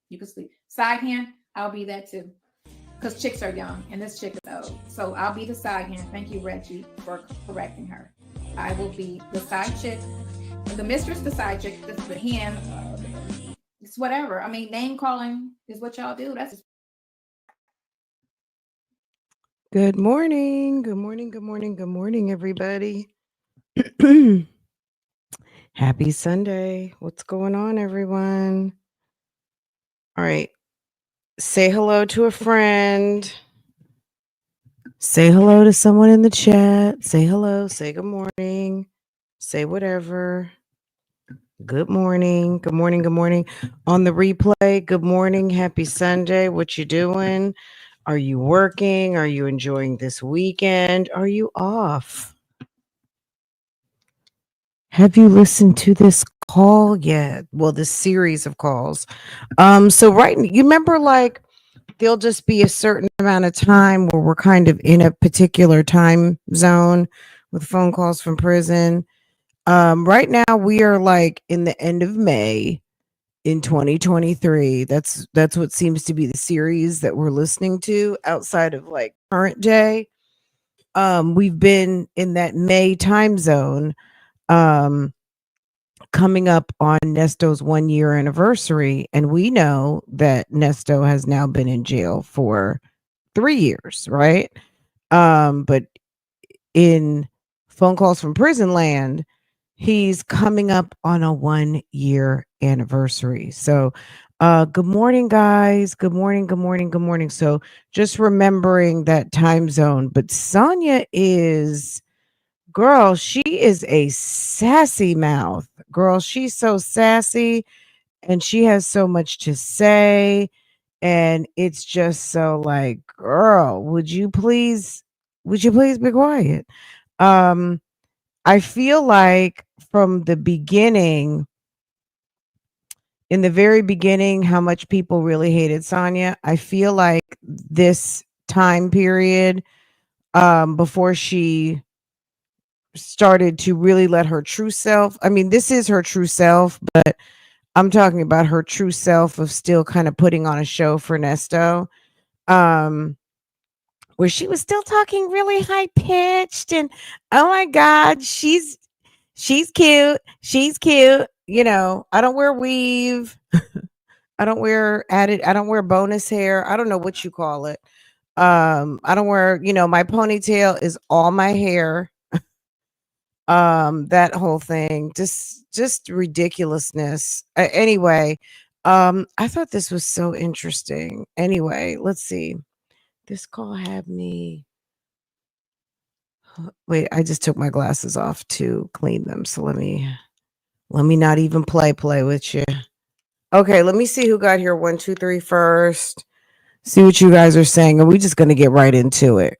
You can sleep. Side hand, I'll be that too. Because chicks are young and this chick is old. So I'll be the side hand. Thank you, Reggie, for correcting her. I will be the side chick, the mistress, the side chick, the hand. It's whatever. I mean, name calling is what y'all do. That's Good morning. Good morning. Good morning. Good morning, everybody. Happy Sunday. What's going on, everyone? All right. Say hello to a friend. Say hello to someone in the chat. Say hello. Say good morning. Say whatever. Good morning. Good morning. Good morning. On the replay, good morning. Happy Sunday. What you doing? Are you working? Are you enjoying this weekend? Are you off? Have you listened to this call yet? Well, this series of calls. So you remember like there'll just be a certain amount of time where we're kind of in a particular time zone with phone calls from prison. Right now we are like in the end of May in 2023. That's what seems to be the series that we're listening to outside of like current day. We've been in that May time zone. Um coming up on Nesto's 1 year anniversary. And we know that Nesto has now been in jail for 3 years, right? But in phone calls from prison land, he's coming up on a 1 year anniversary. So good morning, guys. Good morning, good morning, good morning. So just remembering that time zone. But Sonia is Girl, she is a sassy mouth. Girl, she's so sassy and she has so much to say. And it's just so like, girl, would you please be quiet? Um, I feel like from the beginning, in the very beginning, how much people really hated Sonia. I feel like this time period, before she started to really let her true self. I mean, this is her true self, but I'm talking about her true self of still kind of putting on a show for Nesto. Um, where she was still talking really high pitched and oh my god, she's cute. She's cute. You know, I don't wear weave. I don't wear bonus hair. I don't know what you call it. I don't wear, my ponytail is all my hair. That whole thing, just ridiculousness. Anyway, I thought this was so interesting. Anyway, let's see. This call had me wait, I just took my glasses off to clean them, so let me not even play with you. Okay, let me see who got here. 1, 2, 3 first. See what you guys are saying, and we're just gonna get right into it.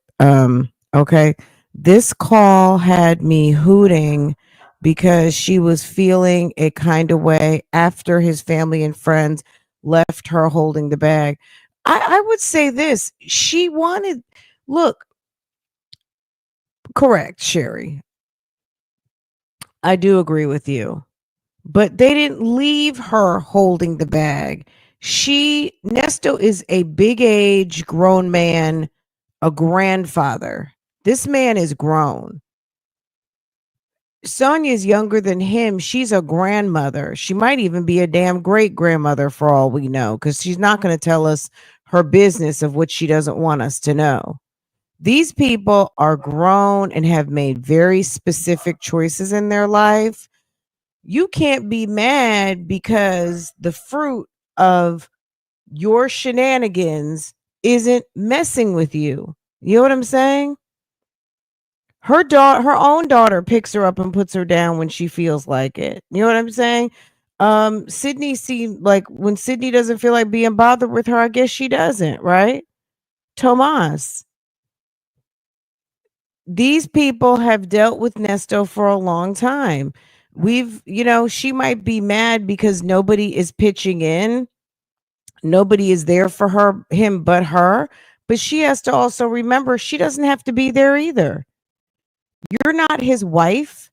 Okay. This call had me hooting because she was feeling a kind of way after his family and friends left her holding the bag. I would say this. She wanted, look, correct, Sherry. I do agree with you. But they didn't leave her holding the bag. Nesto is a big age grown man, a grandfather. This man is grown. Sonia's younger than him. She's a grandmother. She might even be a damn great grandmother for all we know, because she's not going to tell us her business of what she doesn't want us to know. These people are grown and have made very specific choices in their life. You can't be mad because the fruit of your shenanigans isn't messing with you. You know what I'm saying? Her own daughter picks her up and puts her down when she feels like it. You know what I'm saying? Sydney seemed like when Sydney doesn't feel like being bothered with her, I guess she doesn't, right? Tomas. These people have dealt with Nesto for a long time. She might be mad because nobody is pitching in. Nobody is there for him but her. But she has to also remember she doesn't have to be there either. You're not his wife.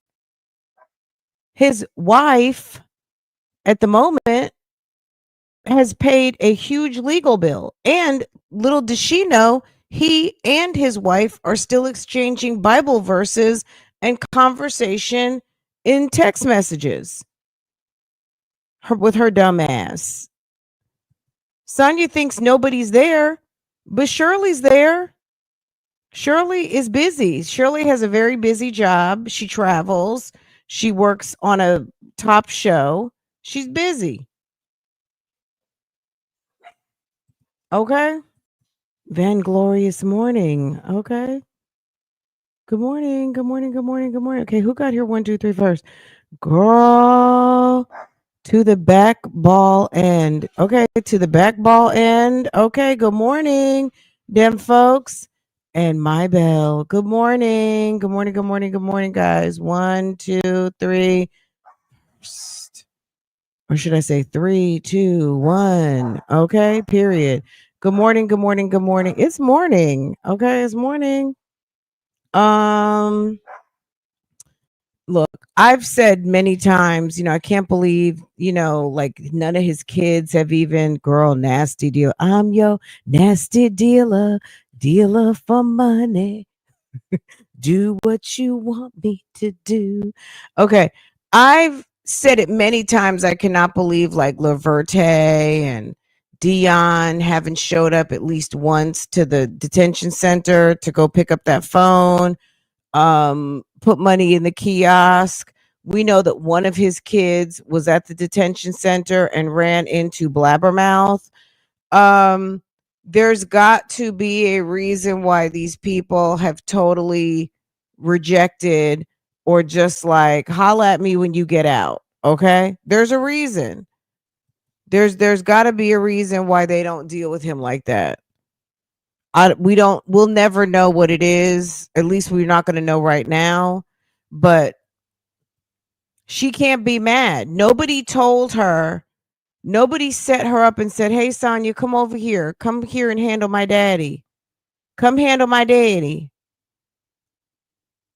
His wife at the moment has paid a huge legal bill. And little does she know, he and his wife are still exchanging Bible verses and conversation in text messages with her dumb ass. Sonia thinks nobody's there, but Shirley's there. Shirley is busy. Shirley has a very busy job. She travels. She works on a top show. She's busy. Okay. Vanglorious morning. Okay. Good morning. Good morning. Good morning. Good morning. Okay. Who got here? 1, 2, 3 first. Girl. To the back ball end. Okay. To the back ball end. Okay. Good morning, them folks. And my bell. Good morning. Good morning. Good morning. Good morning, guys. 1, 2, 3. Or should I say 3, 2, 1? Okay. Period. Good morning. Good morning. Good morning. It's morning. Okay. It's morning. Look, I've said many times, I can't believe, like none of his kids have even, girl, nasty deal. I'm your nasty dealer, dealer for money. Do what you want me to do. Okay. I've said it many times. I cannot believe like Laverte and Dion haven't showed up at least once to the detention center to go pick up that phone, put money in the kiosk. We know that one of his kids was at the detention center and ran into Blabbermouth. There's got to be a reason why these people have totally rejected or just like holla at me when you get out. Okay. There's a reason. There's got to be a reason why they don't deal with him like that. We'll never know what it is. At least we're not going to know right now, but she can't be mad. Nobody told her. Nobody set her up and said, "Hey, Sonia, come over here. Come here and handle my daddy. Come handle my daddy.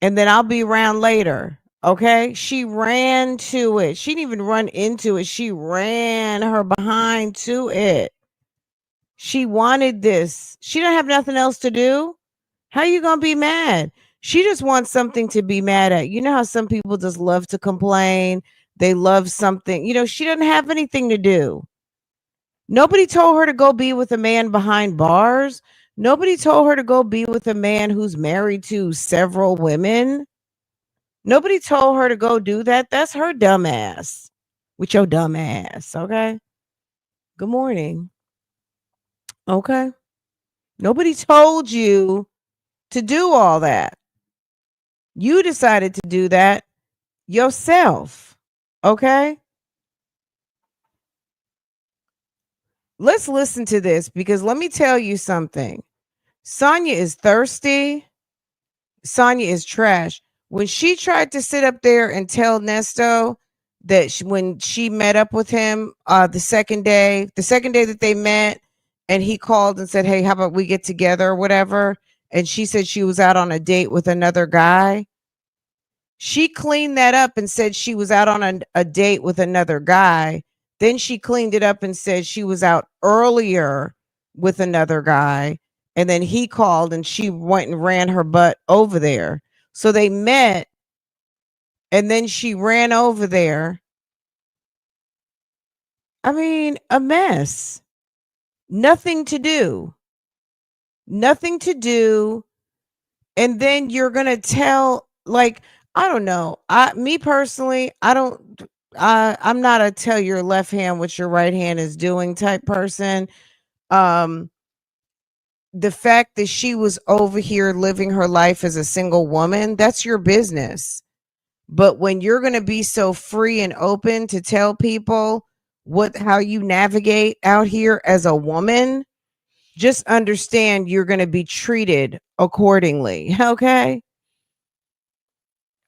And then I'll be around later." Okay. She ran to it. She didn't even run into it. She ran her behind to it. She wanted this. She didn't have nothing else to do. How you gonna be mad? She just wants something to be mad at. You know how some people just love to complain. They love something. She doesn't have anything to do. Nobody told her to go be with a man behind bars. Nobody told her to go be with a man who's married to several women. Nobody told her to go do that. That's her dumb ass. With your dumb ass. Okay. Good morning. Okay. Nobody told you to do all that. You decided to do that yourself. Okay. Let's listen to this because let me tell you something. Sonia is thirsty. Sonia is trash. When she tried to sit up there and tell Nesto that when she met up with him the second day that they met, and he called and said, "Hey, how about we get together or whatever?" And she said she was out on a date with another guy. She cleaned that up and said she was out on a date with another guy. Then she cleaned it up and said she was out earlier with another guy. And then he called and she went and ran her butt over there. So they met and then she ran over there. I mean, a mess. Nothing to do. Nothing to do. And then you're going to tell, like, I don't know. Me personally, I'm not a tell your left hand what your right hand is doing type person. The fact that she was over here living her life as a single woman, that's your business. But when you're going to be so free and open to tell people how you navigate out here as a woman, just understand you're going to be treated accordingly. Okay?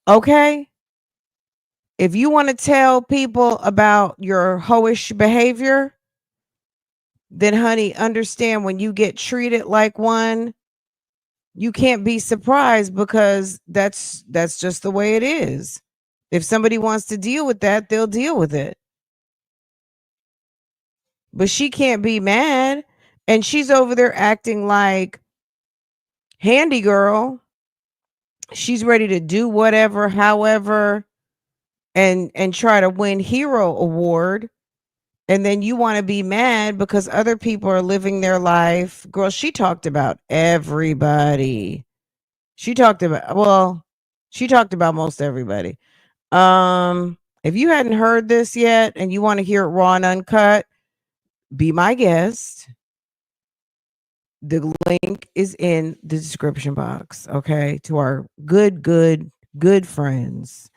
Okay? If you want to tell people about your hoish behavior, then honey, understand when you get treated like one, you can't be surprised because that's just the way it is. If somebody wants to deal with that, they'll deal with it. but she can't be mad. And she's over there acting like handy girl. She's ready to do whatever, however, and try to win hero award. And then you want to be mad because other people are living their life. Girl, she talked about everybody. She talked about most everybody. If you hadn't heard this yet and you want to hear it raw and uncut, be my guest. The link is in the description box, okay? To our good friends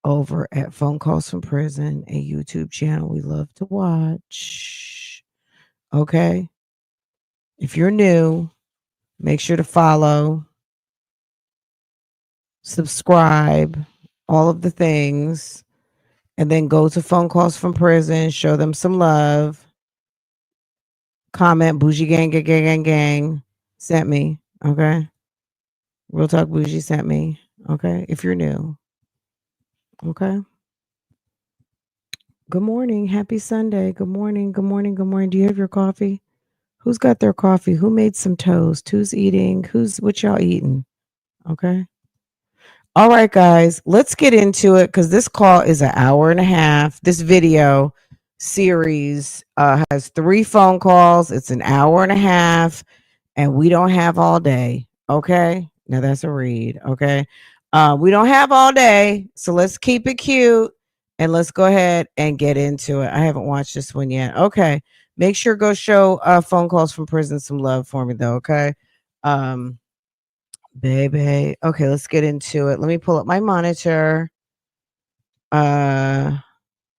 over at Phone Calls from Prison, a YouTube channel we love to watch. Okay? If you're new, make sure to follow, subscribe, all of the things, and then go to Phone Calls from Prison, show them some love. Comment Bougie gang sent me, okay? Real Talk Bougie sent me, okay? If you're new, okay? Good morning. Happy Sunday. Good morning. Good morning. Good morning. Do you have your coffee? Who's got their coffee? Who made some toast? Who's eating? What y'all eating? Okay. All right, guys, let's get into it because this call is an hour and a half. This video series has 3 phone calls. It's an hour and a half, and we don't have all day. Okay. Now that's a read. Okay. We don't have all day. So let's keep it cute and let's go ahead and get into it. I haven't watched this one yet. Okay. Make sure go show Phone Calls from Prison some love for me though. Okay. Baby. Okay, let's get into it. Let me pull up my monitor.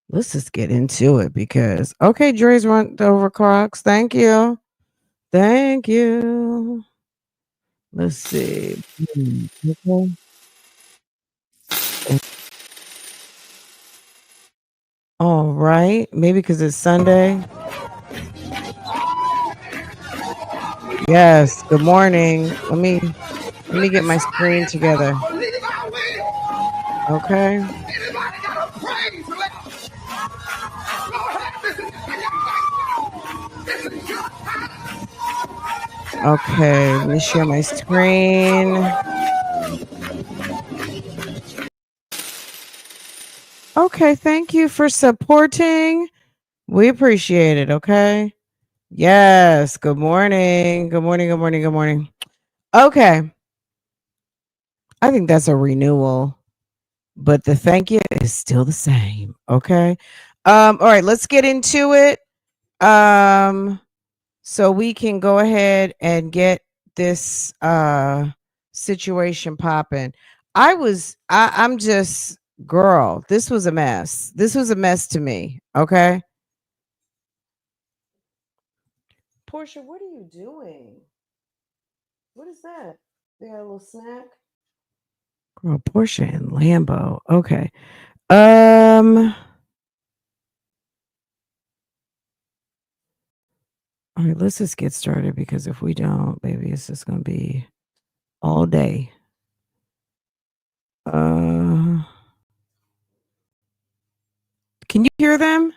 Let's just get into it because okay, Dre's run over Crocs. Thank you. Thank you. Let's see. Okay. All right. Maybe because it's Sunday. Yes. Good morning. Let me get my screen together. Okay. Okay, let me share my screen. Okay, thank you for supporting. We appreciate it, okay? Yes, good morning. Good morning, good morning, good morning. Okay. I think that's a renewal, but the thank you is still the same, okay? All right, let's get into it. So we can go ahead and get this situation popping. I'm just girl, this was a mess. This was a mess to me, okay? Portia, what are you doing? What is that? They got a little snack? Girl, Portia and Lambo. Okay. All right, let's just get started because if we don't, baby, it's just gonna be all day. Can you hear them?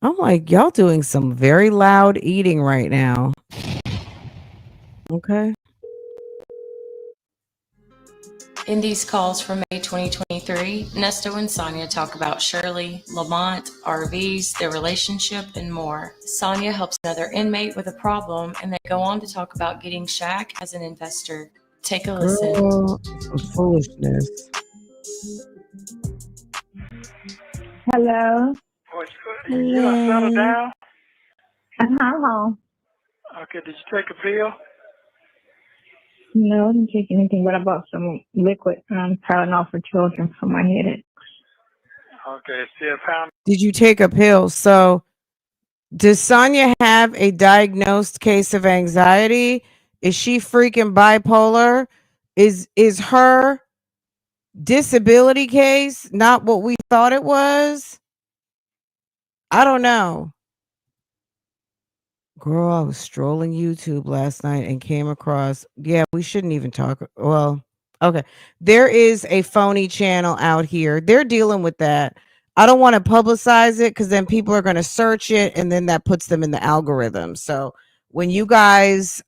I'm like, y'all doing some very loud eating right now. Okay. In these calls from May 2023, Nesto and Sonia talk about Shirley, Lamont, RVs, their relationship, and more. Sonia helps another inmate with a problem, and they go on to talk about getting Shaq as an investor. Take a listen. Girl, some foolishness. Hello. You done settled down? I'm home. Okay, did you take a pill? No, I didn't take anything, but I bought some liquid Tylenol for children for my headache. Okay, still pound. Did you take a pill? So does Sonia have a diagnosed case of anxiety? Is she freaking bipolar? Is her disability case not what we thought it was? I don't know. Girl, I was strolling YouTube last night and came across, yeah, we shouldn't even talk. Well, okay. There is a phony channel out here. They're dealing with that. I don't want to publicize it because then people are going to search it and then that puts them in the algorithm. So when you guys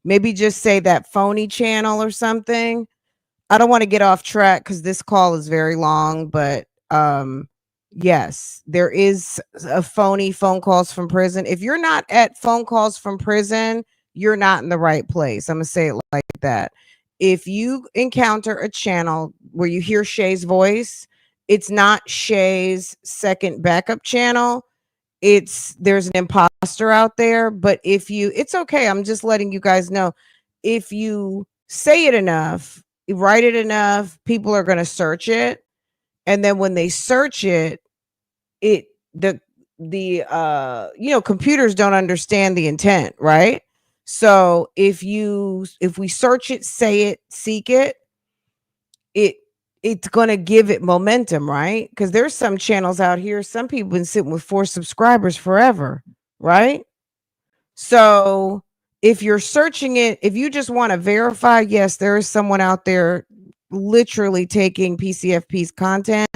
maybe just say that phony channel or something, I don't want to get off track because this call is very long, but yes, there is a phony phone calls from prison. If you're not at phone calls from prison, you're not in the right place. I'm gonna say it like that. If you encounter a channel where you hear Shay's voice, it's not Shay's second backup channel. There's an imposter out there, but it's okay. I'm just letting you guys know, if you say it enough, you write it enough, people are going to search it. And then when they search it, the computers don't understand the intent, right? So if we search it, say it, seek it, it's going to give it momentum, right? Because there's some channels out here, some people been sitting with 4 subscribers forever, right? So if you're searching it, if you just want to verify, yes, there is someone out there literally taking PCFP's content.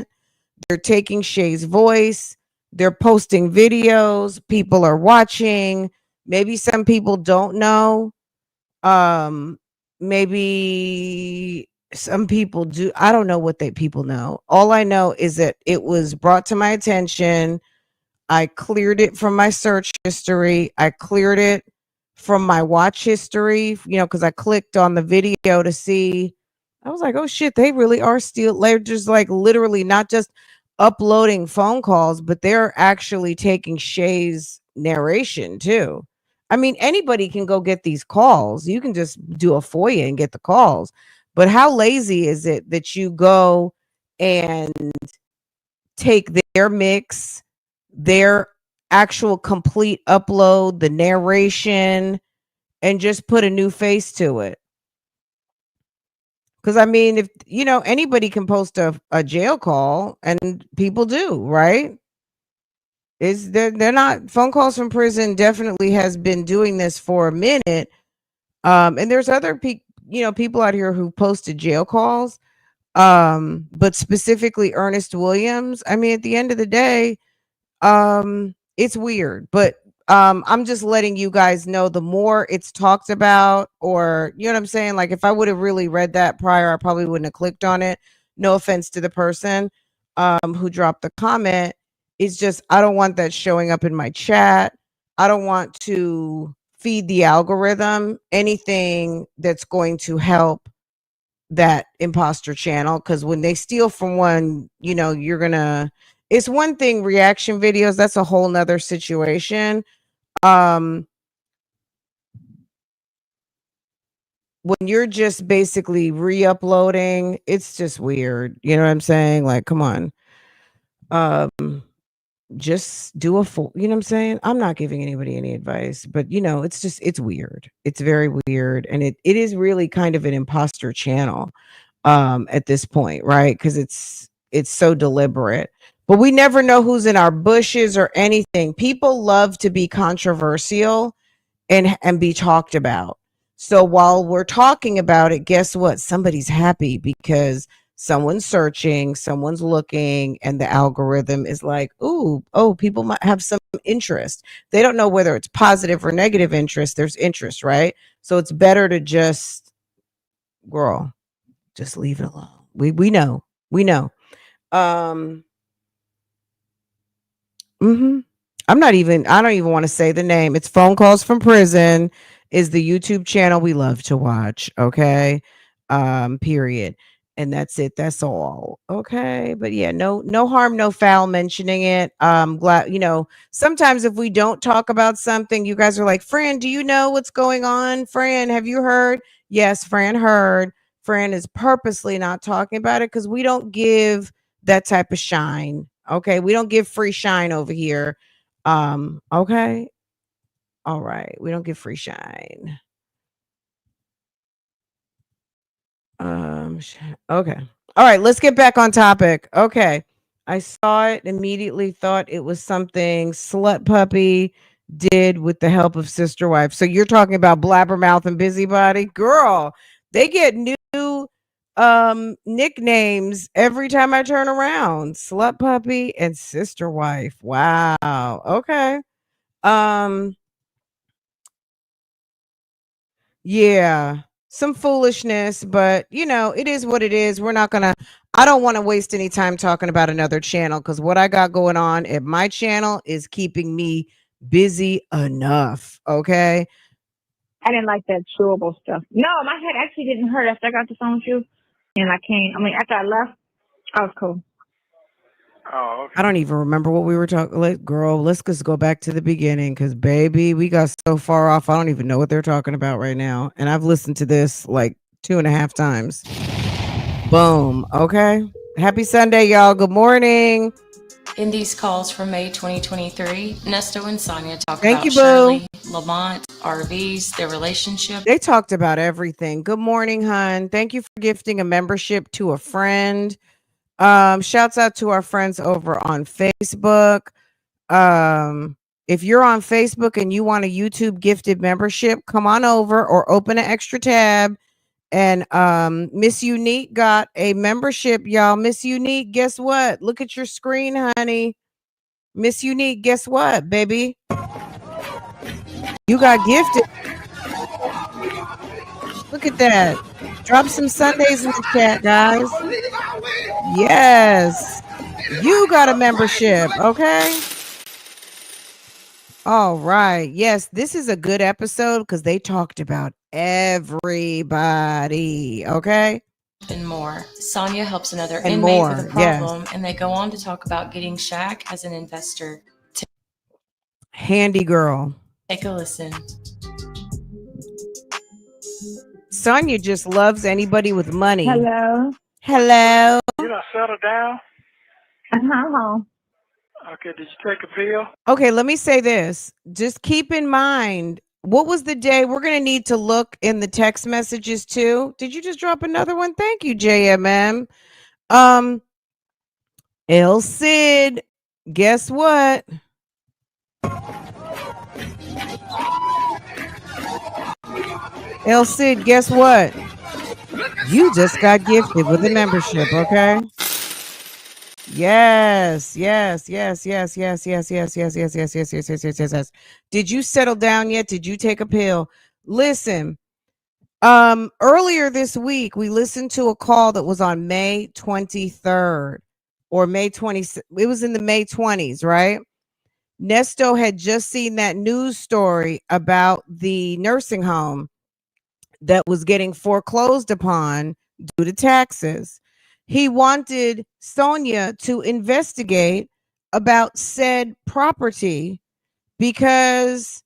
They're taking Shay's voice. They're posting videos. People are watching. Maybe some people don't know. Maybe some people do. I don't know what people know. All I know is that it was brought to my attention. I cleared it from my search history. I cleared it from my watch history, because I clicked on the video to see. I was like, oh shit, they really are they're just like literally not just uploading phone calls, but they're actually taking Shay's narration too. I mean, anybody can go get these calls. You can just do a FOIA and get the calls. But how lazy is it that you go and take their mix, their actual complete upload, the narration, and just put a new face to it? Because I mean, if anybody can post a jail call, and people do, right? They're not phone calls from prison definitely has been doing this for a minute. And there's other people out here who posted jail calls. But specifically Ernest Williams. I mean, at the end of the day, it's weird, but I'm just letting you guys know, the more it's talked about, or you know what I'm saying, like if I would have really read that prior, I probably wouldn't have clicked on it. No offense to the person who dropped the comment. It's just, I don't want that showing up in my chat. I don't want to feed the algorithm anything that's going to help that imposter channel, because when they steal from one, it's one thing, reaction videos, that's a whole nother situation. When you're just basically re-uploading, it's just weird. You know what I'm saying? Like, come on. Just do a full, you know what I'm saying? I'm not giving anybody any advice, but it's weird. It's very weird. And it is really kind of an imposter channel at this point, right? Because it's so deliberate. But we never know who's in our bushes or anything. People love to be controversial and be talked about. So while we're talking about it, guess what? Somebody's happy because someone's searching, someone's looking, and the algorithm is like, people might have some interest. They don't know whether it's positive or negative interest. There's interest, right? So it's better to just, girl, just leave it alone. We know. I don't even want to say the name. It's Phone Calls from Prison is the YouTube channel we love to watch. Okay. Period. And that's it. That's all. Okay. But yeah, no harm, no foul mentioning it. Glad, sometimes if we don't talk about something, you guys are like, Fran, do you know what's going on? Fran, have you heard? Yes, Fran heard. Fran is purposely not talking about it because we don't give that type of shine. Okay. We don't give free shine over here. Okay. All right. We don't give free shine. Okay. All right. Let's get back on topic. Okay. I saw it, immediately thought it was something Slut Puppy did with the help of Sister Wife. So you're talking about Blabbermouth and Busybody? Girl, they get new Nicknames every time I turn around. Slut puppy and sister wife. Wow. Okay. Um, yeah. Some foolishness, but it is what it is. I don't want to waste any time talking about another channel because what I got going on at my channel is keeping me busy enough. Okay. I didn't like that chewable stuff. No, my head actually didn't hurt after I got the phone with you. And after I left, I was cool. Oh, okay. I don't even remember what we were talking. Girl, let's just go back to the beginning because, baby, we got so far off. I don't even know what they're talking about right now. And I've listened to this like 2.5 times. Boom. Okay. Happy Sunday, y'all. Good morning. In these calls from May 2023, Nesto and Sonia talk Thank about you, boo. Shirley, Lamont, RVs, their relationship. They talked about everything. Good morning, hun. Thank you for gifting a membership to a friend. Shouts out to our friends over on Facebook. If you're on Facebook and you want a YouTube gifted membership, come on over or open an extra tab. And Miss Unique got a membership, y'all. Miss Unique, guess what? Look at your screen, honey. Miss Unique, guess what, baby? You got gifted. Look at that. Drop some Sundays in the chat, guys. Yes. You got a membership, okay? All right. Yes, this is a good episode because they talked about everybody, okay? And more. Sonia helps another And inmate more, with a problem, and they go on to talk about getting Shaq as an investor. Handy girl. Take a listen. Sonia just loves anybody with money. Hello. Hello. You done settled down? I'm home. Okay, did you take a pill? Okay, let me say this. Just keep in mind, what was the day? We're going to need to look in the text messages too. Did you just drop another one? Thank you, JMM. El Cid, guess what? El Cid, guess what? You just got gifted with a membership, okay? Yes. Did you settle down yet? Did you take a pill? Listen, earlier this week, we listened to a call that was on May 23rd or May 20th. It was in the May 20s, right? Nesto had just seen that news story about the nursing home that was getting foreclosed upon due to taxes. He wanted Sonia to investigate about said property because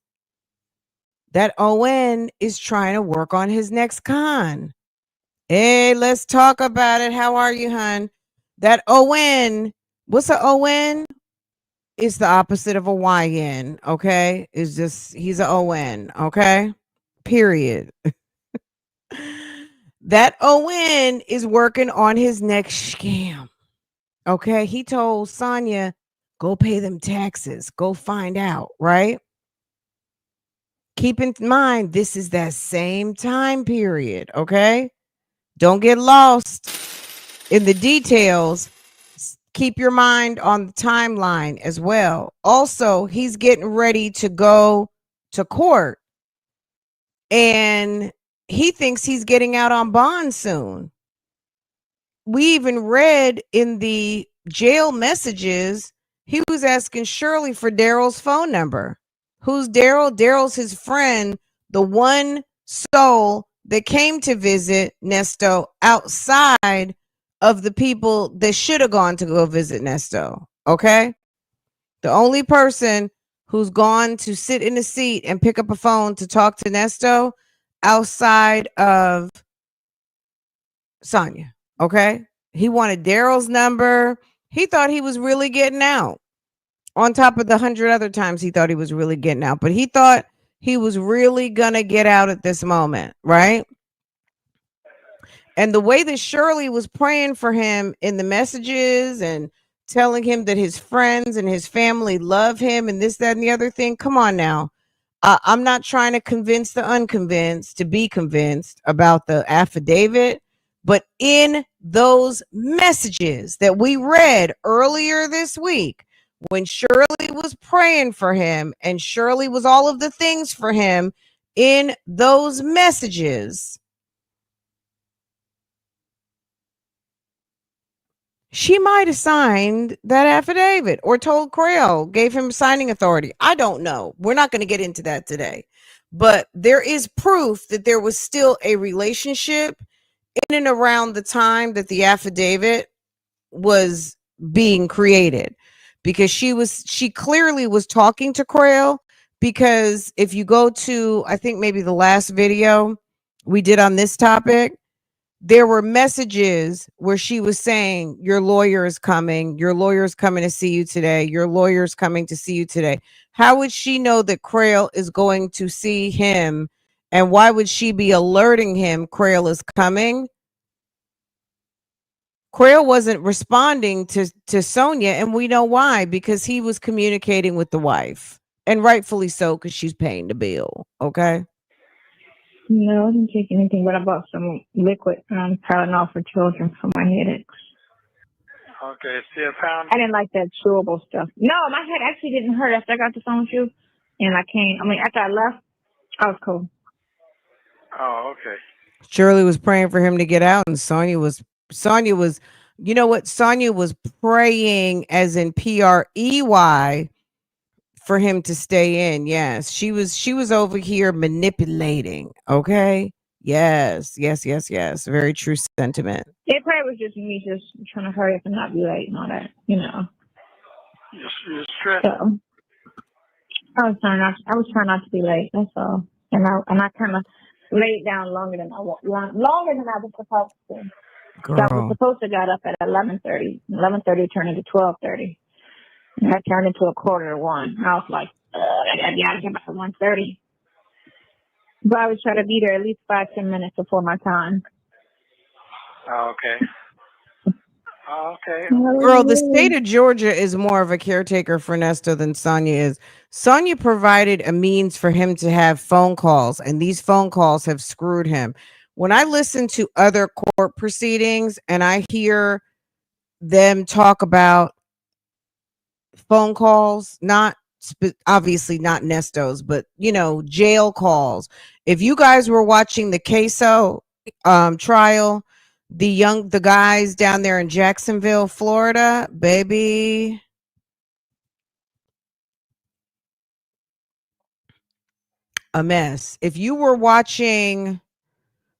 that ON is trying to work on his next con. Hey, let's talk about it. How are you, hun? That ON, what's a ON? It's the opposite of a YN, okay? It's just, he's a ON, okay? Period. That ON is working on his next scam. Okay. He told Sonia, go pay them taxes. Go find out, right? Keep in mind, this is that same time period. Okay. Don't get lost in the details. Keep your mind on the timeline as well. Also, he's getting ready to go to court and he thinks he's getting out on bond soon. We even read in the jail messages, he was asking Shirley for Daryl's phone number. Who's Daryl? Daryl's his friend, the one soul that came to visit Nesto outside of the people that should have gone to go visit Nesto. Okay? The only person who's gone to sit in a seat and pick up a phone to talk to Nesto outside of Sonia. Okay. He wanted Daryl's number. He thought he was really getting out on top of the 100 other times he thought he was really getting out, but he thought he was really going to get out at this moment. Right. And the way that Shirley was praying for him in the messages and telling him that his friends and his family love him and this, that, and the other thing. Come on now. I'm not trying to convince the unconvinced to be convinced about the affidavit, But in those messages that we read earlier this week, when Shirley was praying for him and Shirley was all of the things for him, in those messages, she might have signed that affidavit or told Crail, gave him signing authority. I don't know. We're not going to get into that today. But there is proof that there was still a relationship in and around the time that the affidavit was being created, because she clearly was talking to Crail, because if you go to, I think maybe the last video we did on this topic, there were messages where she was saying, your lawyer is coming to see you today, your lawyer's coming to see you today. How would she know that Crail is going to see him, and why would she be alerting him Crail is coming? Crail wasn't responding to Sonia, and we know why, because he was communicating with the wife, and rightfully so, because she's paying the bill. Okay. No, I didn't take anything, but I bought some liquid Tylenol for children for my headaches. Okay, still pounding? I didn't like that chewable stuff. No, my head actually didn't hurt after I got the phone with you. And after I left, I was cool. Oh, okay. Shirley was praying for him to get out, and Sonia was, you know what? Sonia was praying, as in PREY, for him to stay in. Yes, she was over here manipulating. Okay. Yes. Very true sentiment. It probably was just me just trying to hurry up and not be late and all that, You're stressed? So I was trying not to be late. That's all. And I kind of laid down longer than I was supposed to. So I was Girl. supposed to got up at 11:30. 11:30 turned into 12:30. And that turned into a quarter to 1. I was like, I gotta be out of here by 1:30. But I would try to be there at least 5-10 minutes before my time. Okay. Okay. Girl, the state of Georgia is more of a caretaker for Nesto than Sonia is. Sonia provided a means for him to have phone calls, and these phone calls have screwed him. When I listen to other court proceedings and I hear them talk about phone calls, obviously not Nesto's, but jail calls. If you guys were watching the Queso trial, the guys down there in Jacksonville, Florida, baby, a mess. If you were watching,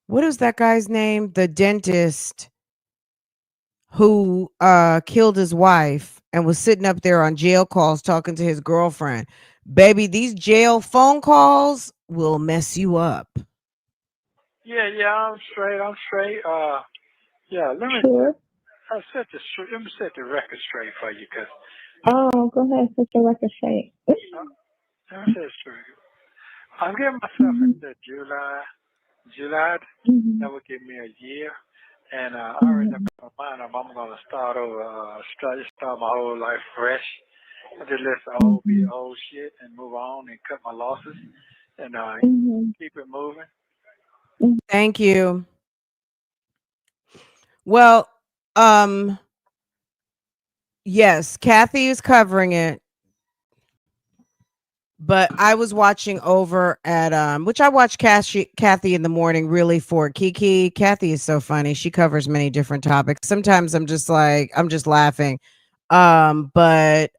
what is that guy's name? The dentist who killed his wife and was sitting up there on jail calls talking to his girlfriend. Baby, these jail phone calls will mess you up. Yeah, I'm straight. Yeah, let me set the record straight for you, cause. Oh, go ahead, set the record straight. Let me set it straight. I'm giving myself until July. That would give me a year. And I already made my mind up. I'm going to start over, start my whole life fresh. I just let the old shit and move on and cut my losses and keep it moving. Thank you. Well, yes, Kathy is covering it. But I was watching over at which I watch Kathy in the morning really for Kiki. Kathy is so funny. She covers many different topics. Sometimes I'm just laughing. But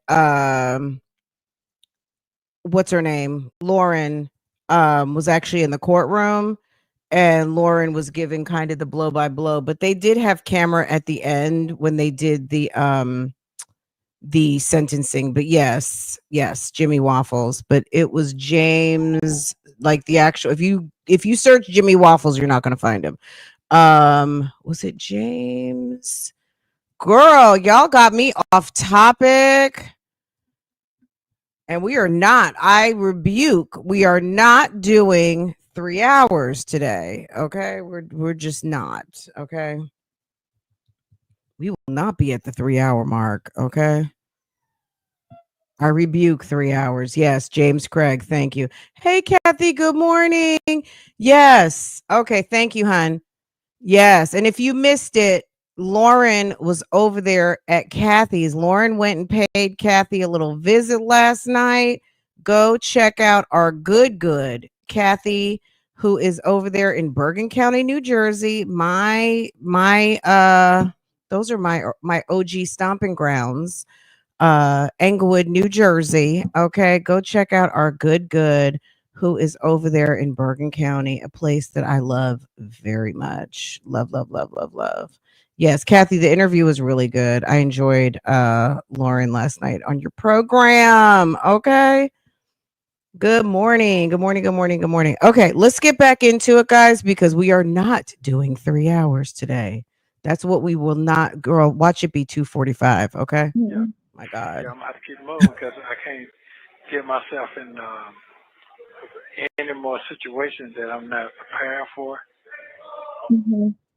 what's her name? Lauren was actually in the courtroom, and Lauren was giving kind of the blow by blow, but they did have camera at the end when they did the sentencing. But yes, Jimmy Waffles, but it was James, like the actual, if you search Jimmy Waffles, you're not going to find him. Was it James? Girl, y'all got me off topic. And we are not doing 3 hours today. Okay. We're just not. Okay. We will not be at the 3-hour mark. Okay. I rebuke 3 hours. Yes, James Craig. Thank you. Hey, Kathy. Good morning. Yes. Okay. Thank you, hon. Yes. And if you missed it, Lauren was over there at Kathy's. Lauren went and paid Kathy a little visit last night. Go check out our good Kathy, who is over there in Bergen County, New Jersey. Those are my OG stomping grounds. Englewood, New Jersey. Okay, go check out our good who is over there in Bergen County, a place that I love very much. Love, love, love, love, love. Yes, Kathy, the interview was really good. I enjoyed Lauren last night on your program. Okay. Good morning. Good morning. Good morning. Good morning. Okay, let's get back into it, guys, because we are not doing 3 hours today. That's what we will not, girl. Watch it be 2:45. Okay. Yeah. My God. Yeah, I'm going to keep moving because I can't get myself in any more situations that I'm not prepared for.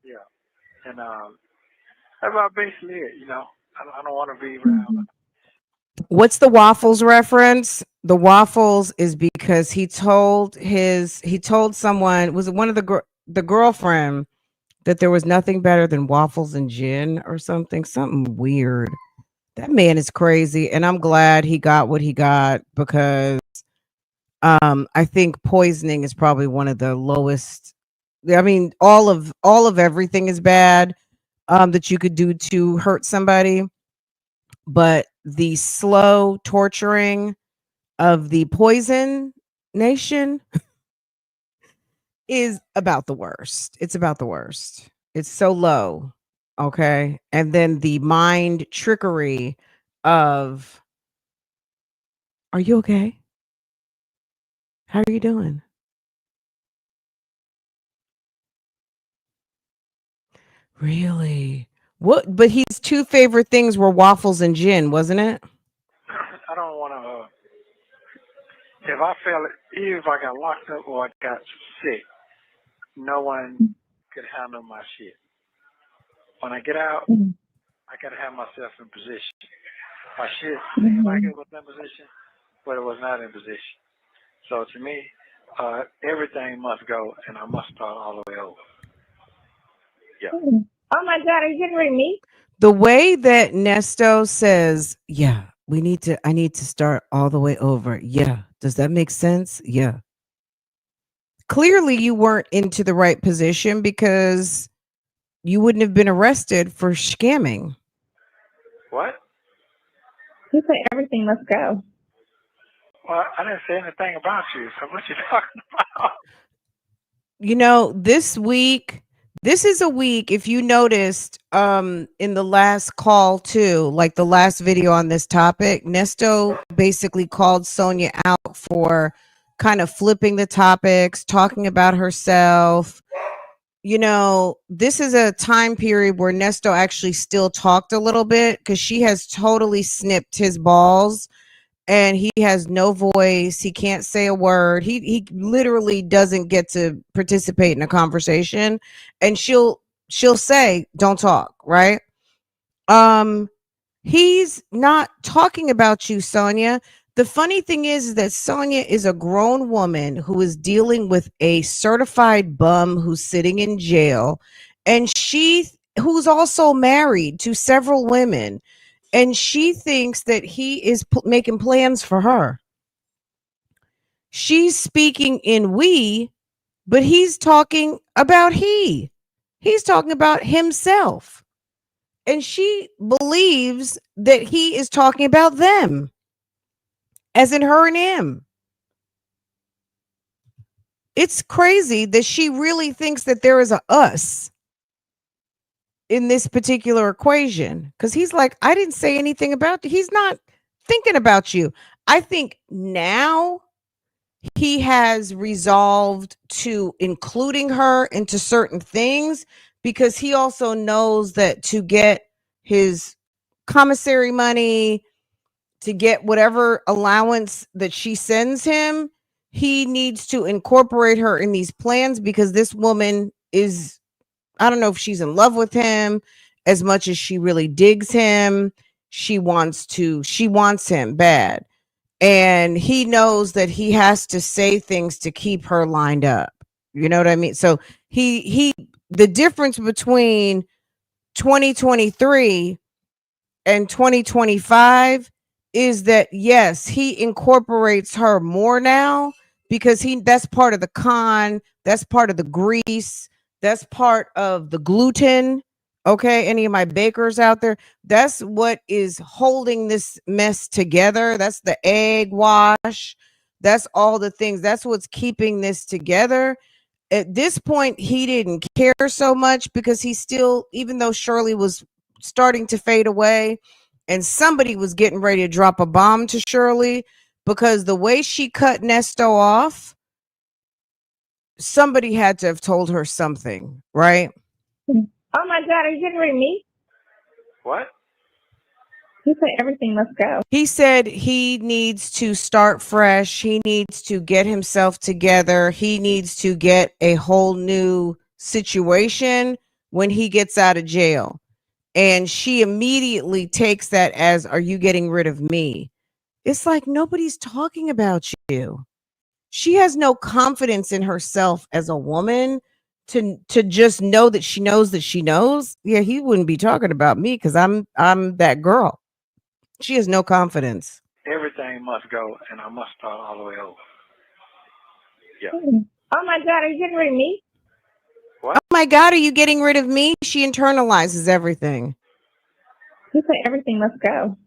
Yeah. And that's about basically it, you know. I don't want to be around. What's the waffles reference? The waffles is because he told someone, was it one of the girlfriend, that there was nothing better than waffles and gin or something weird. That man is crazy, and I'm glad he got what he got, because I think poisoning is probably one of the lowest. I mean, all of everything is bad that you could do to hurt somebody, but the slow torturing of the poison nation is about the worst. It's about the worst. It's so low. Okay. And then the mind trickery of, are you okay? How are you doing? Really? What? But his two favorite things were waffles and gin, wasn't it? I don't want to. If I fell, even if I got locked up or I got sick, no one could handle my shit. When I get out, I got to have myself in position. My shit seemed like it was in position, but it was not in position. So to me, everything must go, and I must start all the way over. Yeah. Oh my God, are you getting rid of me? The way that Nesto says, yeah, I need to start all the way over. Yeah. Does that make sense? Yeah. Clearly you weren't into the right position, because you wouldn't have been arrested for scamming. What? You said everything must go. Well, I didn't say anything about you, so what you talking about? You know, this is a week, if you noticed, in the last call too, like the last video on this topic, Nesto basically called Sonia out for kind of flipping the topics, talking about herself. You know, this is a time period where Nesto actually still talked a little bit, because she has totally snipped his balls, and he has no voice. He can't say a word. He literally doesn't get to participate in a conversation, and she'll say, "Don't talk," right? He's not talking about you, Sonia. The funny thing is that Sonia is a grown woman who is dealing with a certified bum who's sitting in jail, and who's also married to several women, and she thinks that he is making plans for her. She's speaking in we, but he's talking about he. He's talking about himself. And she believes that he is talking about them, as in her and him. It's crazy that she really thinks that there is a us in this particular equation, because he's like, I didn't say anything about you. He's not thinking about you. I think now he has resolved to including her into certain things, because he also knows that to get his commissary money, to get whatever allowance that she sends him, he needs to incorporate her in these plans, because this woman is, I don't know if she's in love with him as much as she really digs him. She wants him bad. And he knows that he has to say things to keep her lined up. You know what I mean? So he the difference between 2023 and 2025 is that yes, he incorporates her more now because that's part of the con, that's part of the grease, that's part of the gluten. Okay, any of my bakers out there, that's what is holding this mess together. That's the egg wash. That's all the things. That's what's keeping this together. At this point, he didn't care so much because he still, even though Shirley was starting to fade away and somebody was getting ready to drop a bomb to Shirley, because the way she cut Nesto off, somebody had to have told her something, right? Oh my God, are you getting rid of me? What? He said everything must go. He said he needs to start fresh. He needs to get himself together. He needs to get a whole new situation when he gets out of jail. And she immediately takes that as, are you getting rid of me? It's like nobody's talking about you. She has no confidence in herself as a woman to just know that she knows that she knows. Yeah, he wouldn't be talking about me because I'm that girl. She has no confidence. Everything must go, and I must start all the way over. Yeah. Oh my God, are you getting rid of me? What? Oh my God, are you getting rid of me? She internalizes everything. He said everything must go.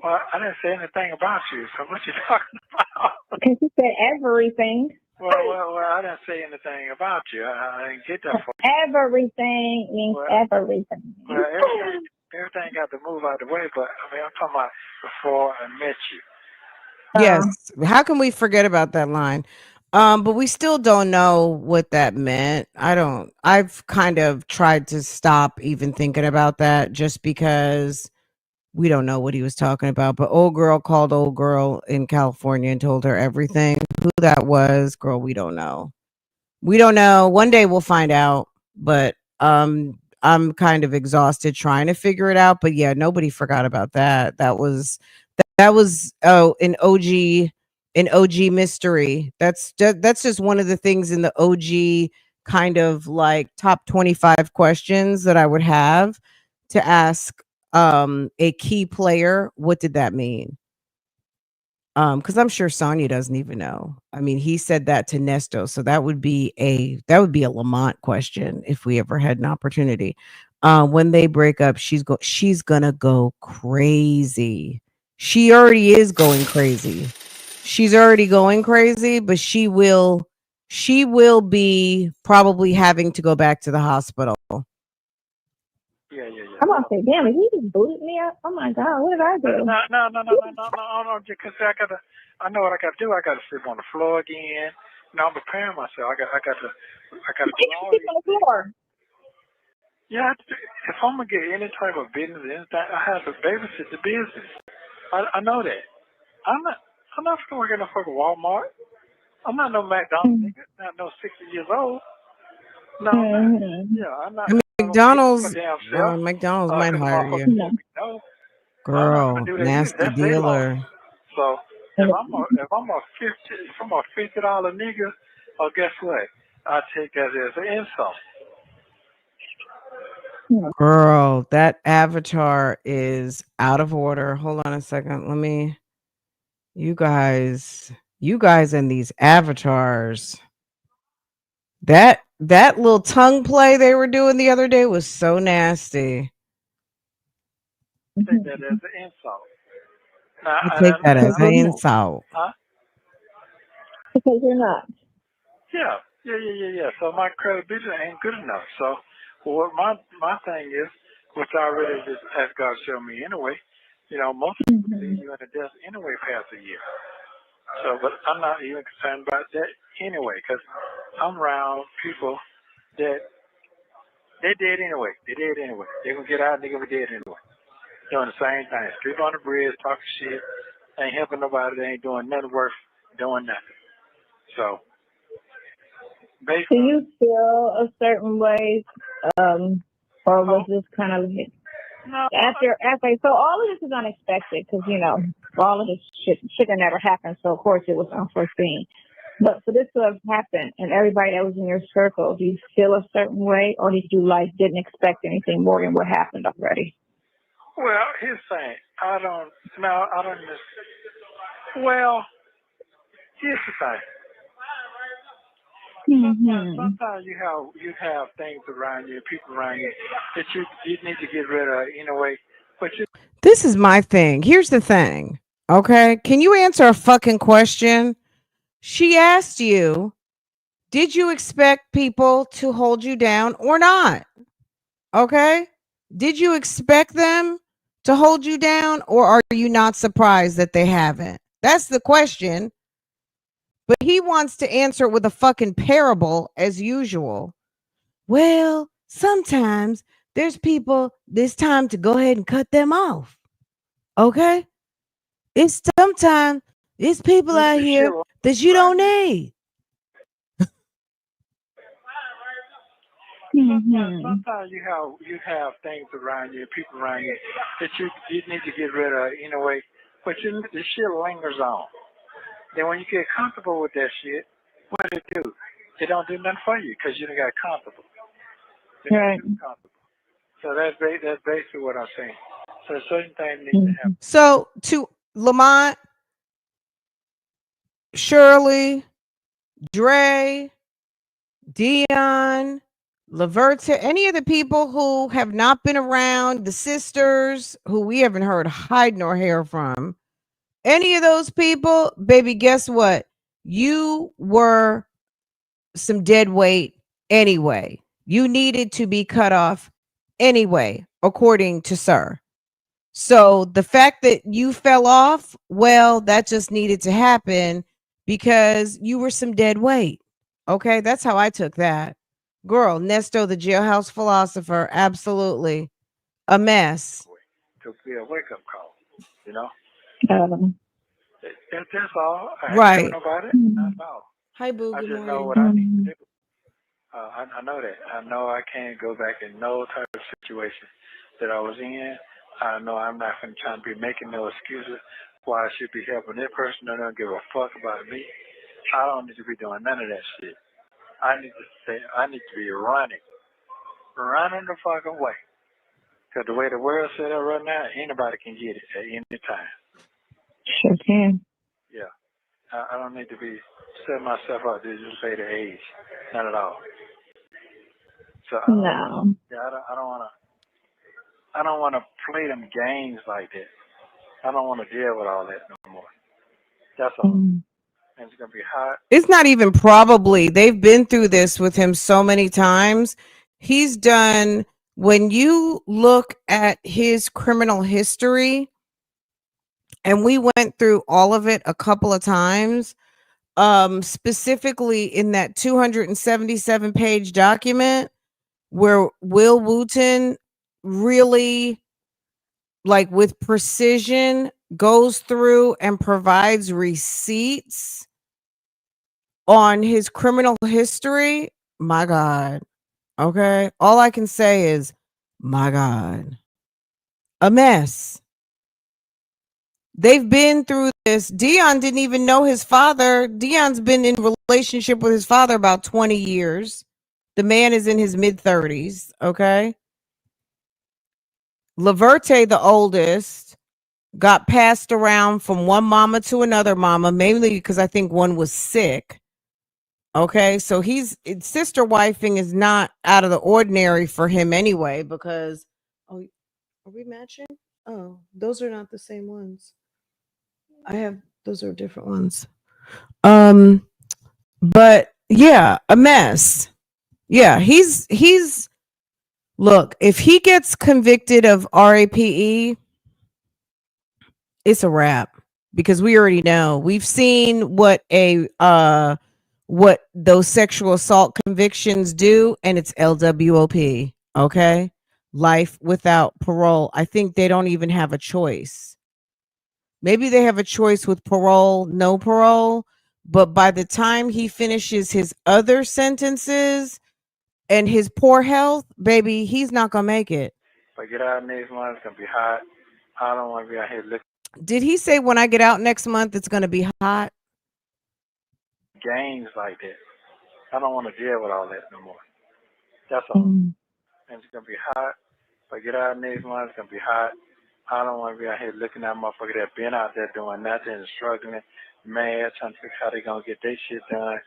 Well, I didn't say anything about you, so what you talking about? Because he said everything. Well, I didn't say anything about you. I didn't get that far. Everything means everything. Well, everything got to move out of the way, but I mean, I'm talking about before I met you. Yes. How can we forget about that line? But we still don't know what that meant. I've kind of tried to stop even thinking about that just because we don't know what he was talking about. But old girl called old girl in California and told her everything. Who that was, girl, we don't know. We don't know. One day we'll find out. But I'm kind of exhausted trying to figure it out. But yeah, nobody forgot about that. That was an OG mystery. That's just one of the things in the OG kind of like top 25 questions that I would have to ask a key player. What did that mean? Because I'm sure Sonia doesn't even know. I mean, he said that to Nesto, so that would be a Lamont question if we ever had an opportunity. When they break up, she's gonna go crazy. She already is going crazy. She's already going crazy, but she will be probably having to go back to the hospital. Yeah. I'm gonna say, damn, he just booted me up. Oh my God, what did I do? No, because I know what I gotta do. I gotta sleep on the floor again. I'm preparing myself. I got to do all these on the floor. Yeah, if I'm gonna get any type of business, anything, I have to babysit the business. I know that. I'm not gonna work in a fucking Walmart. I'm not no McDonald's nigga. Not no 60 years old. No, I'm not. Yeah, I'm not. I mean, McDonald's McDonald's might hire you. No, Girl, do that nasty either. That's their law. dealer. So if I'm a $50 nigga, oh, guess what? I take that as an insult. Girl, that avatar is out of order. Hold on a second. You guys and these avatars. That little tongue play they were doing the other day was so nasty. Take that as an insult. I take that as an insult. Huh? Because you're not. Yeah. So my credibility ain't good enough. So what my thing is, which I already just asked God to show me anyway, most people leave you in the death anyway past a year. So, but I'm not even concerned about that anyway, because I'm around people that they dead anyway. They gonna get out and they gonna be dead anyway. Doing the same thing. Sleep on the bridge, talking shit, ain't helping nobody, they ain't doing nothing worth doing nothing. So do you feel a certain way, or was this kind of after? So all of this is unexpected because all of this shit that never happened. So of course it was unforeseen. But for this to have happened and everybody that was in your circle, do you feel a certain way, or did you didn't expect anything more than what happened already? Well, here's the thing. I don't. Well, here's the thing. Sometimes you have things around you, people around you that you need to get rid of anyway. But This is my thing. Here's the thing. Okay. Can you answer a fucking question? She asked you, did you expect people to hold you down or not? Okay. Did you expect them to hold you down, or are you not surprised that they haven't? That's the question. But he wants to answer it with a fucking parable as usual. Well, sometimes there's people, it's time to go ahead and cut them off. Okay? It's sometimes it's people out here that you don't need. sometimes you have things around you, people around you that you need to get rid of anyway. But the shit lingers on. Then when you get comfortable with that shit, what it do? It don't do nothing for you because you done got comfortable. Right. So that's basically what I'm saying. So certain things need to happen. So to Lamont, Shirley, Dre, Dion, Laverta, any of the people who have not been around, the sisters who we haven't heard hide nor hair from, any of those people, baby, guess what? You were some dead weight anyway. You needed to be cut off anyway, according to Sir. So the fact that you fell off, well, that just needed to happen because you were some dead weight. Okay, that's how I took that. Girl, Nesto, the jailhouse philosopher, absolutely a mess. To be a wake up call, you know. That's all. I Right. don't know about it. That's all. Hi, Boo. I Good just know morning. what I need to do. I know that. I know I can't go back in no type of situation that I was in. I know I'm not going to try to be making no excuses why I should be helping that person that don't give a fuck about me. I don't need to be doing none of that shit. I need to be running the fuck away. Because the way the world's set up right now, anybody can get it at any time. Sure can. Yeah. I don't need to be setting myself up to just say the age. Not at all. So I don't want to play them games like that. I don't want to deal with all that no more. That's all. And it's gonna be hot. It's not even probably. They've been through this with him so many times. He's done, when you look at his criminal history, and we went through all of it a couple of times, specifically in that 277 page document where Will Wooten really, like with precision, goes through and provides receipts on his criminal history. My God. Okay. All I can say is, my God. A mess. They've been through this. Dion didn't even know his father. Dion's been in relationship with his father about 20 years. The man is in his mid-30s. Okay. Laverte, the oldest, got passed around from one mama to another mama, mainly because I think one was sick. Okay, so sister wifing is not out of the ordinary for him anyway, because are we matching? Oh, those are not the same ones. Those are different ones. But yeah, a mess. Yeah, he's look, if he gets convicted of RAPE, it's a wrap, because we already know. We've seen what those sexual assault convictions do, and it's LWOP. Okay, life without parole. I think they don't even have a choice. Maybe they have a choice with parole, no parole, but by the time he finishes his other sentences and his poor health, baby, he's not gonna make it. If I get out next month, it's gonna be hot. I don't want to be out here looking. Did he say when I get out next month it's gonna be hot? games like that. I don't want to deal with all that no more. That's all. Mm. And it's gonna be hot. If I get out next month, it's gonna be hot. I don't want to be out here looking at motherfuckers that been out there doing nothing and struggling, mad, trying to figure how they gonna get their shit done.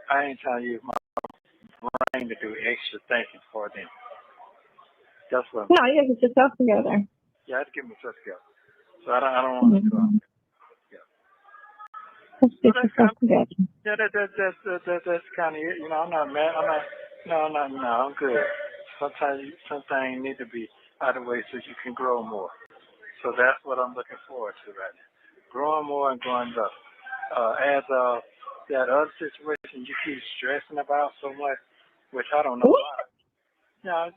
I ain't trying to use my brain to do extra thinking for them. That's what. No, you have to get yourself together. Yeah, I have to get myself together. So I don't want to do all that. Let's So get that's yourself together. Yeah, that's kind of it. You know, I'm not mad. I'm good. Sometimes some things need to be out of the way so you can grow more. So that's what I'm looking forward to right now. Growing more and growing up. As that other situation you keep stressing about so much, which I don't know why. No,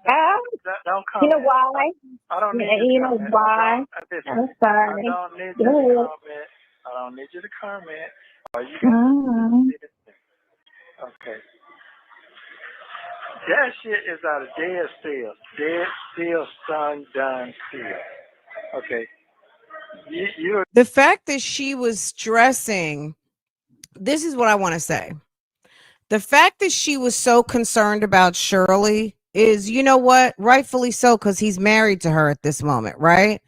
don't You comment. know why? I don't need You you to know comment. why? I'm sorry. I don't need you to comment. I don't need you to comment. All you got to do is okay. That shit is out of dead still. Dead still, son, done still. Okay. You The fact that she was stressing, this is what I want to say. The fact that she was so concerned about Shirley is, you know what? Rightfully so, because he's married to her at this moment, right?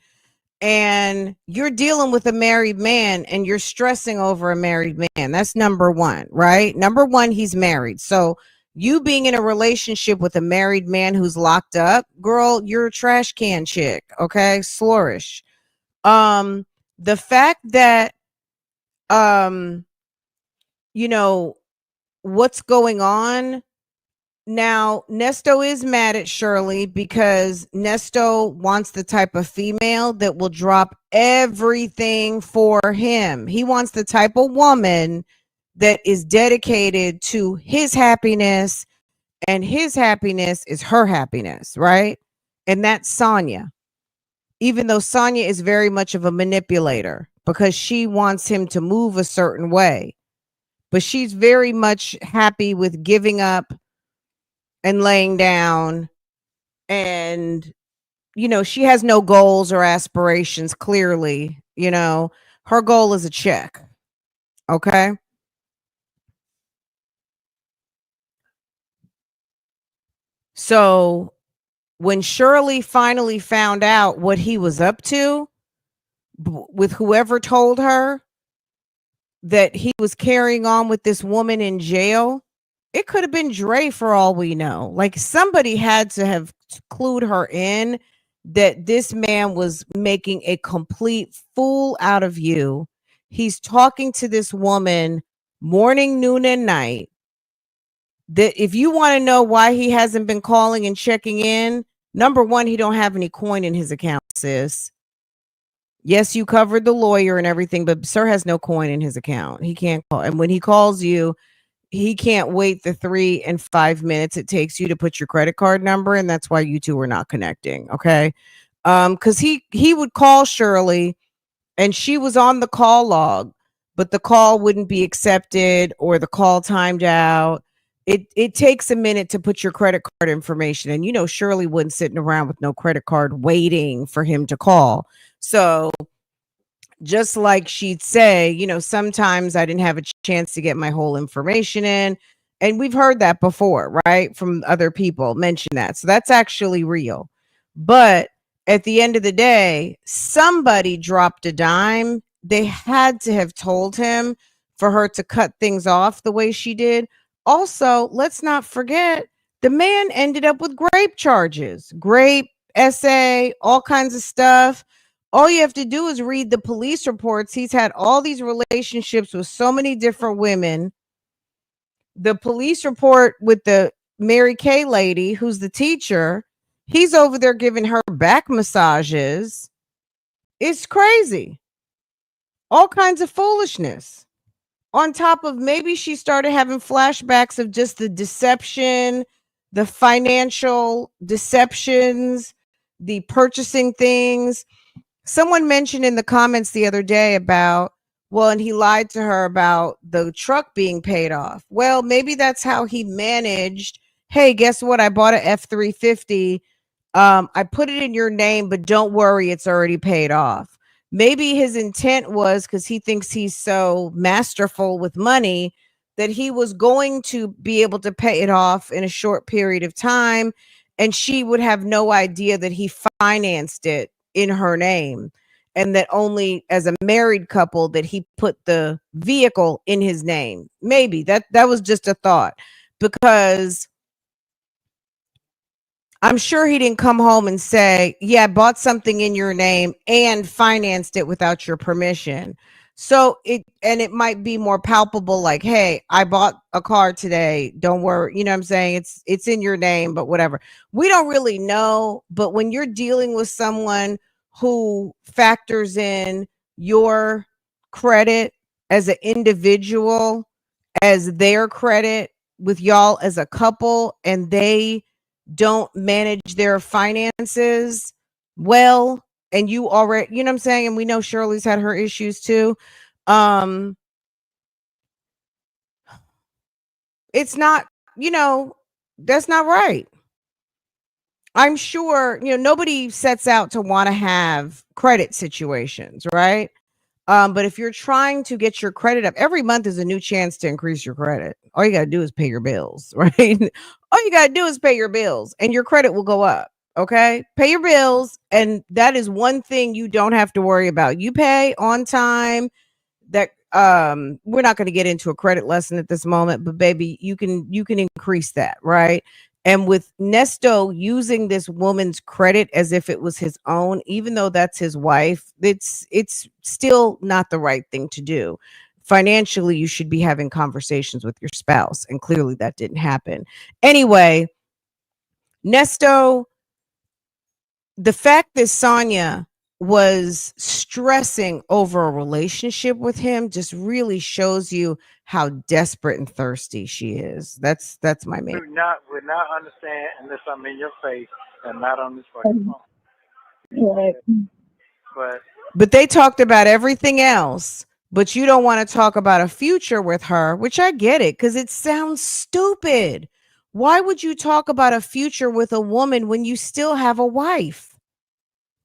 And you're dealing with a married man and you're stressing over a married man. That's number one, right? Number one, he's married. So you being in a relationship with a married man who's locked up, girl, you're a trash can chick, okay? Flourish. The fact that you know what's going on now, Nesto is mad at Shirley because Nesto wants the type of female that will drop everything for him. He wants the type of woman that is dedicated to his happiness, and his happiness is her happiness, right? And that's Sonia. Even though Sonia is very much of a manipulator because she wants him to move a certain way, but she's very much happy with giving up and laying down, and she has no goals or aspirations. Clearly, her goal is a check. Okay, so when Shirley finally found out what he was up to with whoever told her that he was carrying on with this woman in jail, it could have been Dre for all we know. Like, somebody had to have clued her in that this man was making a complete fool out of you. He's talking to this woman morning, noon, and night. That if you want to know why he hasn't been calling and checking in, number one, he don't have any coin in his account, sis. Yes, you covered the lawyer and everything, but sir has no coin in his account. He can't call. And when he calls you, he can't wait the 3 and 5 minutes it takes you to put your credit card number. And that's why you two are not connecting. Okay. Because he would call Shirley and she was on the call log, but the call wouldn't be accepted or the call timed out. It takes a minute to put your credit card information. And Shirley wasn't sitting around with no credit card waiting for him to call. So just like she'd say, sometimes I didn't have a chance to get my whole information in. And we've heard that before, right? From other people mention that. So that's actually real. But at the end of the day, somebody dropped a dime. They had to have told him for her to cut things off the way she did. Also, let's not forget, the man ended up with grape charges, grape, essay, all kinds of stuff. All you have to do is read the police reports. He's had all these relationships with so many different women. The police report with the Mary Kay lady, who's the teacher, he's over there giving her back massages. It's crazy. All kinds of foolishness. On top of maybe she started having flashbacks of just the deception, the financial deceptions, the purchasing things. Someone mentioned in the comments the other day about, well, and he lied to her about the truck being paid off. Well, maybe that's how he managed. Hey, guess what? I bought a F-350. I put it in your name, but don't worry, it's already paid off. Maybe his intent was because he thinks he's so masterful with money that he was going to be able to pay it off in a short period of time, and she would have no idea that he financed it in her name, and that only as a married couple that he put the vehicle in his name. Maybe that was just a thought, because I'm sure he didn't come home and say, yeah, I bought something in your name and financed it without your permission. So it might be more palpable, like, hey, I bought a car today. Don't worry. You know what I'm saying? It's in your name, but whatever. We don't really know. But when you're dealing with someone who factors in your credit as an individual, as their credit with y'all as a couple, and they don't manage their finances well, and you already, you know what I'm saying, and we know Shirley's had her issues too, it's not, that's not right. I'm sure, nobody sets out to want to have credit situations, right? But if you're trying to get your credit up, every month is a new chance to increase your credit. All you got to do is pay your bills, right? All you got to do is pay your bills and your credit will go up. Okay. Pay your bills. And that is one thing you don't have to worry about. You pay on time. That we're not going to get into a credit lesson at this moment, but baby, you can increase that, right? And with Nesto using this woman's credit as if it was his own, even though that's his wife, it's still not the right thing to do. Financially, you should be having conversations with your spouse, and clearly that didn't happen. Anyway, Nesto, the fact that Sonia was stressing over a relationship with him just really shows you how desperate and thirsty she is. That's my main. Would not understand unless I'm in your face and not on this fucking phone. Right. But they talked about everything else, but you don't want to talk about a future with her, which I get it, because it sounds stupid. Why would you talk about a future with a woman when you still have a wife?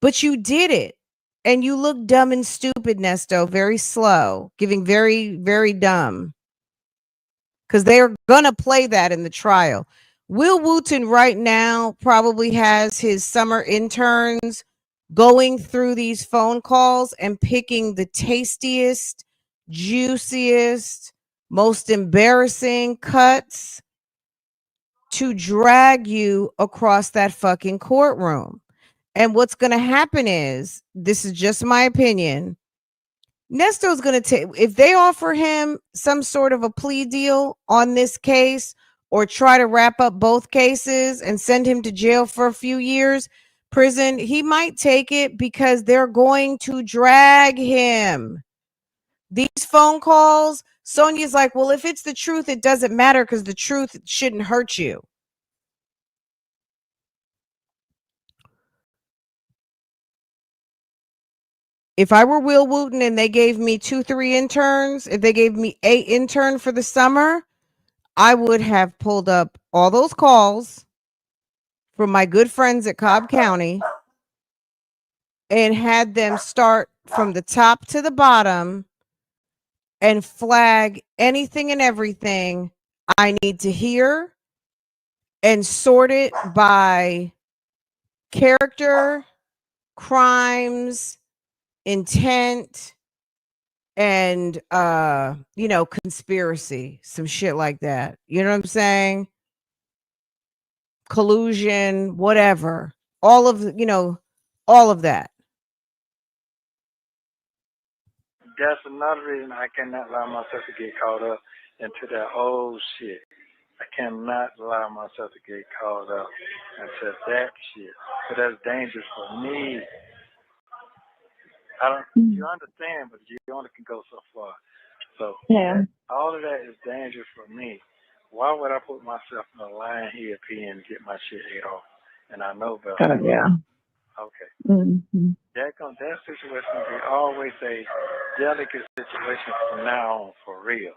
But you did it. And you look dumb and stupid, Nesto, very slow, giving very, very dumb. Because they're going to play that in the trial. Will Wooten right now probably has his summer interns going through these phone calls and picking the tastiest, juiciest, most embarrassing cuts to drag you across that fucking courtroom. And what's going to happen is, this is just my opinion, Nesto's going to take, if they offer him some sort of a plea deal on this case, or try to wrap up both cases and send him to jail for a few years, prison, he might take it, because they're going to drag him. These phone calls, Sonia's like, well, if it's the truth, it doesn't matter, because the truth shouldn't hurt you. If I were Will Wooten and they gave me 2-3 interns, if they gave me 8 intern for the summer, I would have pulled up all those calls from my good friends at Cobb County and had them start from the top to the bottom and flag anything and everything I need to hear and sort it by character, crimes, intent, and conspiracy, some shit like that. You know what I'm saying? Collusion, whatever. All of that. That's another reason I cannot allow myself to get caught up into that old shit. I cannot allow myself to get caught up into that shit. But that's dangerous for me. You understand, but you only can go so far. So Yeah. all of that is dangerous for me. Why would I put myself in a line here and get my shit ate off? And I know better. Yeah. Okay. Mm-hmm. That situation will be always a delicate situation from now on, for real.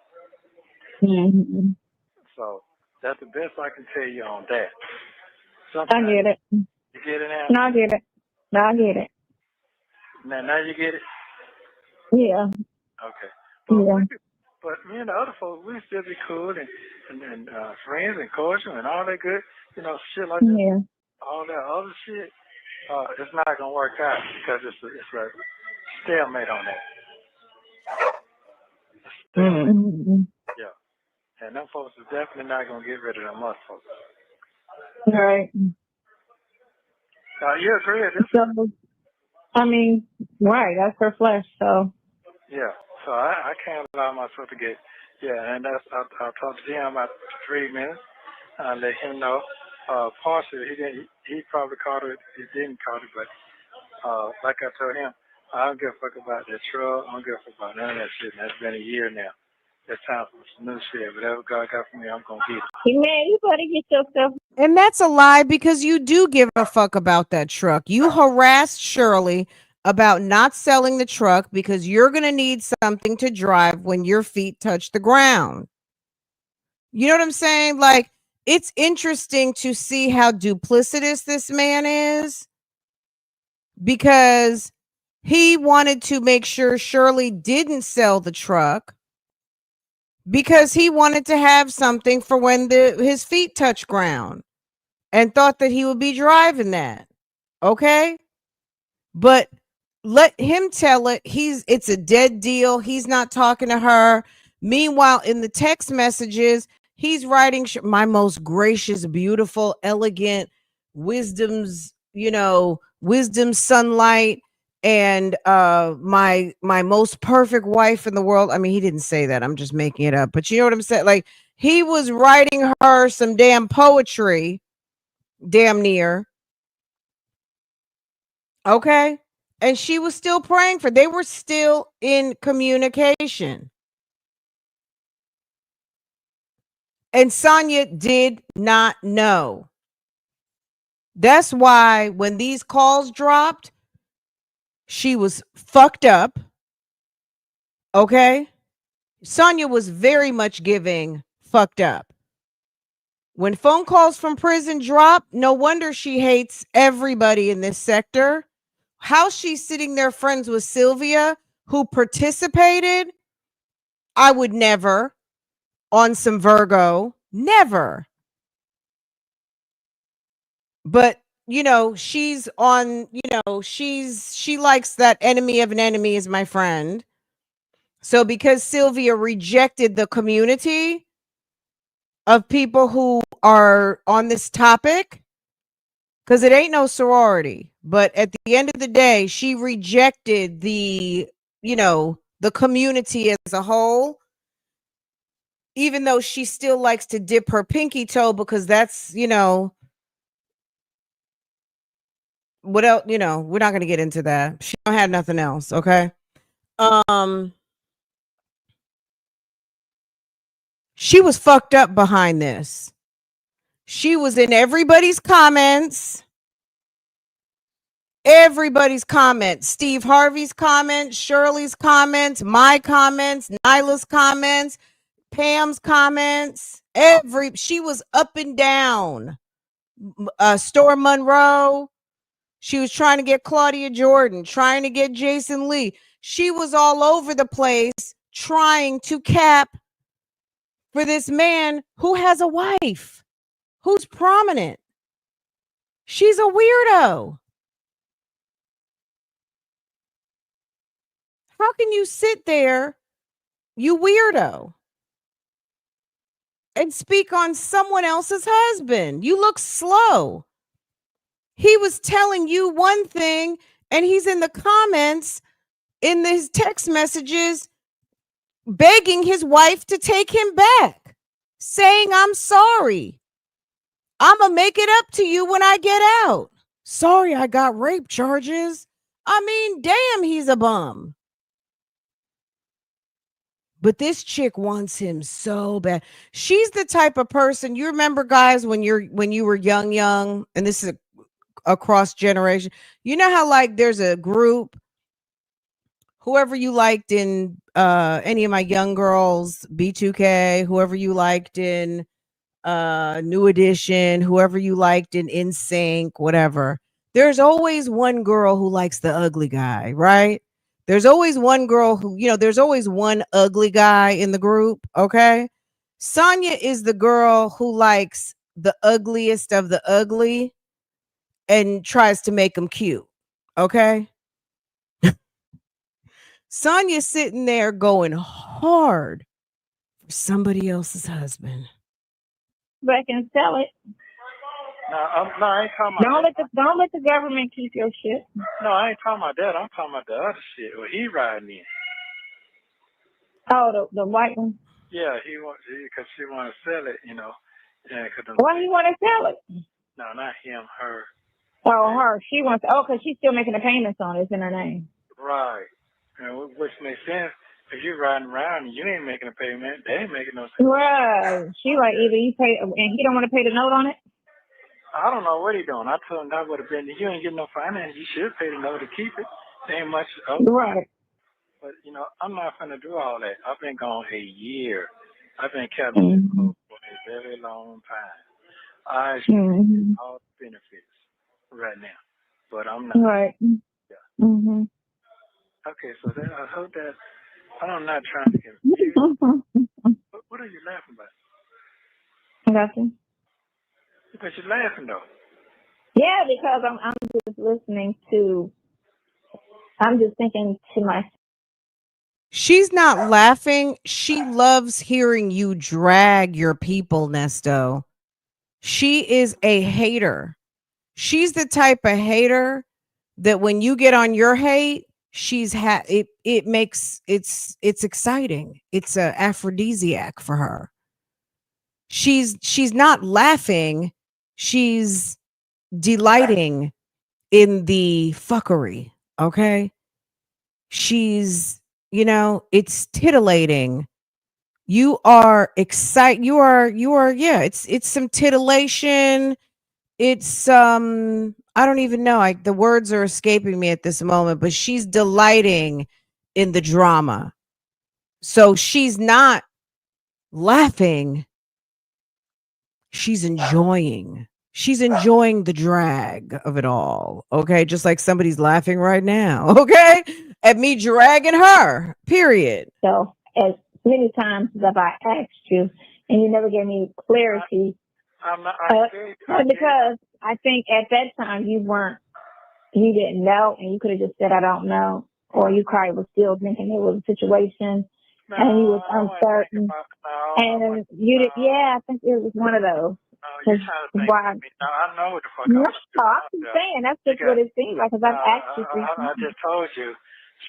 Mm-hmm. So that's the best I can tell you on that. I get it. You get it now? No, I get it. No, I get it. Now you get it? Yeah. Okay. But me and the other folks, we still be cool and friends and cordial and all that good, shit like that. Yeah. All that other shit, it's not gonna work out because it's a stalemate on that. Mm-hmm. Yeah. And them folks are definitely not gonna get rid of them other folks. Right. You agree with this? So, I mean, right, that's her flesh, so. Yeah. So I can't allow myself to get, and I'll talk to him about 3 minutes. I'll let him know. Partially, he probably caught it, he didn't caught it, but like I told him, I don't give a fuck about that truck, I don't give a fuck about none of that shit. And that's been a year now. It's time for some new shit. Whatever God got for me, I'm gonna get it. Hey, man, you better get yourself. And that's a lie because you do give a fuck about that truck. You harassed Shirley about not selling the truck because you're going to need something to drive when your feet touch the ground. You know what I'm saying? Like, it's interesting to see how duplicitous this man is because he wanted to make sure Shirley didn't sell the truck because he wanted to have something for when his feet touch ground and thought that he would be driving that. Okay? But let him tell it. It's a dead deal. He's not talking to her. Meanwhile, in the text messages, he's writing my most gracious, beautiful, elegant, wisdom sunlight, and my most perfect wife in the world. I mean, he didn't say that. I'm just making it up. But you know what I'm saying? Like, he was writing her some damn poetry, damn near. Okay. And she was still praying for, they were still in communication. And Sonia did not know. That's why when these calls dropped, she was fucked up. Okay. Sonia was very much giving fucked up. When phone calls from prison drop, no wonder she hates everybody in this sector. How she's sitting there friends with Sylvia, who participated, I would never. On some Virgo, never. But she's on, she likes that enemy of an enemy is my friend. So because Sylvia rejected the community of people who are on this topic, because it ain't no sorority, but at the end of the day, she rejected the community as a whole, even though she still likes to dip her pinky toe because that's, what else, we're not going to get into that. She don't have nothing else. Okay. She was fucked up behind this. She was in everybody's comments. Steve Harvey's comments, Shirley's comments, my comments, Nyla's comments, Pam's comments. She was up and down. Storm Monroe. She was trying to get Claudia Jordan, trying to get Jason Lee. She was all over the place trying to cap for this man who has a wife, who's prominent. She's a weirdo. How can you sit there, you weirdo, and speak on someone else's husband? You look slow. He was telling you one thing, and he's in the comments in his text messages begging his wife to take him back, saying, I'm sorry. I'm going to make it up to you when I get out. Sorry, I got rape charges. I mean, damn, he's a bum. But this chick wants him so bad. She's the type of person, you remember, guys, when you were young, and this is across generation. You know how like there's a group, whoever you liked in any of my young girls, B2K, whoever you liked in New Edition, whoever you liked in NSYNC, whatever. There's always one girl who likes the ugly guy, right? There's always one girl who, there's always one ugly guy in the group. Okay. Sonia is the girl who likes the ugliest of the ugly and tries to make them cute. Okay. Sonia's sitting there going hard for somebody else's husband. Back and sell it. No, I ain't talking about Don't let the government keep your shit. No, I ain't talking about that. I'm talking about the other shit where he riding in. Oh, the white one. Yeah, because she want to sell it, Yeah, Why do you want to sell it? No, not him, her. Oh, her. She wants. Oh, because she's still making the payments on it. It's in her name. Right. Which makes sense. If you're riding around and you ain't making a payment, they ain't making no sense. Right. She like either you pay and he don't want to pay the note on it. I don't know what he doing. I told him that would have been. You ain't getting no finance. You should pay the note to keep it. There ain't much. Right. But I'm not gonna do all that. I've been gone a year. I've been Catholic for a very long time. I should get all the benefits right now, but I'm not. Right. Yeah. Okay, so I hope that I'm not trying to confuse. What are you laughing about? Nothing. Because you're laughing though. Yeah, because I'm just listening to. I'm just thinking to myself. She's not laughing. She loves hearing you drag your people, Nesto. She is a hater. She's the type of hater that when you get on your hate, it makes it's exciting. It's a aphrodisiac for her. She's not laughing. She's delighting in the fuckery. Okay. She's, it's titillating. You are excited. Yeah, it's some titillation. It's, I don't even know. The words are escaping me at this moment, but she's delighting in the drama. So she's not laughing. She's enjoying. She's enjoying the drag of it all. Okay. Just like somebody's laughing right now. Okay. At me dragging her. Period. So as many times as I asked you, and you never gave me clarity. Because I think at that time you didn't know, and you could have just said, I don't know. Or you probably was still thinking it was a situation, and you was uncertain. And you did, I think it was one of those. You're trying to think of me. No, I know what the fuck I'm saying. That's just what it seems like, because I've asked you. I just told you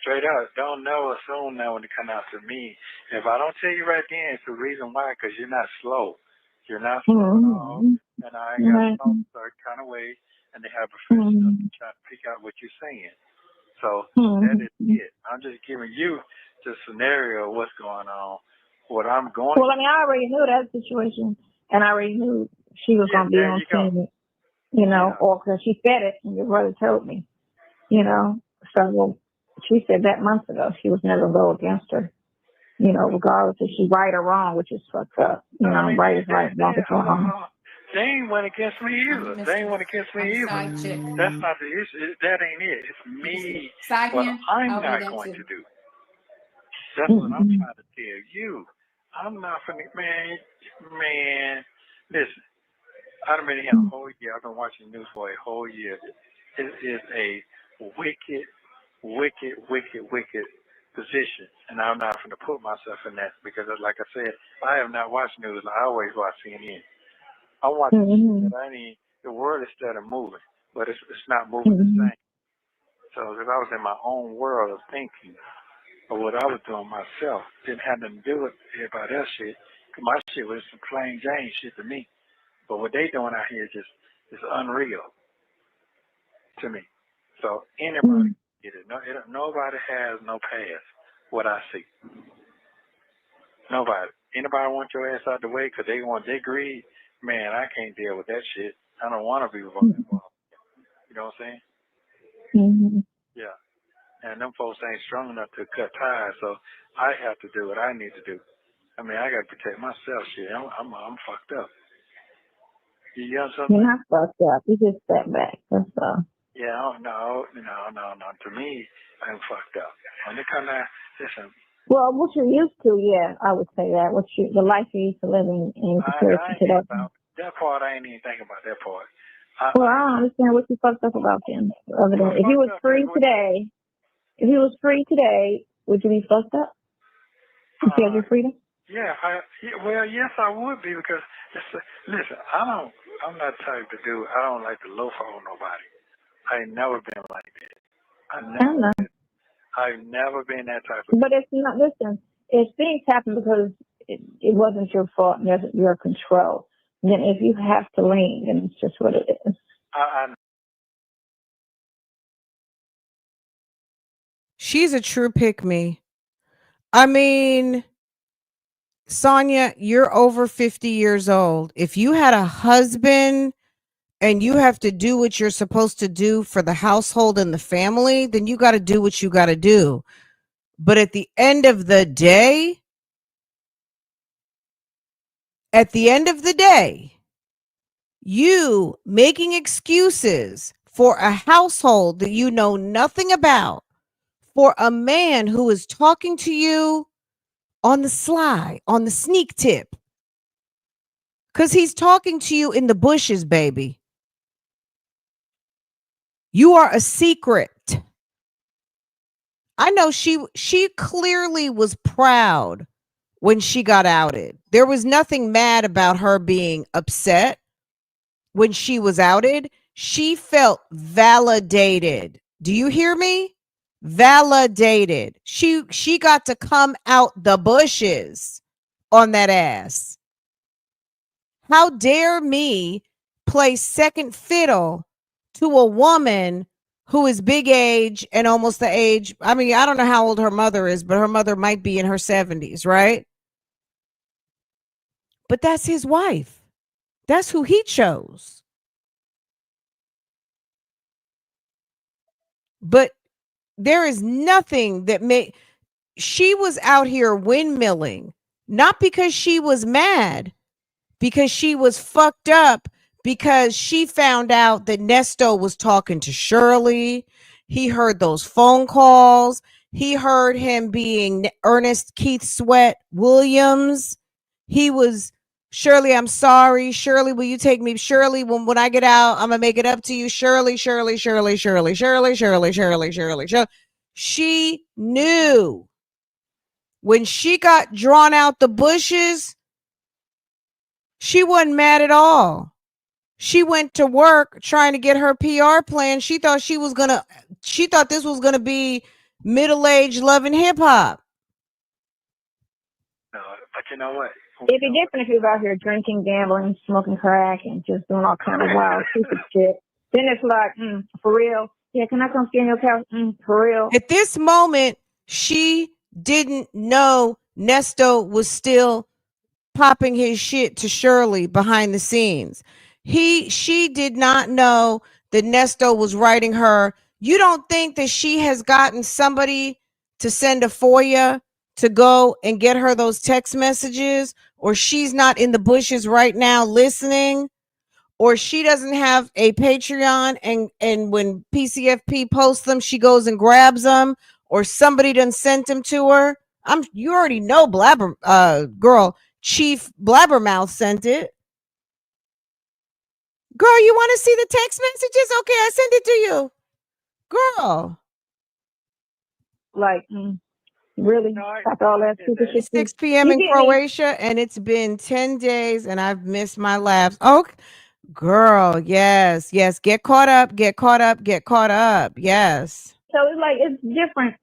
straight up, don't never assume that when it come out to me. If I don't tell you right then, it's the reason why, because you're not slow. You're not slow at all. And I got a certain kind of way, and they have professionals to try to pick out what you're saying. So that is it. I'm just giving you the scenario of what's going on, what I'm going Well, I mean, I already knew that situation, and I already knew she was going to be on team, or because she said it, and your brother told me, So she said that months ago. She was never go against her, regardless if she's right or wrong, which is fucked up. Right is right, wrong is wrong. They ain't went against me either. They ain't went against me either. That's not the issue. That ain't it. It's me. What I'm not going to do. That's what I'm trying to tell you. I'm not finna, man. Listen, I've been here a whole year. I've been watching news for a whole year. It is a wicked position, and I'm not going to put myself in that because, like I said, I have not watched news. I always watch CNN. I watch the world is still moving, but it's not moving the same. So if I was in my own world of thinking of what I was doing myself, didn't have nothing to do with everybody else shit. My shit was some plain Jane shit to me. But what they doing out here is unreal to me. So anybody get it. Nobody has no past. What I see. Nobody. Anybody want your ass out the way because they greed? Man, I can't deal with that shit. I don't want to be involved. You know what I'm saying? Yeah. And them folks ain't strong enough to cut ties, so I have to do what I need to do. I mean, I got to protect myself. Shit, I'm fucked up. You know something? You're not fucked up. You just step back. That's all. Yeah, oh, no. To me, I'm fucked up. When it comes to, listen, Well, what you're used to, yeah, I would say that. The life you're used to living in comparison I ain't to even that. about that part. I ain't even thinking about that part. Well, I don't understand what you fucked up about then. Other than if he was free today, would you be fucked up? If you had your freedom? Yeah, well, yes, I would be because listen, I'm not the type to do. I don't like to loaf on nobody. I ain't never been like that. I've never been that type of. But it's not. Listen, if things happen because it wasn't your fault and it's your control, then if you have to lean, then it's just what it is. She's a true pick me. I mean, Sonia, you're over 50 years old. If you had a husband and you have to do what you're supposed to do for the household and the family, then you got to do what you got to do. But at the end of the day, you making excuses for a household that you know nothing about, for a man who is talking to you on the sly, on the sneak tip, because he's talking to you in the bushes, baby. You are a secret. I know she clearly was proud when she got outed. There was nothing mad about her being upset when she was outed. She felt validated. Do you hear me? Validated. She got to come out the bushes on that ass. How dare me play second fiddle to a woman who is big age and almost the age. I mean, I don't know how old her mother is, but her mother might be in her 70s, right? But that's his wife. That's who he chose. But there is nothing that she was out here windmilling, not because she was mad, because she was fucked up, because she found out that Nesto was talking to Shirley. He heard those phone calls. He heard him being Ernest Keith Sweat Williams. He was, Shirley, I'm sorry. Shirley, will you take me? Shirley, when I get out, I'm going to make it up to you. Shirley. She knew when she got drawn out the bushes, she wasn't mad at all. She went to work trying to get her PR plan. She thought this was gonna be middle-aged loving hip hop. No, but you know what? It'd be different if he was out here drinking, gambling, smoking crack, and just doing all kind of wild, stupid shit. Then it's like, for real? Yeah, can I come stay in your couch? For real? At this moment, she didn't know Nesto was still popping his shit to Shirley behind the scenes. She did not know that Nesto was writing her. You don't think that she has gotten somebody to send a FOIA to go and get her those text messages, or she's not in the bushes right now listening, or she doesn't have a Patreon and when PCFP posts them, she goes and grabs them, or somebody done sent them to her. You already know Chief Blabbermouth sent it. Girl, you want to see the text messages? Okay, I sent it to you. Girl. Like, really? After all that stupid shit? 6 p.m. in Croatia, and it's been 10 days, and I've missed my laughs. Oh, girl, yes. Get caught up. Yes. So it's like, it's different.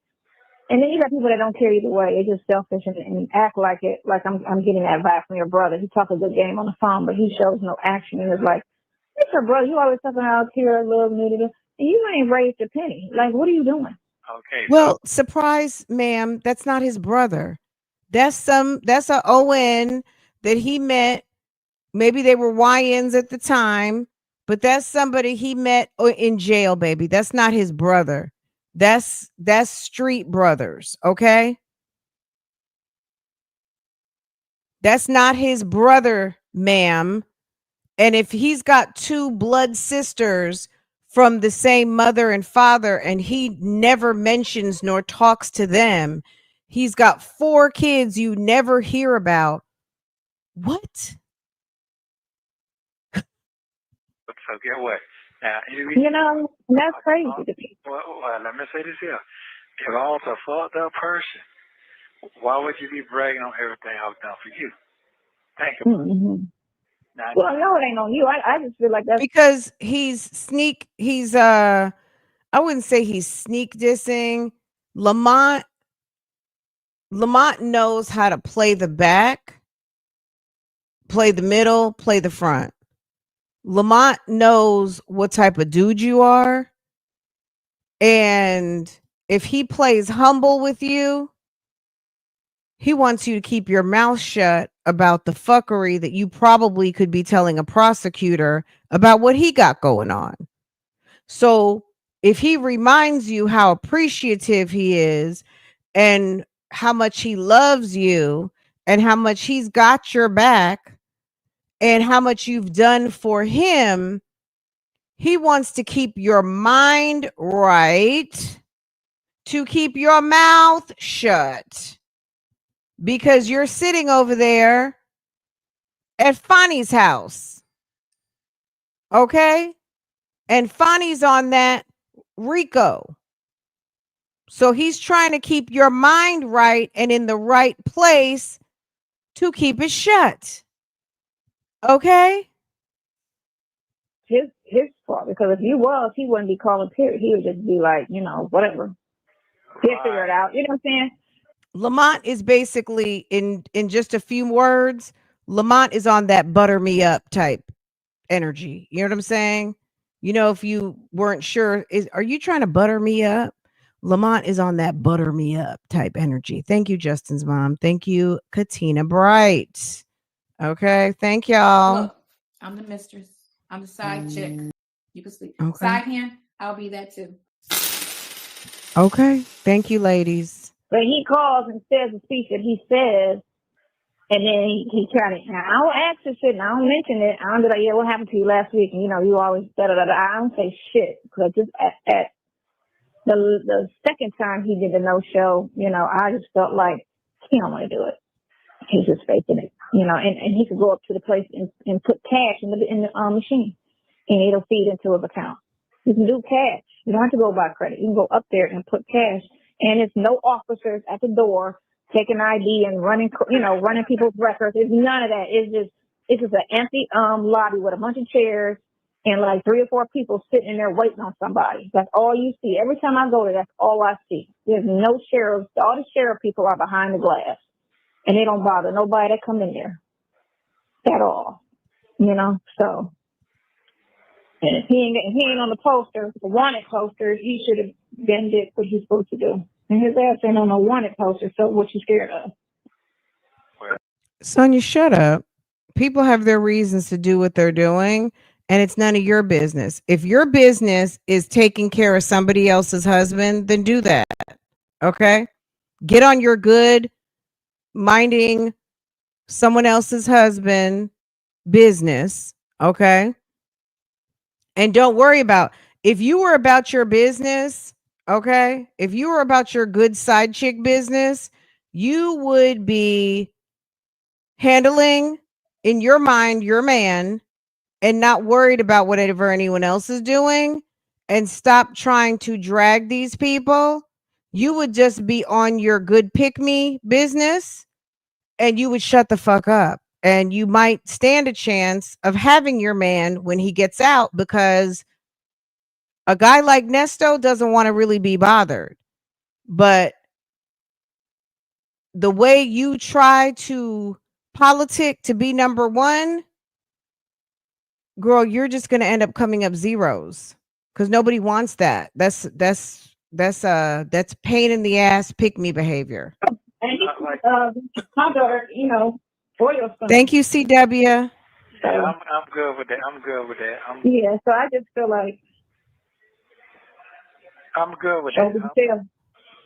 And then you got people that don't care either way. They're just selfish and act like it. Like I'm getting that vibe from your brother. He talks a good game on the phone, but he shows no action. And it's like, it's your brother. You always talking about here, love, and you ain't raised a penny. Like, what are you doing? Okay. Well, surprise, ma'am. That's not his brother. That's a ON that he met. Maybe they were YNs at the time, but that's somebody he met in jail, baby. That's not his brother. That's street brothers, okay? That's not his brother, ma'am. And if he's got two blood sisters from the same mother and father, and he never mentions nor talks to them. He's got 4 kids you never hear about. What? So get what? Now, That's crazy to me. Well, let me say this here. If I was a fucked up person, why would you be bragging on everything I've done for you? Think about it. Now, Well, no, it ain't on you. I just feel like that's Because he's I wouldn't say he's sneak dissing. Lamont knows how to play the back, play the middle, play the front. Lamont knows what type of dude you are. And if he plays humble with you, he wants you to keep your mouth shut about the fuckery that you probably could be telling a prosecutor about what he got going on. So if he reminds you how appreciative he is and how much he loves you and how much he's got your back and how much you've done for him, he wants to keep your mind right, to keep your mouth shut, because you're sitting over there at Fanny's house. Okay? And Fanny's on that Rico. So he's trying to keep your mind right and in the right place to keep it shut. Okay? his fault, because if he wouldn't be calling period. He would just be like, whatever. He'll figure it out. You know what I'm saying? Lamont is basically, in just a few words, Lamont is on that butter me up type energy. You know what I'm saying? If you weren't sure, are you trying to butter me up? Lamont is on that butter me up type energy. Thank you, Justin's mom. Thank you, Katina Bright. Okay, thank y'all. Look, I'm the mistress. I'm the side chick. You can sleep. Okay. Side hand, I'll be that too. Okay, thank you, ladies. But he calls and says the speech that he says, and then he kind of, I don't ask this shit, and I don't mention it. I don't be like, yeah, what happened to you last week? And, you always, da-da-da-da. I don't say shit, because just at the second time he did the no-show, I just felt like he don't want to do it. He's just faking it, and he could go up to the place and put cash in the machine, and it'll feed into his account. You can do cash. You don't have to go by credit. You can go up there and put cash, and it's no officers at the door taking ID and running people's records. It's none of that. It's just an empty lobby with a bunch of chairs and like 3 or 4 people sitting in there waiting on somebody. That's all you see. Every time I go there, that's all I see. There's no sheriffs. All the sheriff people are behind the glass, and they don't bother nobody that come in there at all. So. And if he ain't on the poster, the wanted poster, he should have been did what he's supposed to do. And his ass ain't on the wanted poster, so what you scared of? Sonia, shut up. People have their reasons to do what they're doing, and it's none of your business. If your business is taking care of somebody else's husband, then do that. Okay? Get on your good minding someone else's husband business. Okay? And don't worry about, if you were about your business, okay? If you were about your good side chick business, you would be handling in your mind your man and not worried about whatever anyone else is doing, and stop trying to drag these people. You would just be on your good pick me business, and you would shut the fuck up. And you might stand a chance of having your man when he gets out, because a guy like Nesto doesn't want to really be bothered. But the way you try to politic to be number one, girl, you're just going to end up coming up zeros, because nobody wants that. That's pain in the ass pick me behavior. And my daughter, for your son. Thank you, CW. Yeah, I'm good with that. Yeah, so I just feel like I'm good with show that. can tell.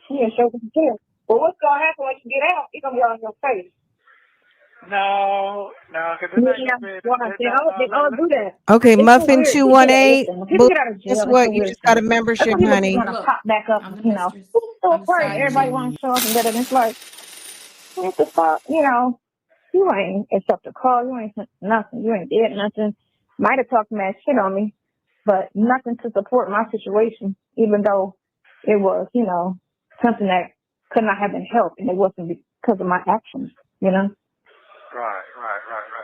Yeah, show can tell. But what's gonna happen when you get out? It's gonna be on your face. No, because Yeah, they're not going to well, they all do that. Okay, It's so Muffin weird. They do that. 218. Listen, when people get out of Guess jail, it's so what? You weird just to got a me. That's membership, when people just honey. want to Look, pop back up, I'm the you know. mistress. It's so I'm the apart. side Everybody chick. wants to show off and that. And it's like, what the fuck? You know, you ain't accept a call. You ain't sent nothing. You ain't did nothing. Might have talked mad shit on me, but nothing to support my situation, even though it was, you know, something that could not have been helped, and it wasn't because of my actions, you know. Right.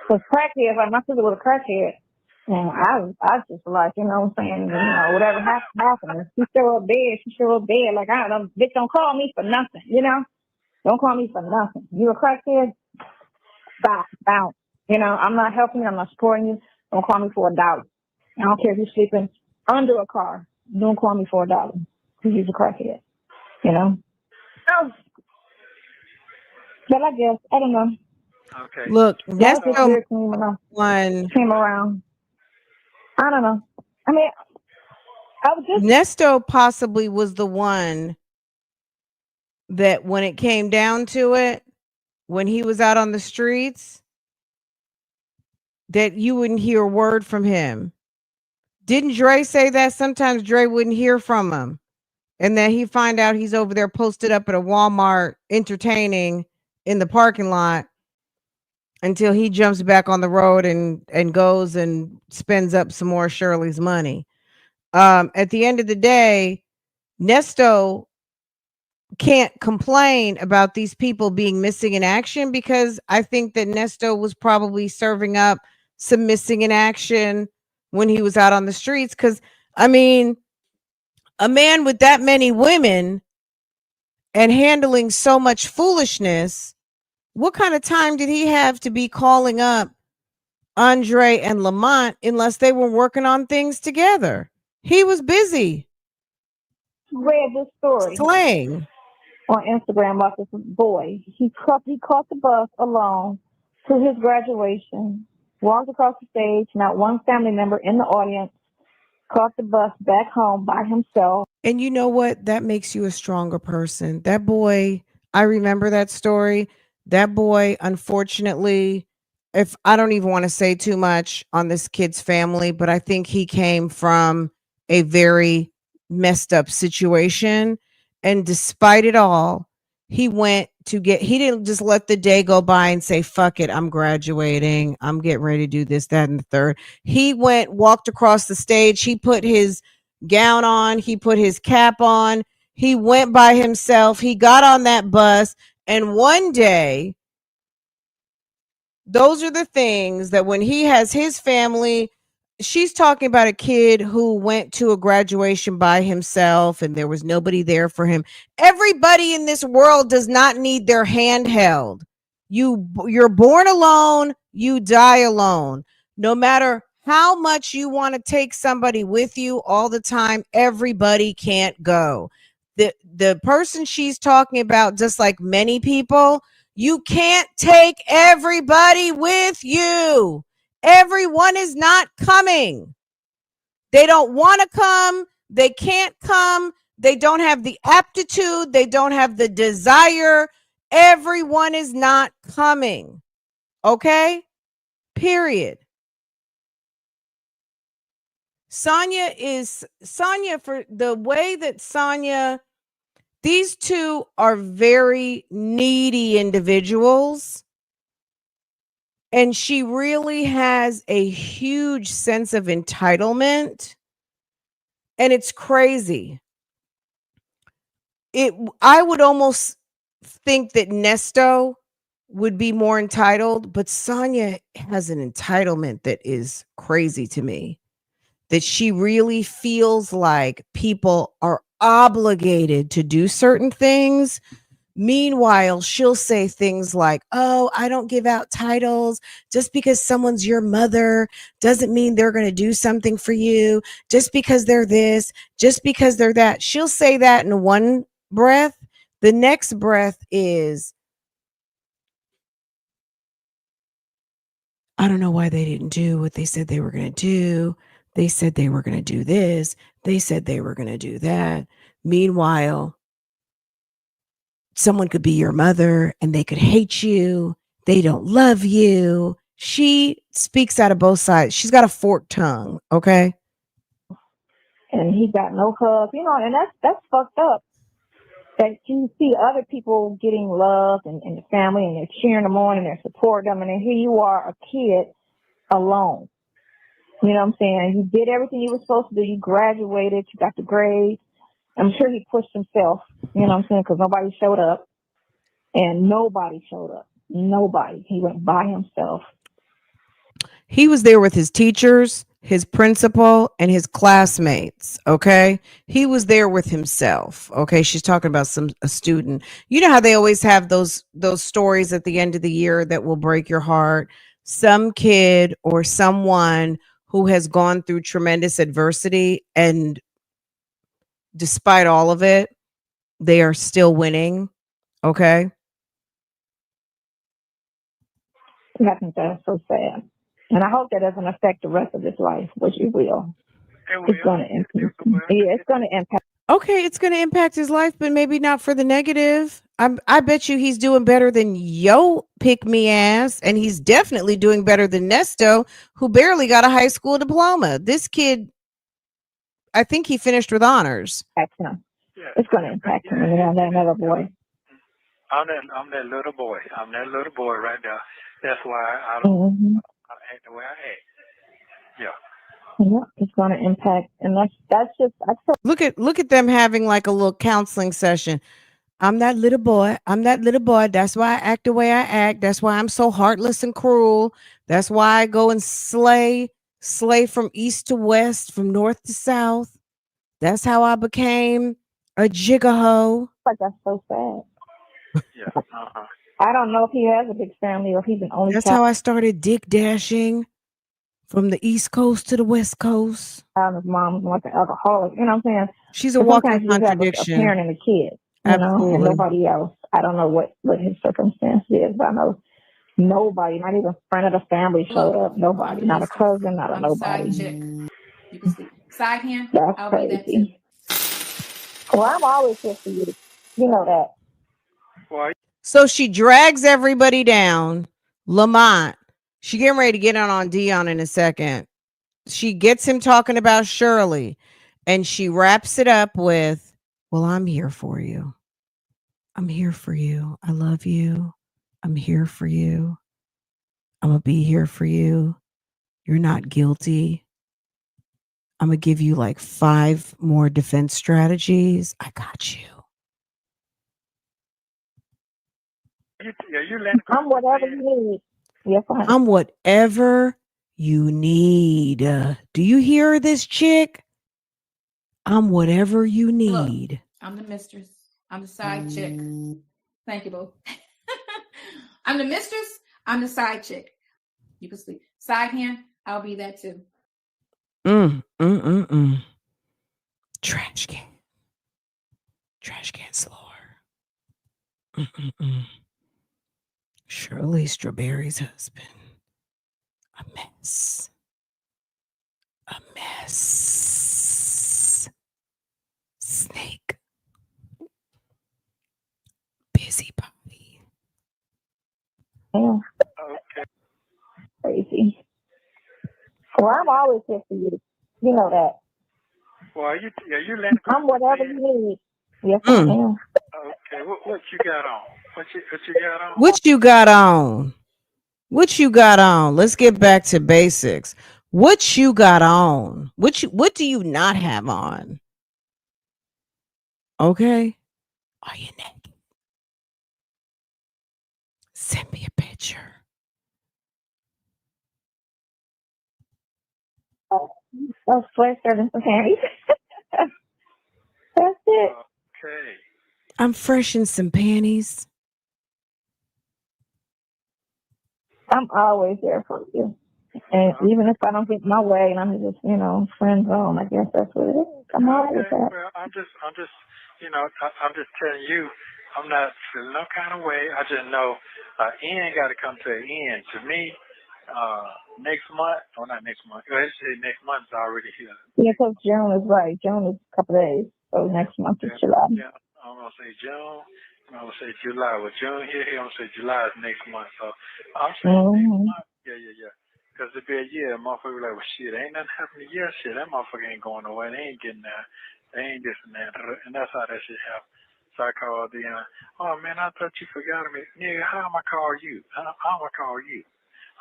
Because crackheads, like my sister was a crackhead, and I just like, you know what I'm saying, you know, whatever happened. She show up dead. Like, I don't know, bitch, don't call me for nothing, you know? Don't call me for nothing. You a crackhead? Stop, bounce. You know, I'm not helping you, I'm not supporting you. Don't call me for $1. I don't care if you're sleeping under a car. Don't call me for $1 because he's a crackhead, you know? Oh. But I guess, I don't know. Okay. Look, That was just Nesto weird to me when I one. came around. I don't know. I mean, I was just Nesto possibly was the one that when it came down to it, when he was out on the streets, that you wouldn't hear a word from him. Didn't Dre say that sometimes Dre wouldn't hear from him? And then he find out he's over there posted up at a Walmart entertaining in the parking lot until he jumps back on the road and goes and spends up some more Shirley's money. At the end of the day, Nesto can't complain about these people being missing in action because I think that Nesto was probably serving up some missing in action when he was out on the streets. Because, I mean, a man with that many women and handling so much foolishness, what kind of time did he have to be calling up Andre and Lamont unless they were working on things together? He was busy read this story slaying. on Instagram about this boy. He caught the bus alone to his graduation, walked across the stage, not one family member in the audience, caught the bus back home by himself. And you know what? That makes you a stronger person. That boy, I remember that story. That boy, unfortunately, if I don't even want to say too much on this kid's family, but I think he came from a very messed up situation. And despite it all, he didn't just let the day go by and say, fuck it, I'm graduating. I'm getting ready to do this, that, and the third. He walked across the stage. He put his gown on, he put his cap on, he went by himself, he got on that bus, and one day, those are the things that when he has his family, she's talking about a kid who went to a graduation by himself and there was nobody there for him. Everybody in this world does not need their hand held. You're born alone, you die alone. No matter how much you want to take somebody with you all the time, everybody can't go. The person she's talking about, just like many people, you can't take everybody with you. Everyone is not coming. They don't want to come. They can't come. They don't have the aptitude. They don't have the desire. Everyone is not coming. Okay? Period. Sonia, for the way that Sonia, these two are very needy individuals. And she really has a huge sense of entitlement. And it's crazy. I would almost think that Nesto would be more entitled, but Sonia has an entitlement that is crazy to me. That she really feels like people are obligated to do certain things. Meanwhile, she'll say things like, oh, I don't give out titles. Just because someone's your mother doesn't mean they're going to do something for you. Just because they're this, just because they're that. She'll say that in one breath. The next breath is, I don't know why they didn't do what they said they were going to do. They said they were going to do this. They said they were going to do that. Meanwhile, someone could be your mother and they could hate you. They don't love you. She speaks out of both sides. She's got a forked tongue. Okay. And he got no hug, and that's fucked up. That you see other people getting love and the family, and they're cheering them on and they're supporting them, and then here you are, a kid, alone. You know what I'm saying? You did everything you were supposed to do. You graduated. You got the grades. I'm sure he pushed himself. You know what I'm saying? Because nobody showed up, and nobody showed up. Nobody. He went by himself. He was there with his teachers, his principal, and his classmates. Okay. He was there with himself. Okay. She's talking about a student. You know how they always have those stories at the end of the year that will break your heart. Some kid or someone who has gone through tremendous adversity, and despite all of it, they are still winning. Okay. I think that's so sad. And I hope that doesn't affect the rest of his life, which it will. It's going to impact. Yeah, it's going to impact. Okay, it's going to impact his life, but maybe not for the negative. I bet you he's doing better than yo pick me ass, and he's definitely doing better than Nesto, who barely got a high school diploma. This kid, I think he finished with honors. Him. It's going to impact him. That other boy. I'm that little boy. I'm that little boy right there. That's why I don't act the way I act. Yeah, it's going to impact, and that's just. Look at them having like a little counseling session. I'm that little boy. I'm that little boy. That's why I act the way I act. That's why I'm so heartless and cruel. That's why I go and slay from east to west, from north to south. That's how I became a jigaho. Like, that's so sad. Yeah. I don't know if he has a big family or if he's an only That's child. how I started dick dashing from the East Coast to the West Coast. His mom was like an alcoholic. You know what I'm saying? She's a walking contradiction. A parent and a kid, Absolutely. And nobody else. I don't know what his circumstance is, but I know nobody, not even a friend of the family showed up. Nobody, not a cousin, not a nobody. Side chick. You can see. Side hand. That's I'll crazy. be that too. Well, I'm always here for you. You know that. Why? So she drags everybody down. Lamont. She getting ready to get on Dion in a second. She gets him talking about Shirley, and she wraps it up with, well, I'm here for you. I'm here for you. I love you. I'm here for you. I'm going to be here for you. You're not guilty. I'm going to give you like 5 more defense strategies. I got you. I'm whatever you need. Yes, I'm whatever you need. Do you hear this, chick? I'm whatever you need. Look, I'm the mistress. I'm the side chick. Thank you, boo. I'm the mistress. I'm the side chick. You can sleep. Side hand. I'll be that too. Trash can. Trash can slower. Shirley Strawberry's husband. A mess. A mess. Snake. Busybody. Yeah. Okay. Crazy. Well, I'm always here for you. You know that. Well, you letting I'm whatever you need. Yes, I am. Okay. What you got on? What you got on? What you got on? What you got on? Let's get back to basics. What you got on? What do you not have on? Okay. Are you naked? Send me a picture. Those sweatshirts and some panties. That's it. Okay. I'm fresh in some panties. I'm always there for you. And even if I don't get my way and I'm just, friend zone, I guess that's what it is. I'm always there. Well, I'm just, I'm just telling you, I'm not feeling no kind of way. I just know end got to come to an end. To me, next month, or not next month, actually next month is already here. Yeah, because June is right. June is a couple of days. So next month is July. Yeah, I'm going to say June. I'm gonna say July. Well, June here. I'm gonna say July is next month. So I'm saying next month. Yeah. Because it'd be a year. Motherfucker be like, well, shit, ain't nothing happening a year. Shit, that motherfucker ain't going nowhere. They ain't getting there. They ain't this and that. And that's how that shit happen. So I called the, oh man, I thought you forgot me. Nigga, how am I call you? How am I call you?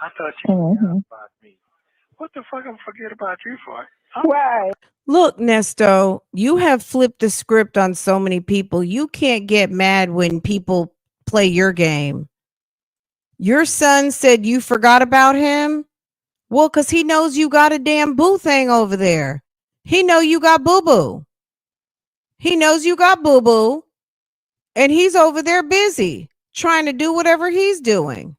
I thought you forgot about me. What the fuck I'm forget about you for? Right. Look, Nesto, you have flipped the script on so many people. You can't get mad when people play your game. Your son said you forgot about him. Well, because he knows you got a damn boo thing over there. He know you got boo-boo. He knows you got boo-boo. And he's over there busy trying to do whatever he's doing.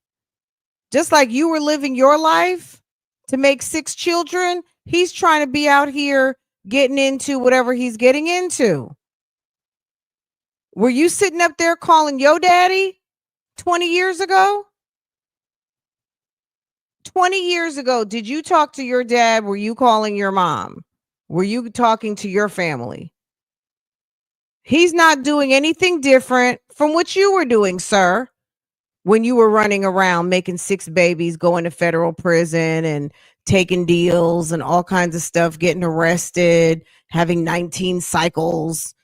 Just like you were living your life to make 6 children, he's trying to be out here getting into whatever he's getting into. Were you sitting up there calling your daddy 20 years ago? 20 years ago, did you talk to your dad? Were you calling your mom? Were you talking to your family? He's not doing anything different from what you were doing, sir, when you were running around making 6 babies, going to federal prison and taking deals and all kinds of stuff, getting arrested, having 19 cycles,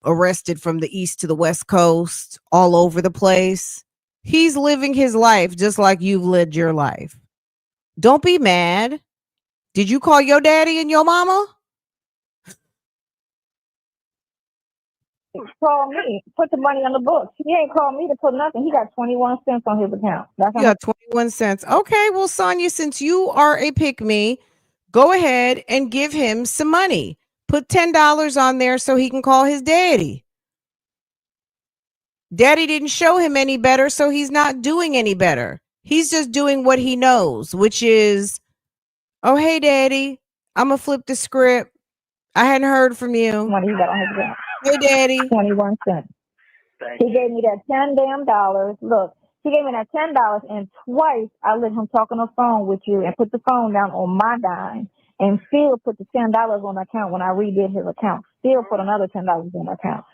arrested from the east to the west coast, all over the place. He's living his life just like you've lived your life. Don't be mad. Did you call your daddy and your mama? Call me. Put the money on the books. He ain't called me to put nothing. He got 21 cents on his account. That's You got 21 cents. Okay, well, Sonia, since you are a pick-me, go ahead and give him some money. Put $10 on there so he can call his daddy. Daddy didn't show him any better, so he's not doing any better. He's just doing what he knows, which is, oh, hey, daddy, I'm going to flip the script. I hadn't heard from you. money he got on his account. Hey, daddy. 21 cents. He gave me that $10 damn dollars. Look, he gave me that $10, and twice I let him talk on the phone with you and put the phone down on my dime and still put the $10 on the account when I redid his account. Still put another $10 on the account.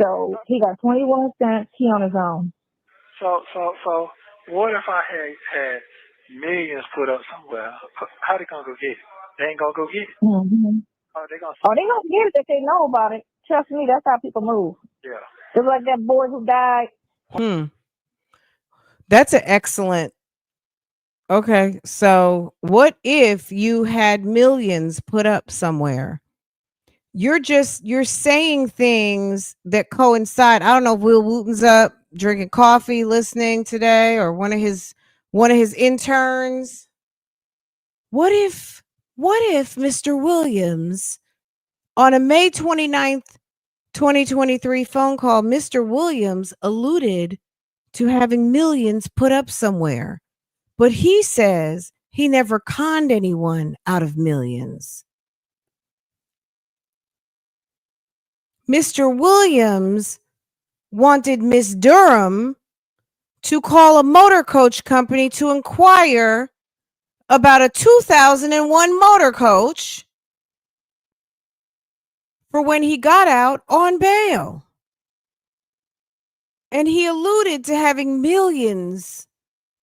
So he got 21 cents. He on his own. So what if I had millions put up somewhere? How they gonna go get it? They ain't gonna go get it. Mm-hmm. They gonna get it if they know about it. Trust me, that's how people move. Yeah. Just like that boy who died. That's an excellent. Okay, so what if you had millions put up somewhere? You're saying things that coincide. I don't know if Will Wooten's up drinking coffee, listening today, or one of his interns. What if Mr. Williams on a May 29th, 2023 phone call, Mr. Williams alluded to having millions put up somewhere, but he says he never conned anyone out of millions. Mr. Williams wanted Miss Durham to call a motor coach company to inquire about a 2001 motor coach for when he got out on bail. And he alluded to having millions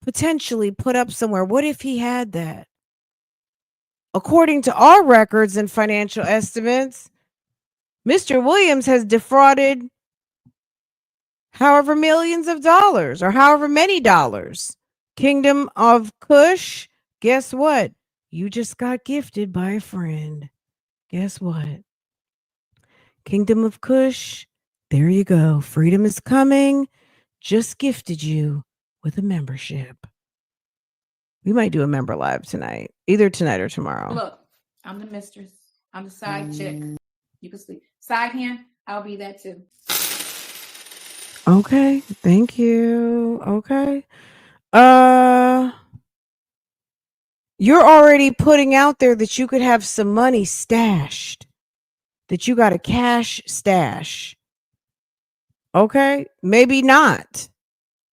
potentially put up somewhere. What if he had that? According to our records and financial estimates, Mr. Williams has defrauded however millions of dollars or however many dollars. Kingdom of Kush, guess what? You just got gifted by a friend. Guess what? Kingdom of Kush, there you go. Freedom is coming. Just gifted you with a membership. We might do a member live tonight, either tonight or tomorrow. Look, I'm the mistress. I'm the side chick. You can sleep. Side hand, I'll be that too. Okay, thank you. Okay. You're already putting out there that you could have some money stashed, that you got a cash stash. Okay, maybe not,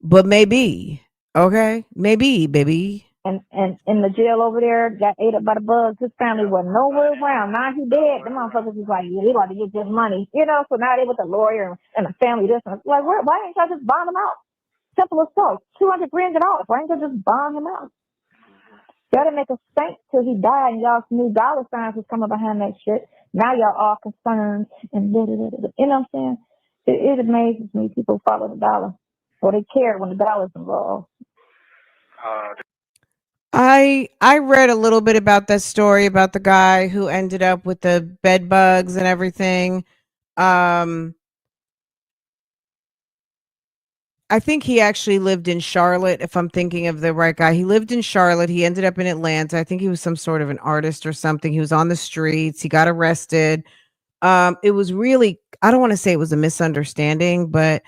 but maybe. Okay, maybe, baby. and in the jail over there, got ate up by the bugs. His family was nowhere around. Now he dead. The motherfuckers was like, yeah, they about to get this money, So now they with the lawyer and the family. This and like, why ain't y'all just bond him out? Simple as so. $200 grand. Why ain't y'all just bond him out? Y'all didn't make a stink till he died, and y'all knew dollar signs was coming behind that shit. Now y'all all concerned and you know what I'm saying? It amazes me people follow the dollar, or they care when the dollar's involved. I read a little bit about that story about the guy who ended up with the bed bugs and everything. I think he actually lived in Charlotte, if I'm thinking of the right guy. He lived in Charlotte. He ended up in Atlanta. I think he was some sort of an artist or something. He was on the streets. He got arrested. It was really, I don't want to say it was a misunderstanding, but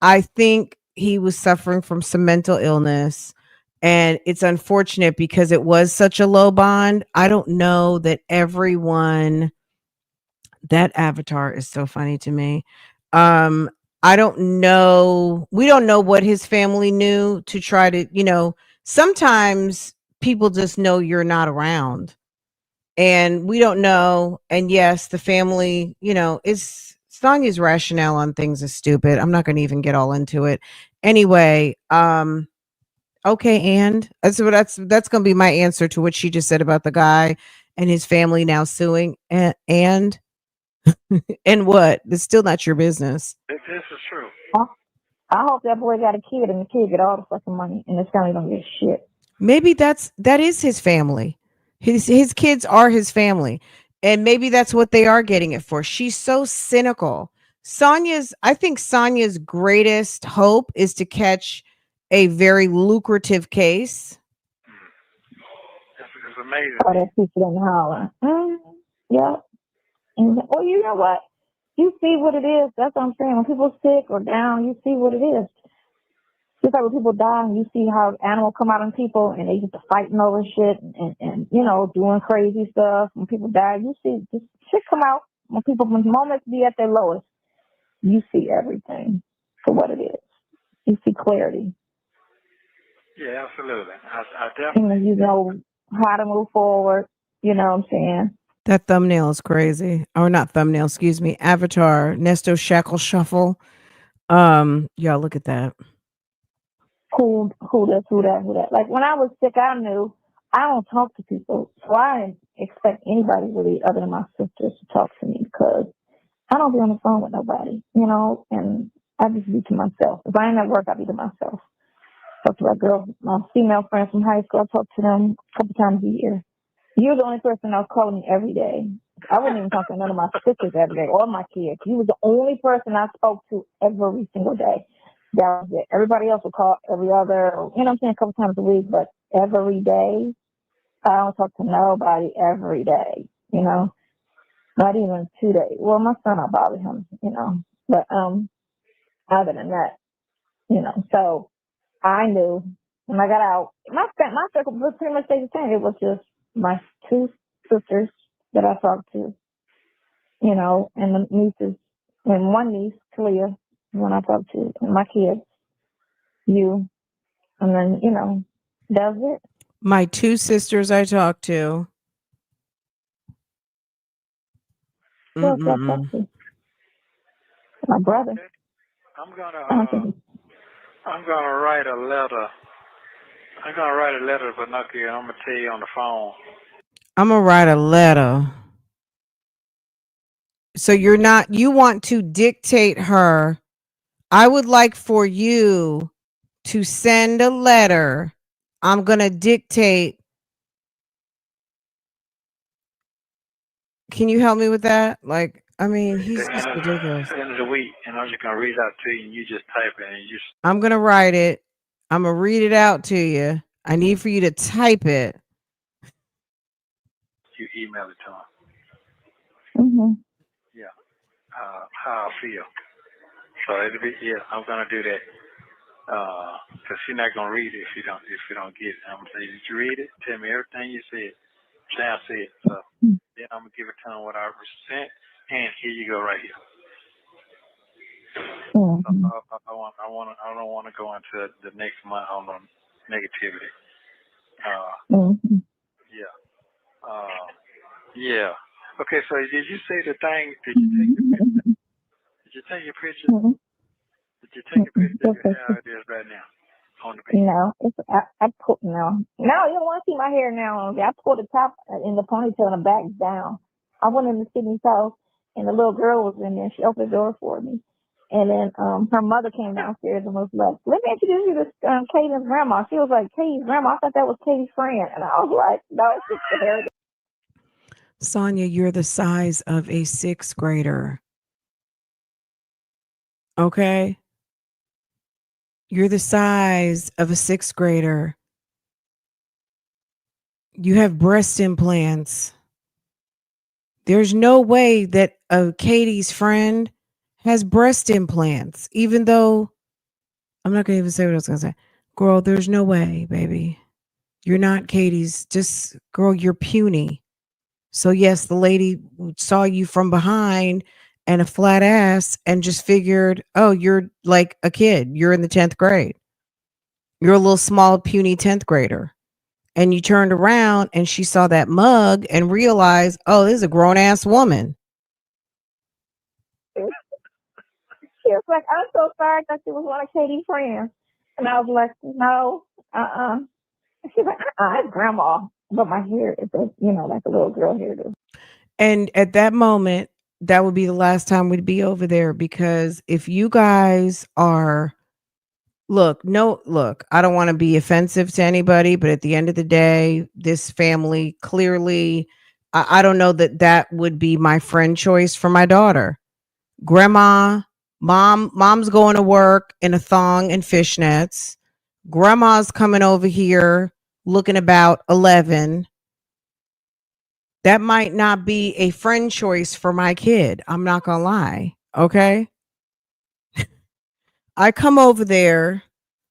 I think he was suffering from some mental illness. And it's unfortunate because it was such a low bond. I don't know that everyone, that avatar is so funny to me. I don't know. We don't know what his family knew to try to, sometimes people just know you're not around and we don't know. And yes, the family, is Sonia's rationale on things is stupid. I'm not going to even get all into it. Anyway, okay, and that's going to be my answer to what she just said about the guy and his family now suing and and what? It's still not your business. This is true. I hope that boy got a kid and the kid get all the fucking money and his family don't get shit. Maybe that is his family. His kids are his family. And maybe that's what they are getting it for. She's so cynical. I think Sonia's greatest hope is to catch a very lucrative case. It's amazing. Oh, that people in the holler. Yeah. And, well, you know what? You see what it is. That's what I'm saying. When people sick or down, you see what it is. Just like when people die, and you see how animals come out on people and they get to fighting over shit and doing crazy stuff. When people die, you see this shit come out. When moments be at their lowest, you see everything for what it is. You see clarity. Yeah, absolutely. I definitely. And you know how to move forward. You know what I'm saying? That thumbnail is crazy. Or not thumbnail, excuse me. Avatar, Nesto Shackle Shuffle. Y'all look at that. Who that. Like when I was sick, I knew I don't talk to people. So I didn't expect anybody really other than my sisters to talk to me because I don't be on the phone with nobody, and I just be to myself. If I ain't at work, I be to myself. Talk to my female friends from high school. I talk to them a couple times a year. You're the only person that was calling me every day. I wouldn't even talk to none of my sisters every day or my kids. You was the only person I spoke to every single day. That was it. Everybody else would call every other, a couple times a week, but every day, I don't talk to nobody every day, not even 2 days. Well, my son, I bother him, but other than that, so I knew when I got out, my circle was pretty much stayed the same. It was just my two sisters that I talked to, and the nieces, and one niece, Talia, when I talked to, and my kids, you, and then, that was it. My two sisters I talked to. Who else I talked to? My brother. I'm gonna write a letter. I'm gonna write a letter to Pinocchio, and I'm gonna tell you on the phone. I'm gonna write a letter. So you want to dictate her. I would like for you to send a letter. I'm gonna dictate. Can you help me with that? He's just ridiculous. At the end of the week, and I'm just gonna read it out to you, and you just type it, and I'm gonna write it. I'm gonna read it out to you. I need for you to type it. You email it to him. Mm-hmm. Yeah. How I feel. So I'm gonna do that. Cause she's not gonna read it if you don't get it. I'm gonna say, did you read it? Tell me everything you said. Sam said. So then I'm gonna give it to him what I sent, and here you go right here. Mm-hmm. I don't want to go into the next month on the negativity. Mm-hmm. Yeah. Yeah. Okay, so did you say the thing? Did you take the picture? Did you take your picture? Mm-hmm. Did you take a picture of Just your hair how it is right now on the beach? no, I put no. No, you don't want to see my hair now. I pulled the top in the ponytail and the back down. I went in the Sydney's house and the little girl was in there. She opened the door for me. And then her mother came downstairs and was like, "Let me introduce you to Katie's grandma." She was like, "Katie's grandma?" I thought that was Katie's friend. And I was like, "No, it's just the hair." Sonia, you're the size of a sixth grader. Okay? You're the size of a sixth grader. You have breast implants. There's no way that Katie's friend has breast implants, even though I'm not going to even say what I was going to say. Girl, there's no way, baby. You're not Katie's. Just, girl, you're puny. So, yes, the lady saw you from behind and a flat ass and just figured, oh, you're like a kid. You're in the 10th grade. You're a little small, puny 10th grader. And you turned around and she saw that mug and realized, oh, this is a grown ass woman. She was like, "I'm so sorry. I thought she was one of Katie's friends." And I was like, "No, She's like, "It's grandma." But my hair is, like a little girl hairdo. And at that moment, that would be the last time we'd be over there, because if you guys are, look, I don't want to be offensive to anybody, but at the end of the day, this family clearly, I don't know that that would be my friend choice for my daughter. Mom's going to work in a thong and fishnets. Grandma's coming over here looking about 11. That might not be a friend choice for my kid. I'm not going to lie. Okay. I come over there.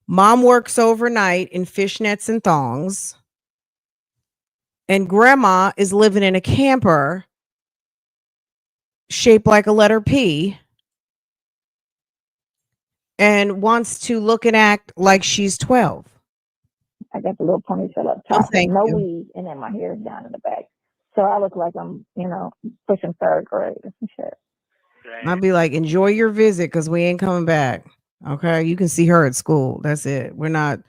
Mom works overnight in fishnets and thongs. And grandma is living in a camper shaped like a letter P and wants to look and act like she's 12. I got the little ponytail up Oh, top, thank no you. weave, and then my hair is down in the back. So I look like I'm, pushing third grade or some shit. I'll be like, enjoy your visit because we ain't coming back. Okay. You can see her at school. That's it. We're not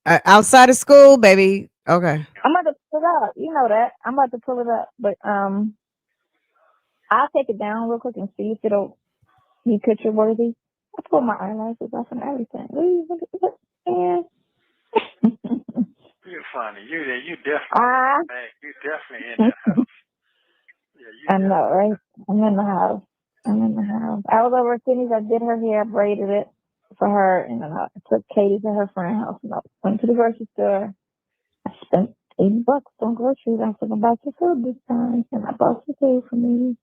outside of school, baby. Okay. I'm about to pull it up. You know that. I'm about to pull it up. But I'll take it down real quick and see if it'll be picture worthy. I pulled my eyelashes off and everything. Yeah. You're funny. You definitely you definitely in the house. Yeah, I know, right? I'm in the house. I was over at Sydney's. I did her hair, braided it for her, and then I took Katie to her friend's house. And I went to the grocery store. I spent $80 on groceries. I said, "I'm back to food this time," and I bought some food for me.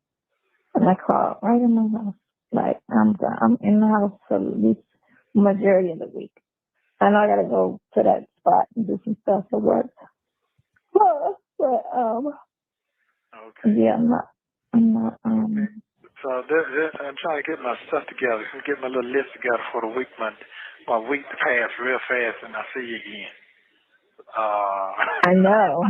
And I crawled right in my house. Like I'm done. I'm in the house for at least majority of the week. I know I gotta go to that spot and do some stuff for work. But okay. yeah, I'm not. Okay. So I'm trying to get my stuff together. Get my little list together for the week. My week to pass real fast, and I'll see you again. I know.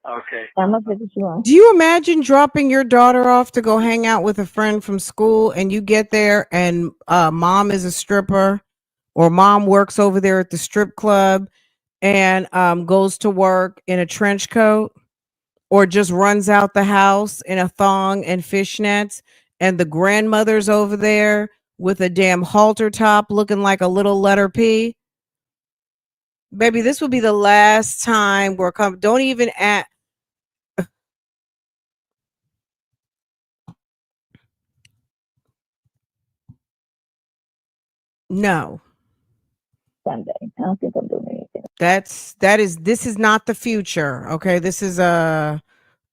Okay. I'm gonna visit you on. Do you imagine dropping your daughter off to go hang out with a friend from school and you get there and mom is a stripper, or mom works over there at the strip club and goes to work in a trench coat, or just runs out the house in a thong and fishnets, and the grandmother's over there with a damn halter top looking like a little letter P? Baby, this will be the last time we're coming. Don't even act. No. Sunday. I don't think I'm doing anything. This is not the future. Okay. This is a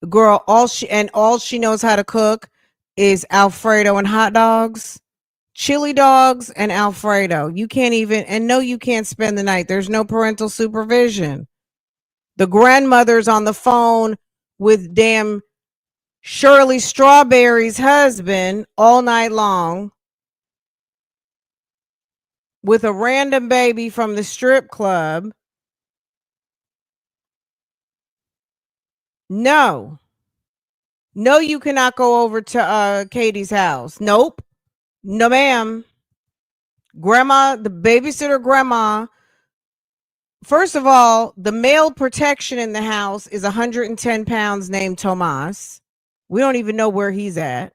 girl. All she knows how to cook is Alfredo and hot dogs, chili dogs and Alfredo. You can't even, and no, you can't spend the night. There's no parental supervision. The grandmother's on the phone with damn Shirley Strawberry's husband all night long with a random baby from the strip club. No. No, you cannot go over to Katie's house. Nope. No, ma'am. Grandma, the babysitter grandma. First of all, the male protection in the house is 110 pounds named Tomas. We don't even know where he's at.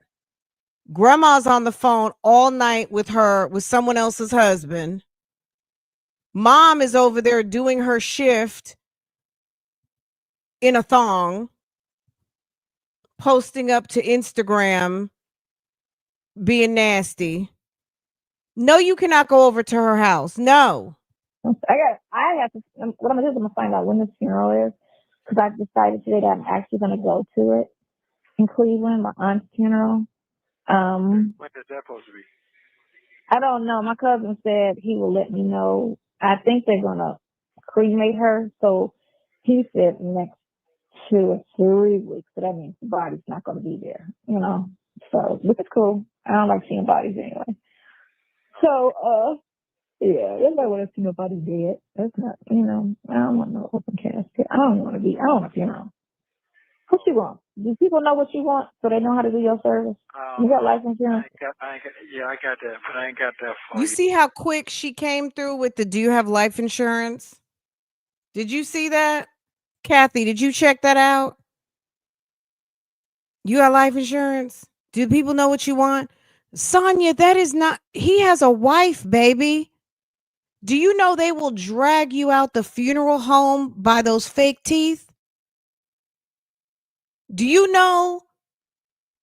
Grandma's on the phone all night with someone else's husband. Mom is over there doing her shift in a thong, posting up to Instagram, being nasty. No, you cannot go over to her house. No. I have to, what I'm going to do is I'm going to find out when the funeral is, because I've decided today that I'm actually going to go to it in Cleveland, my aunt's funeral. When is that supposed to be? I don't know. My cousin said he will let me know. I think they're going to cremate her. So he said next 2 or 3 weeks. So that means the body's not going to be there, you know. So, which is cool. I don't like seeing bodies anyway. So, yeah, everybody want to see nobody dead. That's not, you know, I don't want no open casket. I don't want a funeral. What you want? Do people know what you want so they know how to do your service? You got life insurance? I got that, but I ain't got that for you. You see how quick she came through with the do you have life insurance? Did you see that? Kathy, did you check that out? You got life insurance? Do people know what you want? Sonia, that is not, he has a wife, baby. Do you know they will drag you out the funeral home by those fake teeth? Do you know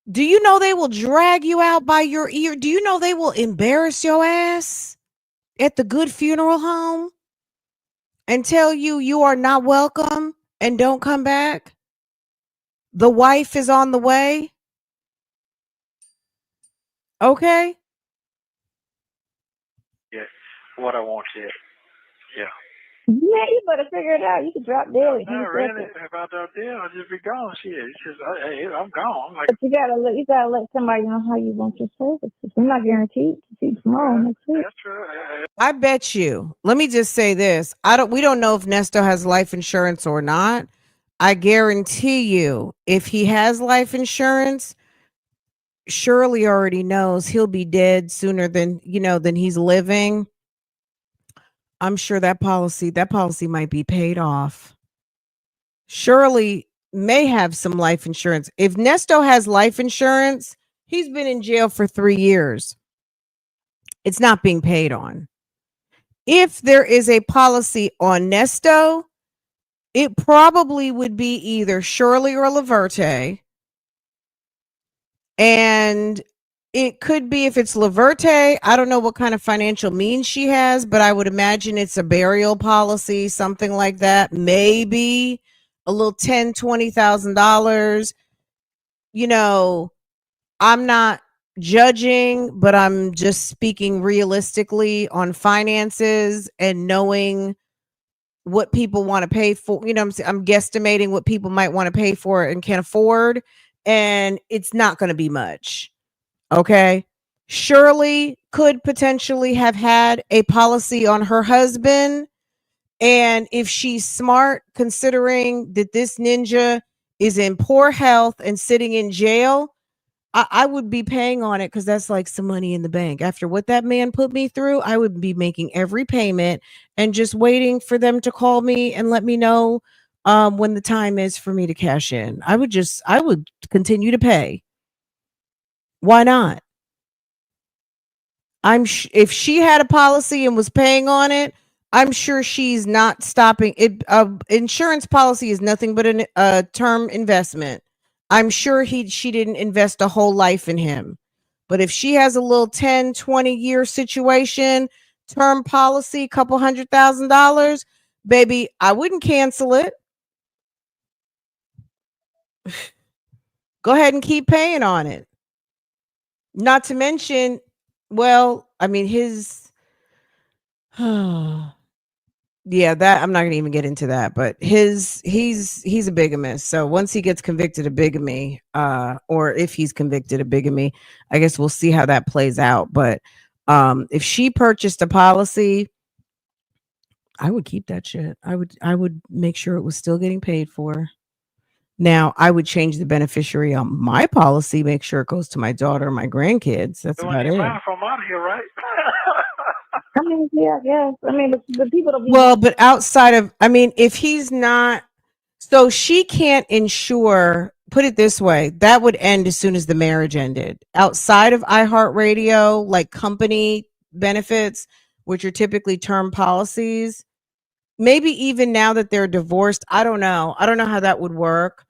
they will drag you out by your ear? Do you know they will embarrass your ass at the good funeral home and tell you you are not welcome and don't come back? The wife is on the way. Okay. Yeah, what I want yet. Yeah. Yeah, you better figure it out. You can drop dead. Not really. If I drop dead, I'll just be gone. Shit, it's just, hey, I'm gone. Like, But you gotta let somebody know how you want your services. I'm not guaranteed to see tomorrow next week. That's true. I bet you. Let me just say this. We don't know if Nesto has life insurance or not. I guarantee you, if he has life insurance, Shirley already knows he'll be dead sooner than he's living. I'm sure that policy might be paid off. Shirley may have some life insurance. If Nesto has life insurance, he's been in jail for 3 years. It's not being paid on. If there is a policy on Nesto, it probably would be either Shirley or Laverte. And it could be, if it's Laverte, I don't know what kind of financial means she has, but I would imagine it's a burial policy, something like that. Maybe a little $10,000-$20,000. You know, I'm not judging, but I'm just speaking realistically on finances and knowing what people want to pay for. You know, I'm guesstimating what people might want to pay for and can afford, and it's not going to be much. Okay. Shirley could potentially have had a policy on her husband. And if she's smart, considering that this ninja is in poor health and sitting in jail, I would be paying on it, because that's like some money in the bank. After what that man put me through, I would be making every payment and just waiting for them to call me and let me know when the time is for me to cash in. I would continue to pay. Why not? If she had a policy and was paying on it, I'm sure she's not stopping it. Insurance policy is nothing but a term investment. I'm sure she didn't invest a whole life in him. But if she has a little 10, 20-year situation, term policy, couple $100,000, baby, I wouldn't cancel it. Go ahead and keep paying on it. Not to mention, well, I mean, his yeah, that I'm not gonna even get into that, but he's a bigamist. So once he gets convicted of bigamy, or if he's convicted of bigamy, I guess we'll see how that plays out. But if she purchased a policy, I would keep that shit. I would make sure it was still getting paid for. Now, I would change the beneficiary on my policy, make sure it goes to my daughter or my grandkids. That's Doing about your it. mind from out here, right? I mean, yeah, yes. I mean, the people don't be. Well, but outside of, I mean, if he's not, so she can't insure, put it this way, that would end as soon as the marriage ended. Outside of iHeartRadio, like company benefits, which are typically term policies, maybe even now that they're divorced, I don't know. I don't know how that would work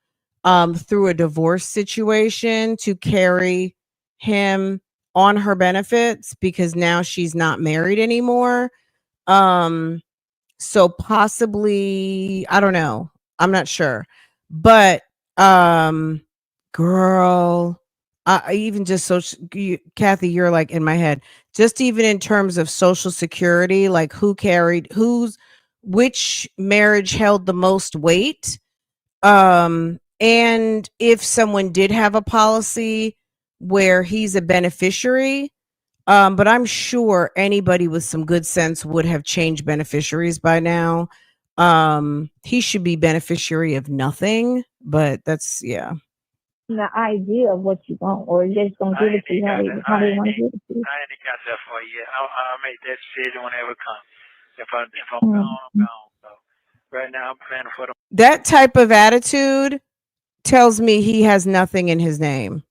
through a divorce situation to carry him on her benefits because now she's not married anymore. Um, so possibly, I don't know. I'm not sure. But girl, I even just Kathy, you're like in my head. Just even in terms of social security, like who carried which marriage held the most weight. And if someone did have a policy where he's a beneficiary, but I'm sure anybody with some good sense would have changed beneficiaries by now. He should be beneficiary of nothing, but that's, yeah. The idea of what you want, or you're just gonna give it to you how they want to give it to you. I ain't got that for you. I'll make that decision whenever it comes. If I'm gone, I'm gone. So right now I'm planning for the. That type of attitude tells me he has nothing in his name.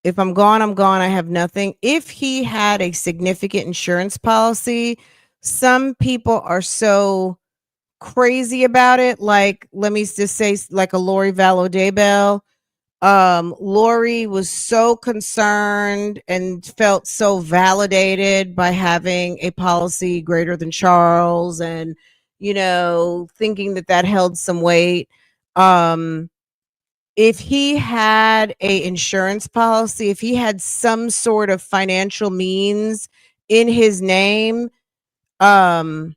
If I'm gone, I'm gone. I have nothing. If he had a significant insurance policy, some people are so crazy about it. Like, let me just say, like a Lori Vallow Daybell. Lori was so concerned and felt so validated by having a policy greater than Charles, and thinking that held some weight. If he had a insurance policy, if he had some sort of financial means in his name, then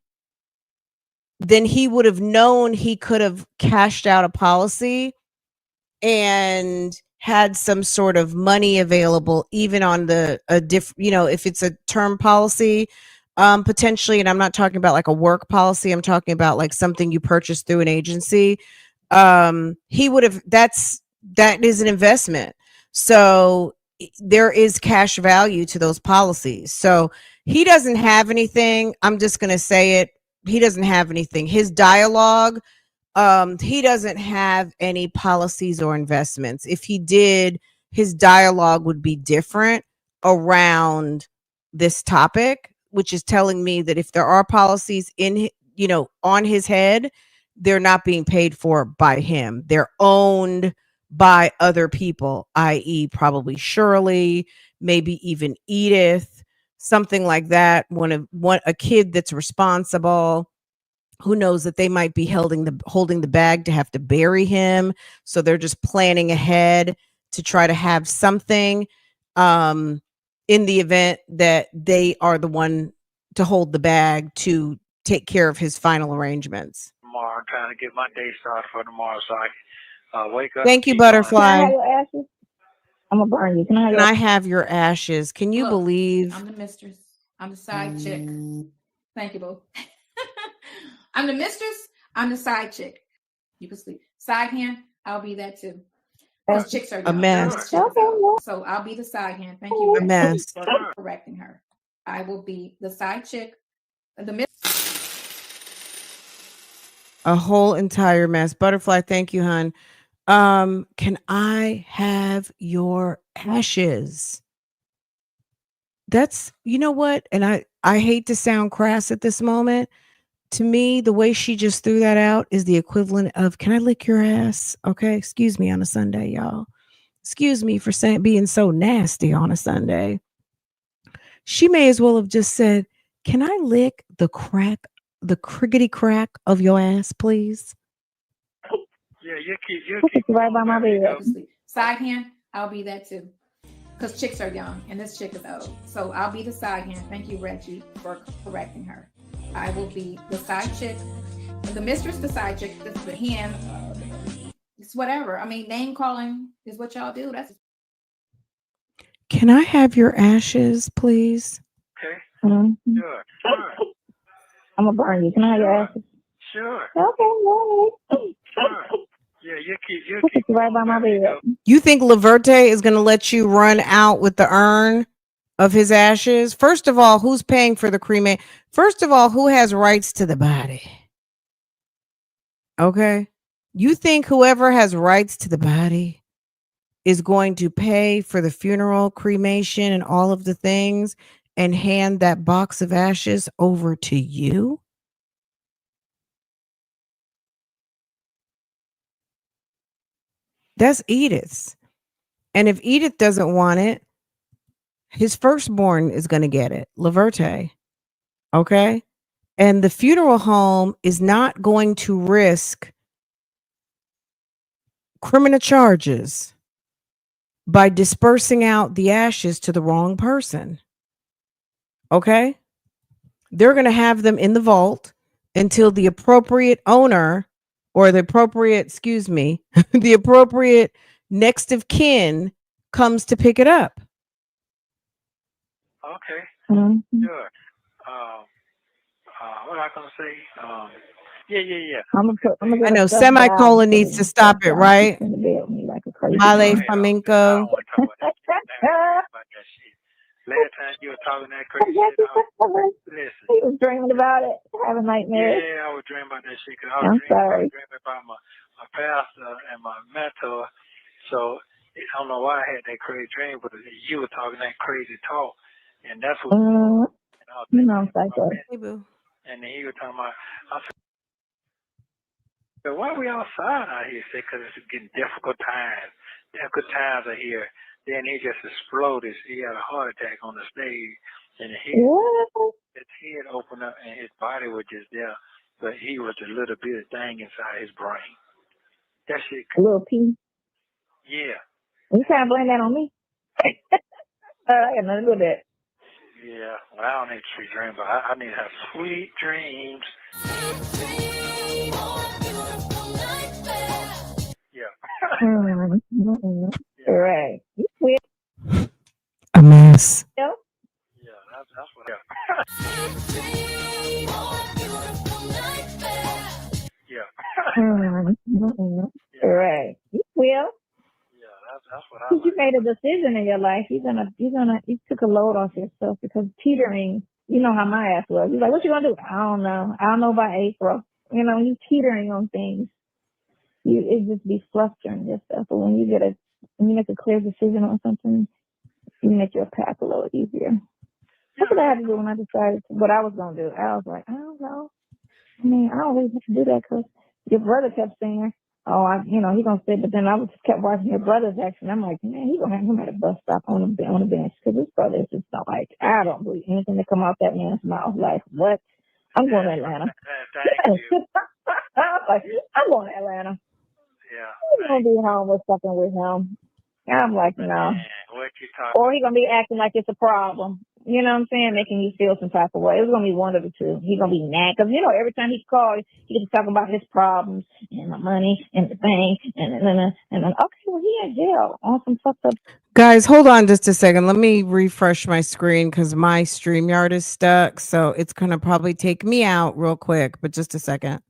he would have known he could have cashed out a policy and had some sort of money available, even on if it's a term policy, potentially. And I'm not talking about like a work policy. I'm talking about like something you purchased through an agency. He would have, that is an investment. So there is cash value to those policies. So he doesn't have anything. I'm just going to say it. He doesn't have anything. His dialogue, he doesn't have any policies or investments. If he did, his dialogue would be different around this topic, which is telling me that if there are policies on his head, they're not being paid for by him. They're owned by other people, i.e. probably Shirley, maybe even Edith, something like that. A kid that's responsible, who knows that they might be holding the bag to have to bury him. So they're just planning ahead to try to have something in the event that they are the one to hold the bag to take care of his final arrangements. Tomorrow, I'm trying to get my day started for tomorrow, so I can wake up. Thank you, Butterfly. Can I have your ashes? I'm gonna burn you. Can I have your ashes? Can you believe? I'm the mistress. I'm the side chick. Thank you, boo. I'm the mistress. I'm the side chick. You can sleep. Side hand, I'll be that too. Because chicks are a mess. So I'll be the side hand. Thank you. A mess. For correcting her. I will be the side chick. A whole entire mess. Butterfly, thank you, hon. Can I have your ashes? That's, you know what? And I hate to sound crass at this moment. To me, the way she just threw that out is the equivalent of, can I lick your ass? Okay. Excuse me on a Sunday, y'all. Excuse me for being so nasty on a Sunday. She may as well have just said, can I lick the crickety crack of your ass, please? Yeah, you keep right by my bed. Side hand, I'll be that too. Because chicks are young and this chick is old. So I'll be the side hand. Thank you, Reggie, for correcting her. I will be the side chick. The mistress, the side chick, the hand. It's whatever. I mean, name calling is what y'all do. Can I have your ashes, please? Okay. Mm-hmm. Sure. I'm gonna burn you. Can I have your ashes? Sure. Okay, all right. Sure. Yeah, you Put keep it right by going, my baby. bed. You think Laverte is going to let you run out with the urn of his ashes? First of all, who's paying for the cremation? First of all, who has rights to the body? Okay. You think whoever has rights to the body is going to pay for the funeral, cremation, and all of the things and hand that box of ashes over to you? That's Edith's. And if Edith doesn't want it, his firstborn is going to get it, Laverte. Okay. And the funeral home is not going to risk criminal charges by dispersing out the ashes to the wrong person. Okay. They're going to have them in the vault until the appropriate owner or the appropriate, the appropriate next of kin comes to pick it up. Okay, Mm-hmm. sure. What I gonna say? Yeah. I'm gonna I get a know stuffed down. semicolon needs to stop it, right? In the bed with me like a crazy. Vale I flamenco. don't want to talk about that. About that shit. Last time you were talking that crazy shit, listen. He was dreaming about it, having nightmares. Yeah, I was dreaming about that shit because I was dreaming about my pastor and my mentor. So I don't know why I had that crazy dream, but you were talking that crazy talk, and that's what. And I was You thinking know, psycho. Hey, boo. and then he was talking about. I said, why are we outside out here? Because it's getting difficult times. Difficult times are here. Then he just exploded. He had a heart attack on the stage, and his head opened up, and his body was just there, but he was a little bit of thing inside his brain. That shit. A little piece. Yeah. You can't blame that on me. I got nothing to do with that. Yeah. Well, I don't need sweet dreams, but I need to have sweet dreams. Yeah. Right. A mess. Yeah, that's what. Yeah. Right. You will. Yeah, that's what I like. You made a decision in your life. You took a load off yourself because teetering. You know how my ass was. He's like, what you gonna do? I don't know. I don't know by April. You know, you teetering on things. It just be flustering yourself. But when you make a clear decision on something, you make your path a little easier. That's what I had to do when I decided what I was gonna do. I was like, I don't know. I mean, I don't really have to do that because your brother kept saying, "Oh, he gonna sit." But then I just kept watching your brother's action. I'm like, man, he gonna have him at a bus stop on the bench because his brother is just not like. I don't believe anything that come out that man's mouth. Like, what? I'm going to Atlanta. Thank you. I'm going to Atlanta. Yeah. I'm gonna be home with something with him. I'm like, no. Man, what you talking? Or he gonna be acting like it's a problem. You know what I'm saying? Making you feel some type of way. It's gonna be one of the two. He's gonna be mad because every time he calls, he gets talking about his problems and the money and the thing and then okay, well he in jail on some fucked up. Guys, hold on just a second. Let me refresh my screen because my StreamYard is stuck. So it's gonna probably take me out real quick, but just a second.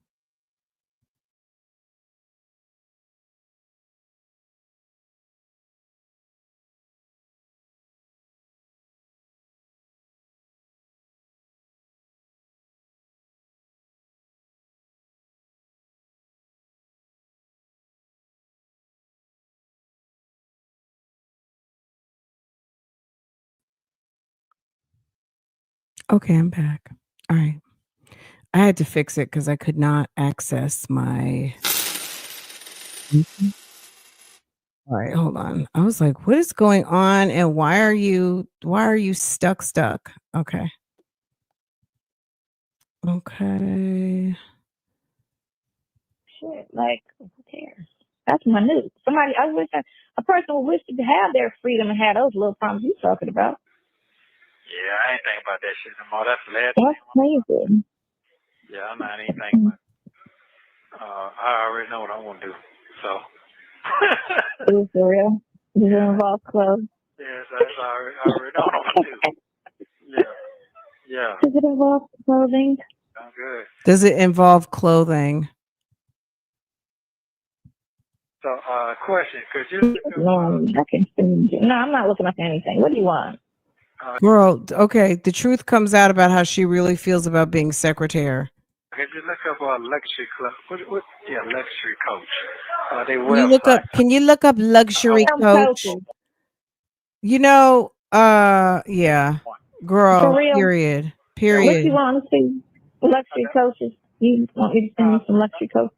Okay, I'm back. All right. I had to fix it because I could not access my. All right, hold on. I was like, what is going on? And why are you stuck? Okay. Okay. Shit, like who cares? That's my news. A person would wish to have their freedom and have those little problems you talking about. Yeah, I ain't thinking about that shit no more. That's the last That's thing. crazy. Yeah, I'm not even thinking about it. I already know what I want to do. So. It is for real. Does it involve clothes? Yes, I already know what I want to do. Yeah. Does it involve clothing? I'm good. Does it involve clothing? Does it involve clothing? So, question, could you look up, No, I can send you. No, I'm not looking up anything. What do you want? Girl, okay, the truth comes out about how she really feels about being secretary. could you look up luxury club? Yeah, luxury coach. Their Can you look up website. can you look up luxury Some coach? coaches. You know, yeah. For Girl, real? period. What you Period. want to see? Luxury coaches. You want me to send you some luxury coaches?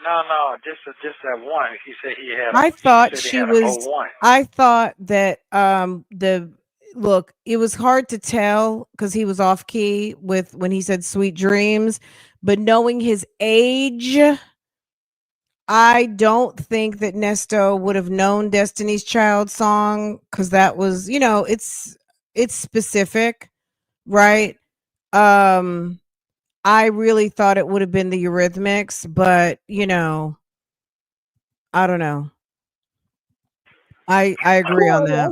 No, just that one. He said he had I he thought said he she had a whole was one. I thought that the look, it was hard to tell because he was off key with when he said sweet dreams, but knowing his age, I don't think that Nesto would have known Destiny's Child song because that was, it's specific, right? I really thought it would have been the Eurythmics, but I don't know. I agree on that.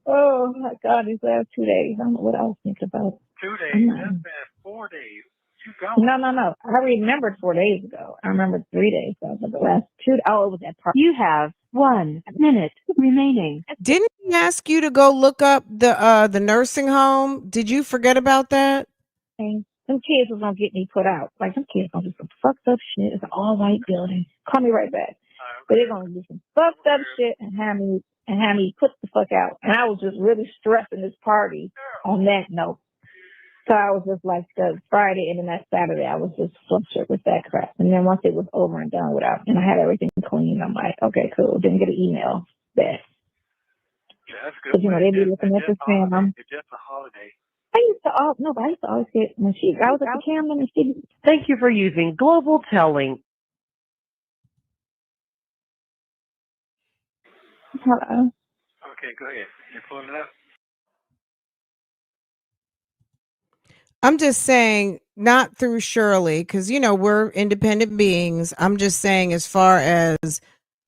Oh my God, these last 2 days. I don't know what I was thinking about. 2 days. That's been 4 days. You gone? No. I remembered 4 days ago. I remembered 3 days ago, but the last 2. Oh, it was that part. You have 1 minute remaining. Didn't he ask you to go look up the nursing home? Did you forget about that? Some kids was gonna get me put out. Like some kids gonna do some fucked up shit. It's an all white building. Call me right back. But they're gonna do some fucked up shit and have me put the fuck out. And I was just really stressing this party on that note. So I was just like the Friday and then that Saturday I was just flustered with that crap. And then once it was over and done with and I had everything clean, I'm like, okay, cool. Didn't get an email back. Yeah, that's good. Because they be looking at the spam. It's just a holiday. I used to always get when I was at the Camden and she. Thank you for using Global Telling. Hello. Okay, go ahead. You pulling it up? I'm just saying, not through Shirley, because we're independent beings. I'm just saying, as far as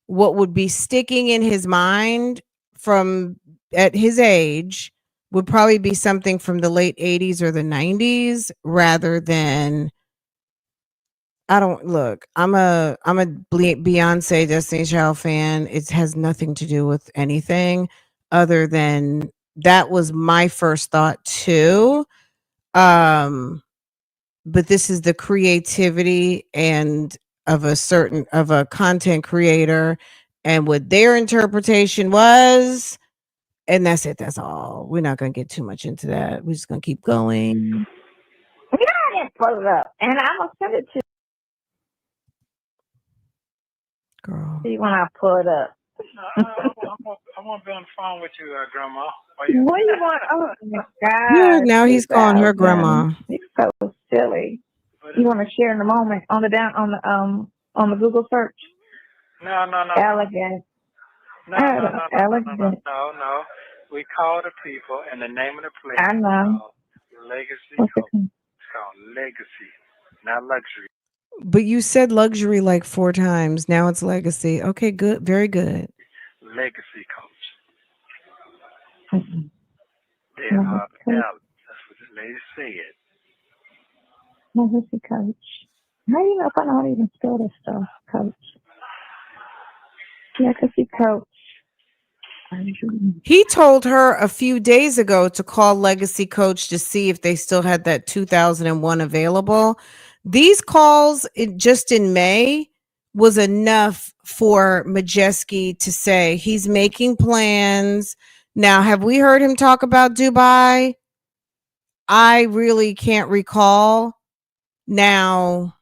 what would be sticking in his mind from at his age would probably be something from the late 80s or the 90s rather than I'm a Beyonce Destiny's Child fan. It has nothing to do with anything other than that was my first thought too. But this is the creativity and of a content creator and what their interpretation was. And that's it. That's all. We're not going to get too much into that. We're just going to keep going. Yeah, I didn't pull it up. And I'm going to send it to Girl. you when I pull it up. I want to be on the phone with you, Grandma. What do you want? Oh, my God. Yeah, now he's calling her grandma. He's so silly. You want to share in the moment on the Google search? No. Elegant. No. We call the people and the name of the place. I know. Legacy. It's called Legacy, not luxury. But you said luxury like 4 times. Now it's legacy. Okay, good. Very good. Legacy coach. Mm-hmm. They are talent. That's what the lady said. Legacy coach. How do you know if I don't even spell this stuff, coach? Legacy coach. He told her a few days ago to call Legacy Coach to see if they still had that 2001 available. These calls just in May was enough for Majeski to say he's making plans. Now, have we heard him talk about Dubai? I really can't recall. Now,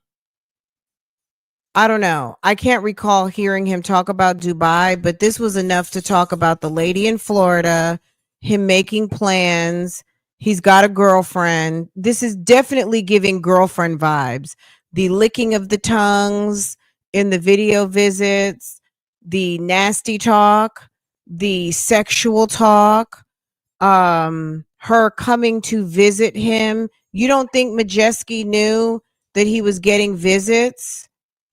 I don't know. I can't recall hearing him talk about Dubai, but this was enough to talk about the lady in Florida, him making plans. He's got a girlfriend. This is definitely giving girlfriend vibes. The licking of the tongues in the video visits, the nasty talk, the sexual talk, her coming to visit him. You don't think Majeski knew that he was getting visits?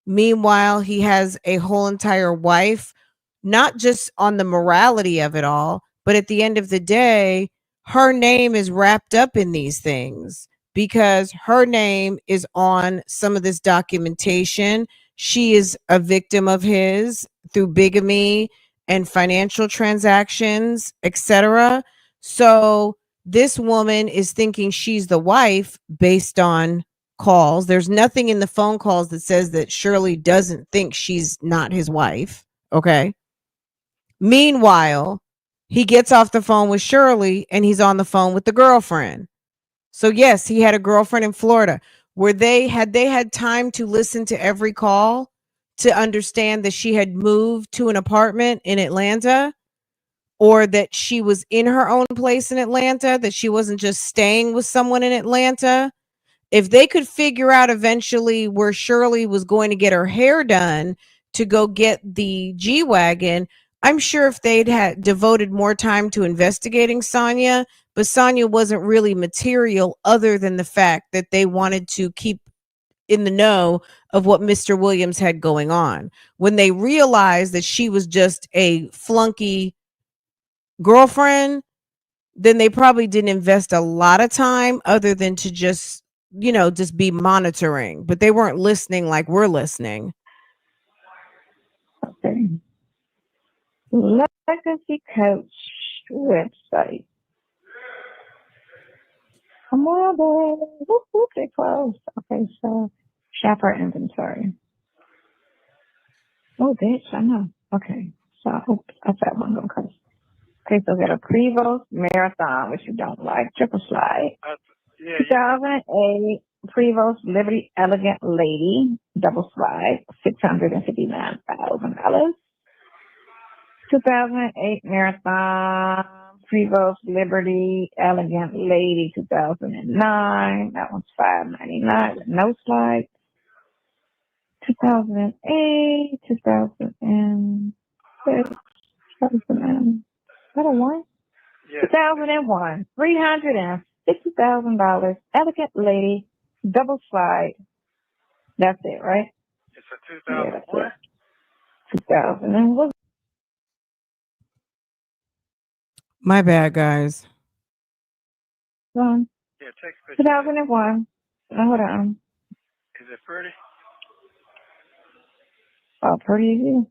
Meanwhile, he has a whole entire wife, not just on the morality of it all, but at the end of the day, her name is wrapped up in these things because her name is on some of this documentation. she is a victim of his through bigamy and financial transactions, etc. So this woman is thinking she's the wife based on calls. There's nothing in the phone calls that says that Shirley doesn't think she's not his wife. Okay. Meanwhile, he gets off the phone with Shirley and he's on the phone with the girlfriend. So yes, he had a girlfriend in Florida. Had they had time to listen to every call to understand that she had moved to an apartment in Atlanta, or that she was in her own place in Atlanta, that she wasn't just staying with someone in Atlanta? If they could figure out eventually where Shirley was going to get her hair done to go get the G-Wagon, I'm sure if they'd had devoted more time to investigating Sonia, but Sonia wasn't really material other than the fact that they wanted to keep in the know of what Mr. Williams had going on. When they realized that she was just a flunky girlfriend, then they probably didn't invest a lot of time other than to just be monitoring, but they weren't listening like we're listening. Okay. Legacy Coach website. Come on, baby. Whoop, whoop, they closed. Okay, so shopper inventory. Oh, bitch, I know. Okay, so I thought one gonna close. Okay, so we got a Prevost Marathon, which you don't like. Triple slide. 2008 Prevost Liberty Elegant Lady double slide, $659,000. 2008 Marathon Prevost Liberty Elegant Lady 2009. That one's $599 with no slide. 2008, 2006, 2001. Is that a one? Yeah. 2001, $350,000. Elegant Lady double slide. That's it, right? It's a 2001. 2001. My bad, guys. Yeah, take a picture. 2001. Hold on. Is it pretty? Oh, pretty as you.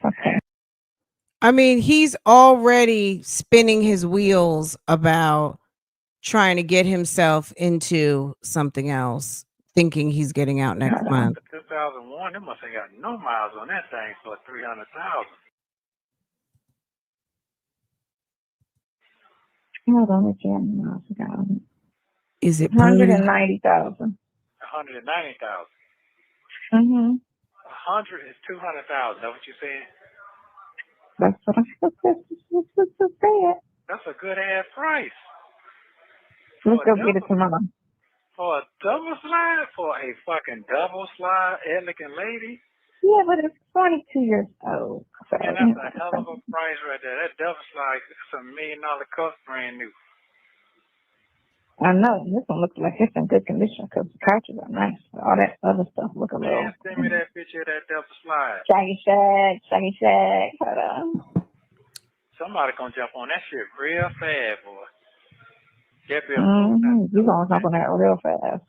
Okay. I mean, he's already spinning his wheels about trying to get himself into something else, thinking he's getting out next month. The 2001, they must have got no miles on that thing for 300,000. Hold on, let's see how many miles I got on it. Is it pretty? 190,000. 190,000. 100 is 200,000. That's what you're saying? That's what I'm saying. That's a good ass price. Let's go get it tomorrow. For a double slide? For a fucking double slide elegant lady? Yeah, but it's 22 years old. So, Man, that's a hell of a price right there. That double slide is a $1 million cuff, brand new. I know. This one looks like it's in good condition because the couches are nice. All that other stuff look a little. Man, send me that picture of that double slide. Shaggy shag. Hold on. Somebody gonna jump on that shit real fast, boy. You gonna jump on that real fast.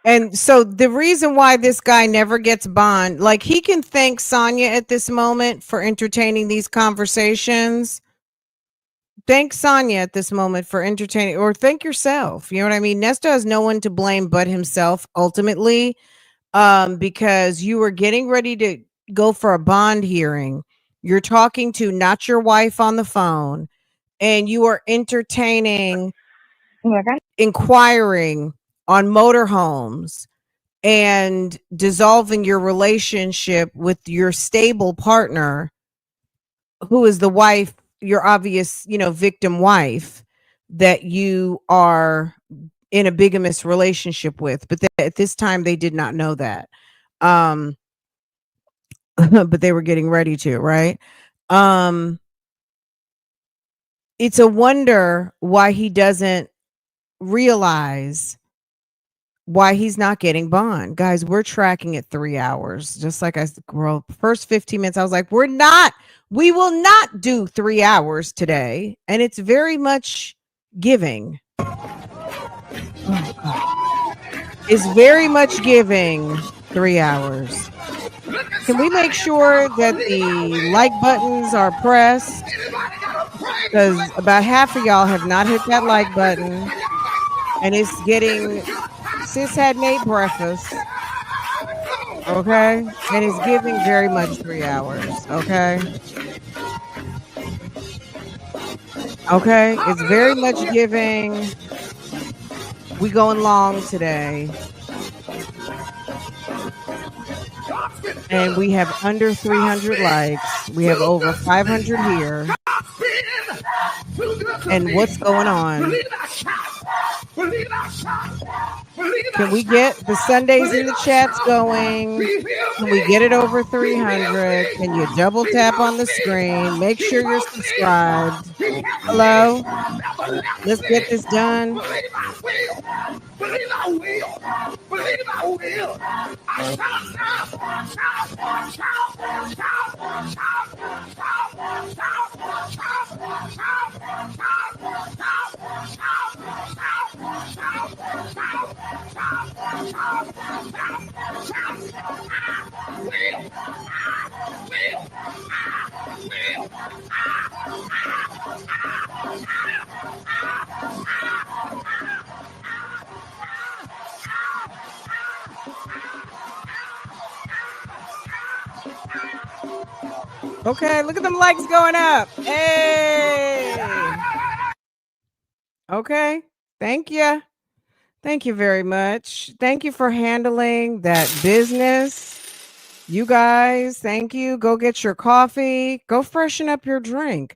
And so the reason why this guy never gets bond, like he can thank Sonia at this moment for entertaining these conversations. Thank Sonia at this moment for entertaining, or thank yourself. You know what I mean? Nesto has no one to blame but himself ultimately, because you were getting ready to go for a bond hearing. You're talking to not your wife on the phone, and you are entertaining, inquiring on motorhomes and dissolving your relationship with your stable partner, who is the wife, your obvious, victim wife that you are in a bigamous relationship with. But at this time, they did not know that. But they were getting ready to, right? It's a wonder why he doesn't realize why he's not getting bond. Guys, we're tracking at 3 hours. Just like I said, girl, first 15 minutes, I was like, we will not do 3 hours today. And it's very much giving. is very much giving 3 hours. Can we make sure that the like buttons are pressed? Because about half of y'all have not hit that like button. And it's getting, sis hadn't ate breakfast. Okay. And it's giving very much 3 hours. Okay. Okay. It's very much giving. We going long today. And we have under 300 likes. We have over 500 here. And what's going on? Can we get the Sundays in the chats going? Can we get it over 300? Can you double tap on the screen? Make sure you're subscribed. Hello? Let's get this done. Okay, look at them likes going up. Hey. Okay, thank you. Thank you very much. Thank you for handling that business. You guys, thank you. Go get your coffee. Go freshen up your drink.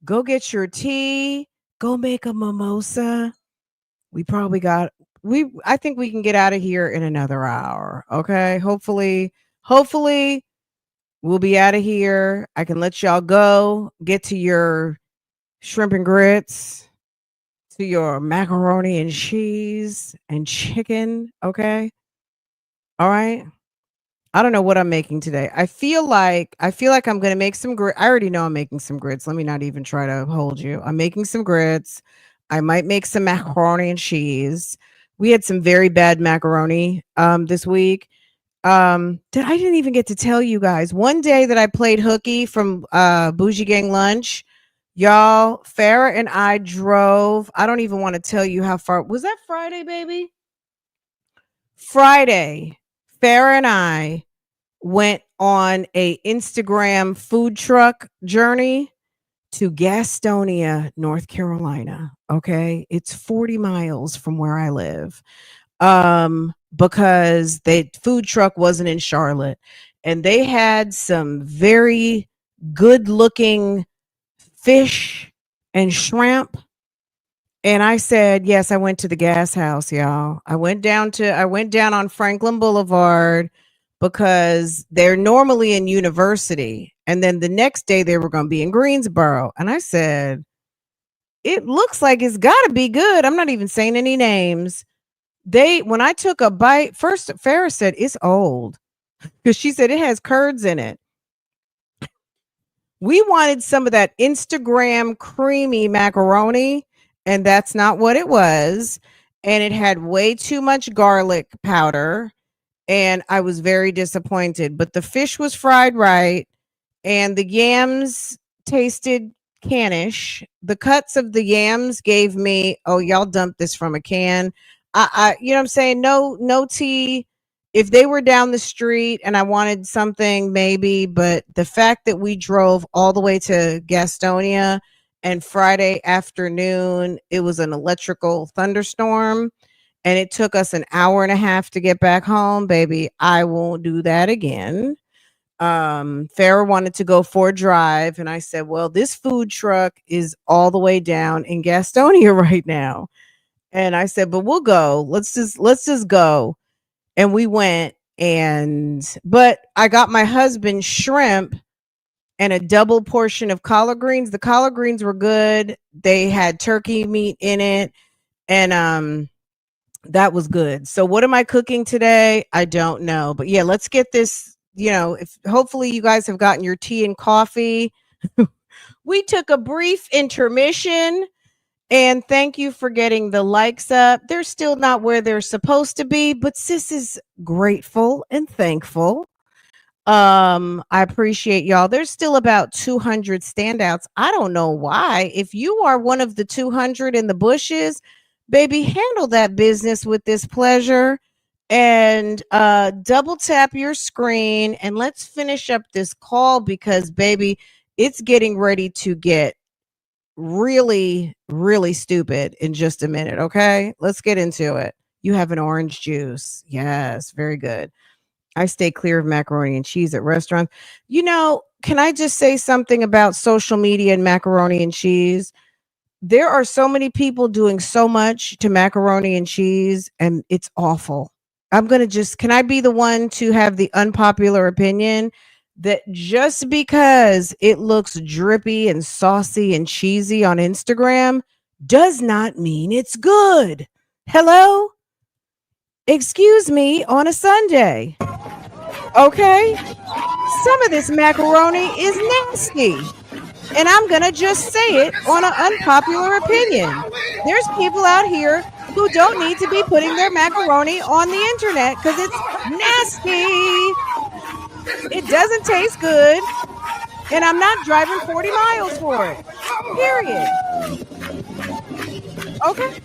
Go get your tea. Go make a mimosa. I think we can get out of here in another hour. Okay. Hopefully we'll be out of here. I can let y'all go. Get to your shrimp and grits, to your macaroni and cheese and chicken. Okay. All right. I don't know what I'm making today. I feel like I'm going to make some grits. I already know I'm making some grits. Let me not even try to hold you. I'm making some grits. I might make some macaroni and cheese. We had some very bad macaroni this week. I didn't even get to tell you guys. One day that I played hooky from Bougie Gang Lunch, y'all, Farrah and I drove. I don't even want to tell you how far. Was that Friday, baby? Friday. Farrah and I went on a Instagram food truck journey to Gastonia, North Carolina. Okay. It's 40 miles from where I live. Because the food truck wasn't in Charlotte, and they had some very good looking fish and shrimp. And I said, yes, I went to the gas house, y'all. I went down on Franklin Boulevard because they're normally in University. And then the next day they were going to be in Greensboro. And I said, it looks like it's got to be good. I'm not even saying any names. When I took a bite, first Farrah said it's old because she said it has curds in it. We wanted some of that Instagram creamy macaroni, and that's not what it was. And it had way too much garlic powder, and I was very disappointed. But the fish was fried right, and the yams tasted cannish. The cuts of the yams gave me, oh, y'all dumped this from a can. You know what I'm saying? No tea. If they were down the street and I wanted something, maybe, but the fact that we drove all the way to Gastonia and Friday afternoon, it was an electrical thunderstorm and it took us an hour and a half to get back home, baby. I won't do that again. Farrah wanted to go for a drive, and I said, well, this food truck is all the way down in Gastonia right now. And I said, but we'll go. Let's just go. And we went, but I got my husband shrimp and a double portion of collard greens. The collard greens were good. They had turkey meat in it. And that was good. So what am I cooking today? I don't know. But yeah, let's get this, if hopefully you guys have gotten your tea and coffee. We took a brief intermission. And thank you for getting the likes up. They're still not where they're supposed to be, but sis is grateful and thankful. I appreciate y'all. There's still about 200 standouts. I don't know why. If you are one of the 200 in the bushes, baby, handle that business with this pleasure and double tap your screen and let's finish up this call because baby, it's getting ready to get really, really stupid in just a minute. Okay, let's get into it. You have an orange juice. Yes, very good. I stay clear of macaroni and cheese at restaurants. You know, can I just say something about social media and macaroni and cheese? There are so many people doing so much to macaroni and cheese, and it's awful. Can I be the one to have the unpopular opinion that just because it looks drippy and saucy and cheesy on Instagram does not mean it's good? Hello? Excuse me on a Sunday. Okay? Some of this macaroni is nasty. And I'm going to just say it on an unpopular opinion. There's people out here who don't need to be putting their macaroni on the internet because it's nasty. It doesn't taste good. And I'm not driving 40 miles for it. Period. Okay?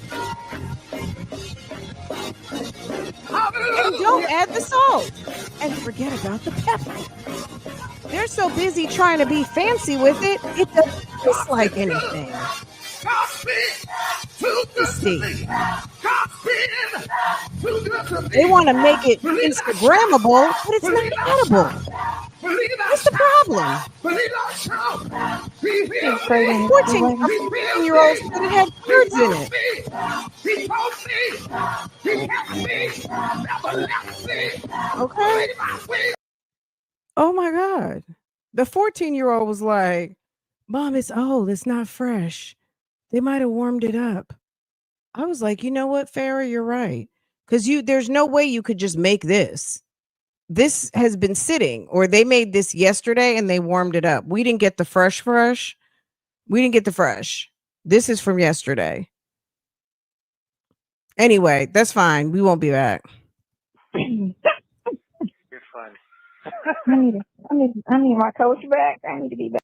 And don't add the salt. And forget about the pepper. They're so busy trying to be fancy with it, it doesn't taste like anything. They want to make it Instagrammable, but it's not edible. What's the problem? 14-year-olds said it had words in it. Okay. Oh my God. The 14-year-old was like, Mom, it's old. It's not fresh. They might have warmed it up. I was like, you know what, Farrah, you're right. Because there's no way you could just make this. This has been sitting, or they made this yesterday and they warmed it up. We didn't get the fresh. We didn't get the fresh. This is from yesterday. Anyway, that's fine. We won't be back. You're funny. I need my coach back. I need to be back.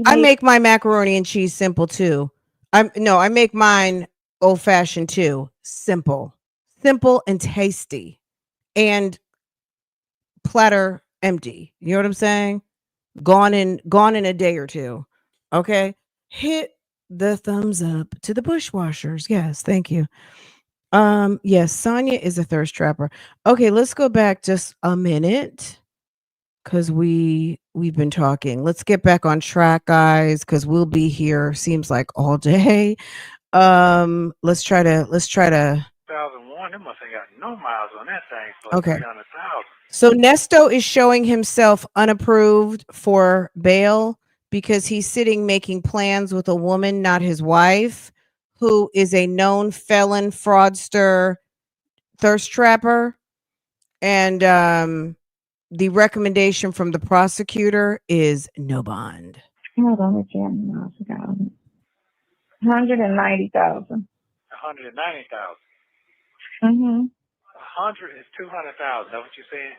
I make my macaroni and cheese simple too. I make mine old fashioned too. Simple and tasty, and platter empty. You know what I'm saying? Gone in a day or two. Okay. Hit the thumbs up to the bushwashers. Yes, thank you. Yes, Sonia is a thirst trapper. Okay, let's go back just a minute because we've been talking. Let's get back on track, guys, because we'll be here seems like all day. Let's try to 2001, they must have got no miles on that thing for okay. 300,000. So Nesto is showing himself unapproved for bail because he's sitting making plans with a woman, not his wife, who is a known felon, fraudster, thirst trapper. And the recommendation from the prosecutor is no bond. Hold on, let you 190,000. 190,000. Mm-hmm. 100 is 200,000. That's what you're saying?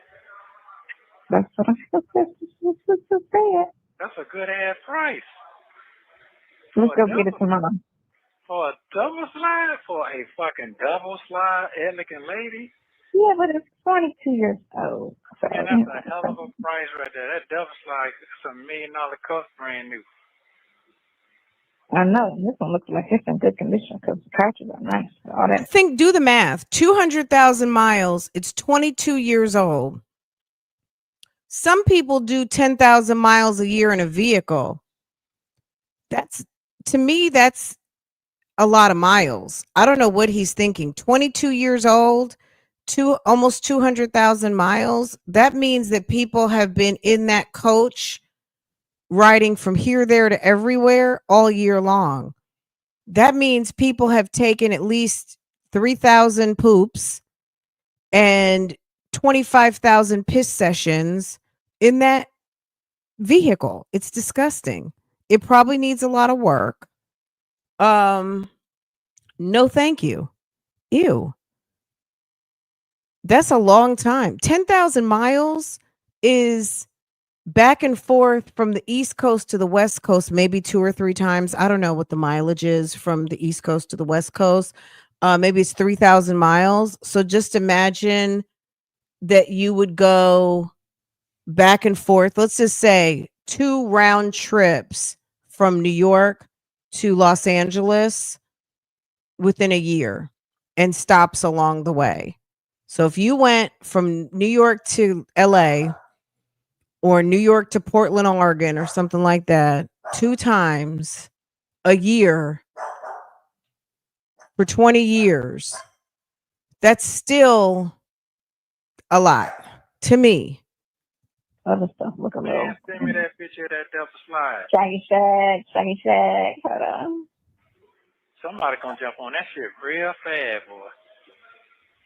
That's what I'm saying. That's a good ass price. Let's go get it tomorrow. For a double slide? For a fucking double slide, elegant lady? Yeah, but it's 22 years old. So, and that's a hell of a price right there. That double slide is a $1 million cup, brand new. I know. This one looks like it's in good condition because the couches are nice. All that. Do the math. 200,000 miles. It's 22 years old. Some people do 10,000 miles a year in a vehicle. To me, that's a lot of miles. I don't know what he's thinking. 22 years old, almost 200,000 miles. That means that people have been in that coach riding from here, there to everywhere all year long. That means people have taken at least 3,000 poops and 25,000 piss sessions in that vehicle. It's disgusting. It probably needs a lot of work. No, thank you. Ew. That's a long time. 10,000 miles is back and forth from the East Coast to the West Coast, maybe 2 or 3 times. I don't know what the mileage is from the East Coast to the West Coast. Maybe it's 3,000 miles. So just imagine that you would go back and forth. Let's just say 2 round trips from New York to Los Angeles within a year and stops along the way. So if you went from New York to LA or New York to Portland, Oregon, or something like that, 2 times a year for 20 years, that's still a lot to me. Other stuff look a little. Man, send me that picture of that Delta slide. Shaggy shag. Hold on. Somebody gonna jump on that shit real fast, boy.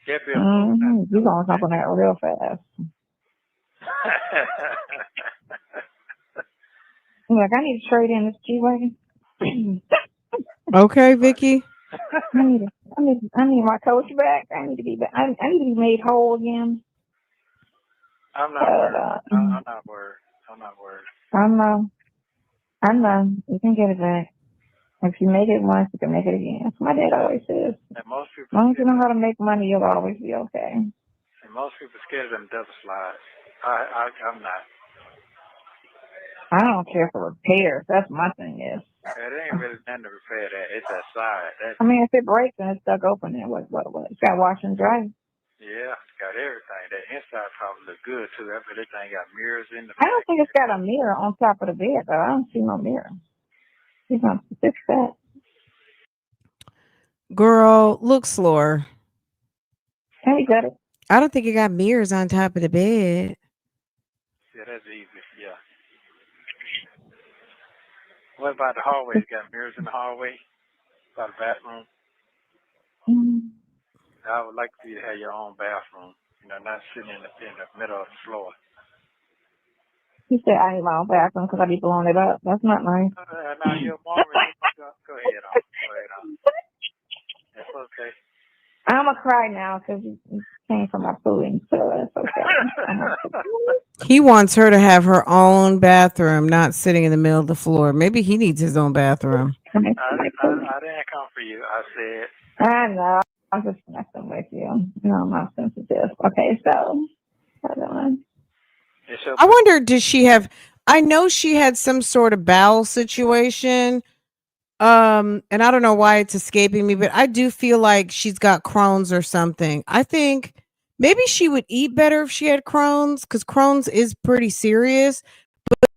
Get me You gonna jump on that real fast. Look, I need to trade in this G-Wagon. Okay, Vicky. I need my coach back. I need to be back. I need to be made whole again. I'm not worried. I'm not worried. I know. You can get it back. If you make it once, you can make it again. That's what my dad always says. And most people, As long as you know how to make money, you'll always be okay. And most people scared of them double slides. I'm not. I don't care for repairs. That's my thing is. It ain't really nothing to repair that. It's that side. I mean, if it breaks and it's stuck open, then what? It's got wash and dry. Yeah, it's got everything. That inside probably look good too. That thing got mirrors in the I don't think it's got a mirror on top of the bed, though. I don't see no mirror. He's gonna fix that. Girl, look slower. Hey, got it. I don't think it got mirrors on top of the bed. Yeah, that's easy. Yeah. What about the hallway? You got mirrors in the hallway? By the bathroom? Mm-hmm. I would like for you to have your own bathroom. You know, not sitting in the middle of the floor. He said I need my own bathroom because I be blowing it up. That's not nice. Now you're a Mormon. Go ahead on. That's okay. I'm gonna cry now because he came from my food, so that's okay. He wants her to have her own bathroom, not sitting in the middle of the floor. Maybe he needs his own bathroom. I didn't come for you. I said. I know. I'm just messing with you. No, I'm not sensitive. Okay, so hold on. I wonder, did she have? I know she had some sort of bowel situation. And I don't know why it's escaping me, but I do feel like she's got Crohn's or something. I think maybe she would eat better if she had Crohn's, because Crohn's is pretty serious,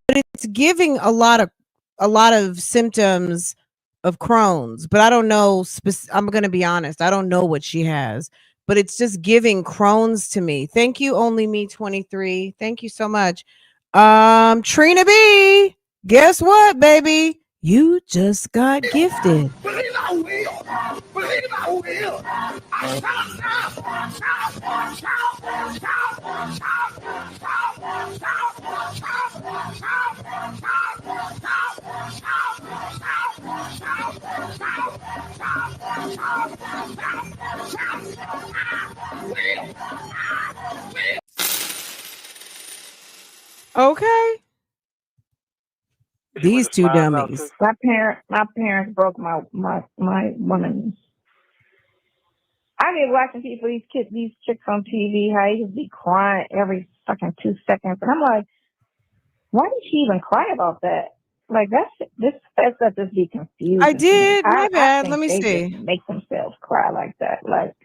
but it's giving a lot of symptoms of Crohn's. But I don't know. I'm going to be honest. I don't know what she has, but it's just giving Crohn's to me. Thank you, Only Me 23. Thank you so much. Trina B, guess what, baby? You just got gifted. Believe I will. Believe I will. Okay. These two dummies. My parents broke my woman's. I be watching these chicks on TV, how they just be crying every fucking 2 seconds. And I'm like, why did she even cry about that? Like, that's just be confused. I did. My bad. Let me see. Just make themselves cry like that. Like,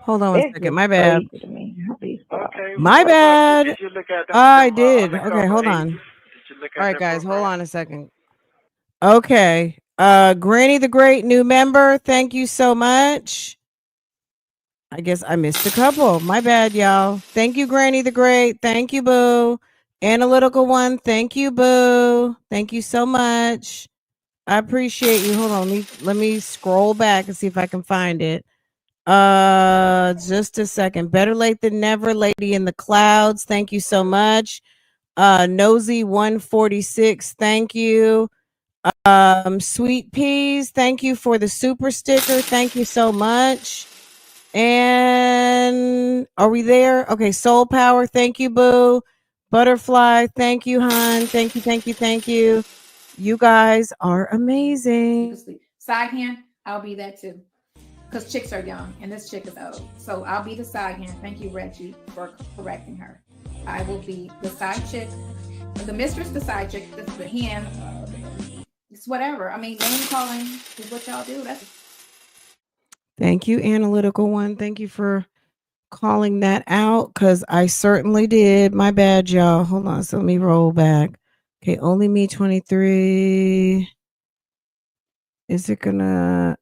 hold on a second. My bad. To me. Okay. My bad. Did you look at them, I did. Okay, hold on. All right, guys, hold on a second. Okay. Granny the Great, new member. Thank you so much. I guess I missed a couple. My bad, y'all. Thank you, Granny the Great. Thank you, Boo. Analytical one. Thank you, Boo. Thank you so much. I appreciate you. Hold on. Let me scroll back and see if I can find it. Just a second. Better late than never. Lady in the Clouds. Thank you so much. Nosy 146. Thank you. Sweet Peas, thank you for the super sticker. Thank you so much. And are we there? Okay, Soul Power, thank you, boo. Butterfly, thank you, hon. Thank you, thank you, thank you. You guys are amazing. Side hand, I'll be that too. Because chicks are young and this chick is old. So I'll be the side hand. Thank you, Reggie, for correcting her. I will be the side chick. The mistress, the side chick, the hand. It's whatever. I mean, name calling is what y'all do. That's Thank you, Analytical One. Thank you for calling that out because I certainly did. My bad, y'all. Hold on. So let me roll back. Okay, only me 23. Is it gonna